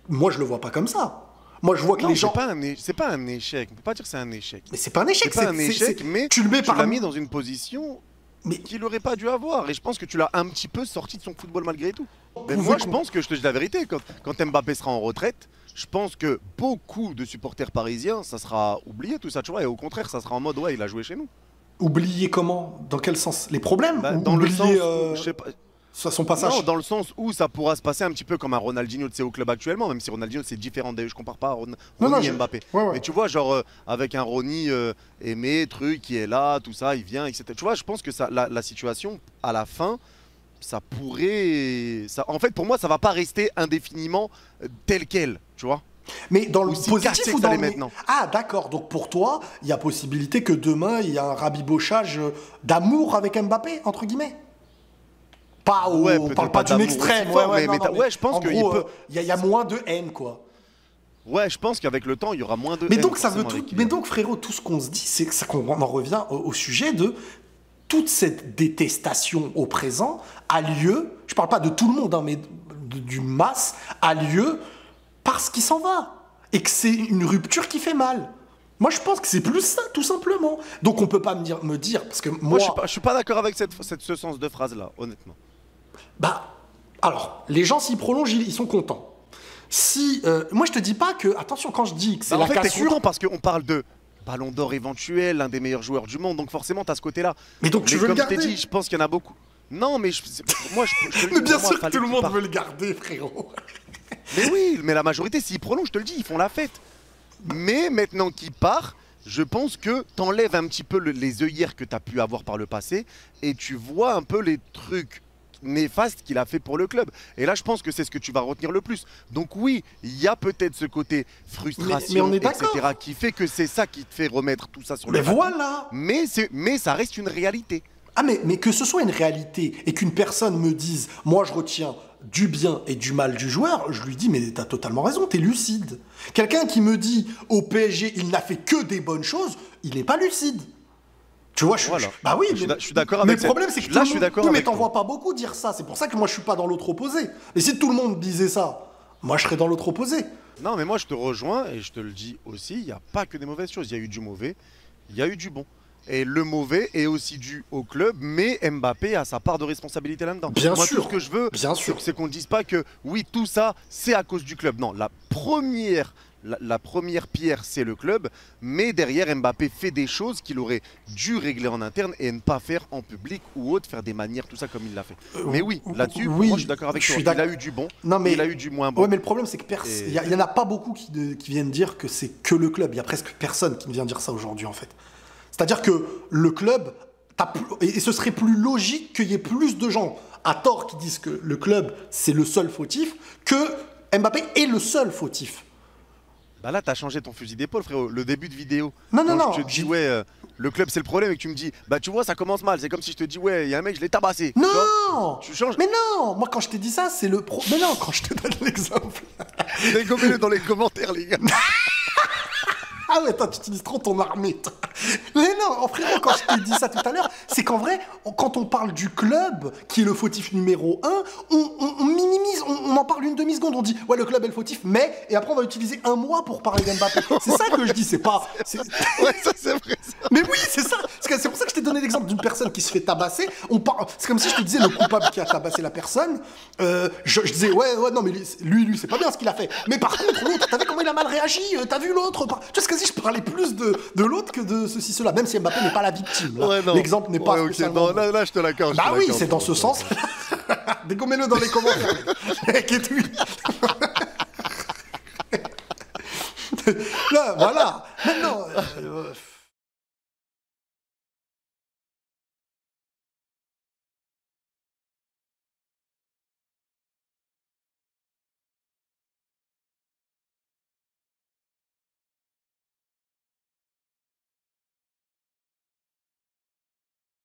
Moi, je le vois pas comme ça. Moi, je vois que
Non,
les gens.
c'est pas un échec. On peut pas dire que c'est un échec.
Mais c'est pas un échec.
C'est pas un échec, mais
tu le mets
tu l'as mis dans une position
Mais-
qu'il n'aurait pas dû avoir. Et je pense que tu l'as un petit peu sorti de son football malgré tout. Mais
Pouvez-
moi, je pense que je te dis la vérité. Quand Mbappé sera en retraite, je pense que beaucoup de supporters parisiens, ça sera oublié tout ça, tu vois. Et au contraire, ça sera en mode, ouais, il a joué chez nous.
Oublier comment? Dans quel sens? Les problèmes?
Bah,
Ou
dans le
oublier,
sens où, je sais pas.
son passage?
Non, dans le sens où ça pourra se passer un petit peu comme un Ronaldinho, tu sais, au club actuellement, même si Ronaldinho c'est différent. Je compare pas à Ronny et Mbappé.
Ouais, ouais.
Mais tu vois, genre avec un Ronny aimé, truc, qui est là, tout ça, il vient, etc. Tu vois, je pense que la situation, à la fin, ça pourrait. En fait, pour moi, ça va pas rester indéfiniment tel quel, tu vois.
Mais dans le
Aussi
positif
cassé
ou
que ça
dans
l'est
le...
maintenant.
Ah, d'accord. Donc pour toi, il y a possibilité que demain, il y a un rabibochage d'amour avec Mbappé, entre guillemets? Pas au...
Ouais,
on
peut-être
parle
pas
pas d'une
d'amour
extrême.
aussi fort, mais
non,
ouais, je pense
en
qu'il
gros,
peut-
il y a moins de haine, quoi.
Ouais, je pense qu'avec le temps, il y aura moins de.
Mais
haine,
donc, ça veut
forcément,
tout...
avec
Mais donc, frérot, tout ce qu'on se dit, c'est qu'on en revient au sujet de toute cette détestation au présent a lieu, je parle pas de tout le monde, hein, mais d'une masse, a lieu parce qu'il s'en va. Et que c'est une rupture qui fait mal. Moi, je pense que c'est plus ça, tout simplement. Donc, on peut pas me dire parce que moi...
je suis pas d'accord avec ce sens de phrase-là, honnêtement.
Bah, alors, les gens, s'ils prolongent, ils sont contents. Si, moi, je te dis pas que... Attention, quand je dis que c'est
Bah,
la
en fait, t'es
cassure...
content parce qu'on parle de Ballon d'Or éventuel, l'un des meilleurs joueurs du monde, donc forcément, t'as ce côté-là.
Mais donc, tu veux le
comme je t'ai
garder?
dit, je pense qu'il y en a beaucoup. Non, mais moi, je te le
Mais
dis,
bien
pour moi,
sûr que
fallait
tout le
qu'il
monde
parte.
veut le garder, frérot.
Mais oui, mais la majorité, s'ils prolongent, je te le dis, ils font la fête. Mais maintenant qu'il part, je pense que t'enlèves un petit peu les œillères que t'as pu avoir par le passé et tu vois un peu les trucs néfastes qu'il a fait pour le club. Et là, je pense que c'est ce que tu vas retenir le plus. Donc oui, il y a peut-être ce côté frustration,
mais on est
etc.,
d'accord.
qui fait que c'est ça qui te fait remettre tout ça sur
Mais
le tapis.
voilà.
Mais ça reste une réalité.
Ah mais que ce soit une réalité et qu'une personne me dise « Moi, je retiens du bien et du mal du joueur », je lui dis « Mais t'as totalement raison, t'es lucide. » Quelqu'un qui me dit « Au PSG, il n'a fait que des bonnes choses », il n'est pas lucide. Tu vois,
Voilà.
bah oui,
Je suis d'accord
mais
avec
le problème, c'est que
là,
tout le
je suis
monde...
d'accord
Oui, mais
avec
t'en
toi.
vois pas beaucoup dire ça. C'est pour ça que moi, je suis pas dans l'autre opposé. Et si tout le monde disait ça, moi, je serais dans l'autre opposé.
Non, mais moi je te rejoins et je te le dis aussi, il n'y a pas que des mauvaises choses. Il y a eu du mauvais, il y a eu du bon. Et le mauvais est aussi dû au club, mais Mbappé a sa part de responsabilité là-dedans.
Bien
Moi,
sûr.
tout ce que je veux,
Bien sûr.
c'est qu'on ne dise pas que oui, tout ça, c'est à cause du club. Non, la première pierre, c'est le club, mais derrière, Mbappé fait des choses qu'il aurait dû régler en interne et ne pas faire en public ou autre, faire des manières, tout ça comme il l'a fait. Mais oui, là-dessus,
oui,
moi je suis d'accord avec toi. Il a eu du bon,
Non, mais...
il a eu du moins bon.
Ouais, mais le problème, c'est que il y en a pas beaucoup qui viennent dire que c'est que le club. Il y a presque personne qui vient dire ça aujourd'hui, en fait. C'est-à-dire que le club, et ce serait plus logique qu'il y ait plus de gens à tort qui disent que le club, c'est le seul fautif, que Mbappé est le seul fautif.
Bah là, t'as changé ton fusil d'épaule, frérot. Le début de vidéo.
Non, non,
quand
non.
je te dis, ouais, le club, c'est le problème, et que tu me dis, bah tu vois, ça commence mal. C'est comme si je te dis, ouais, il y a un mec, je l'ai tabassé.
Non.
Tu changes.
Mais non. Moi, quand je t'ai dit ça, c'est le pro. Mais non, quand je te donne l'exemple.
Dégommez-le dans les commentaires, les gars.
Ah ouais, toi, tu utilises trop ton armée. Toi. Mais non, frérot, quand je t'ai dit ça tout à l'heure, c'est qu'en vrai, quand on parle du club, qui est le fautif numéro 1, on minimise, on en parle une demi-seconde, on dit, ouais, le club est le fautif, mais, et après, on va utiliser un mois pour parler d'Mbappé. C'est ça que je dis, c'est pas...
Ouais, ça, c'est vrai, ça.
Mais oui, c'est ça. C'est pour ça que je t'ai donné l'exemple d'une personne qui se fait tabasser. C'est comme si je te disais le coupable qui a tabassé la personne. Je disais, ouais, non, mais lui, c'est pas bien ce qu'il a fait. Mais par contre, l'autre, t'as vu comment il a mal réagi? T'as vu l'autre? Tu vois, c'est comme si je parlais plus de l'autre que de ceci, cela. Même si Mbappé n'est pas la victime.
Ouais,
l'exemple n'est pas spécialement...
Non, là, je te l'accorde.
Bah oui, c'est dans ce sens. Dégommez-le dans les commentaires. Mec, et tout. Là, voilà. Maintenant...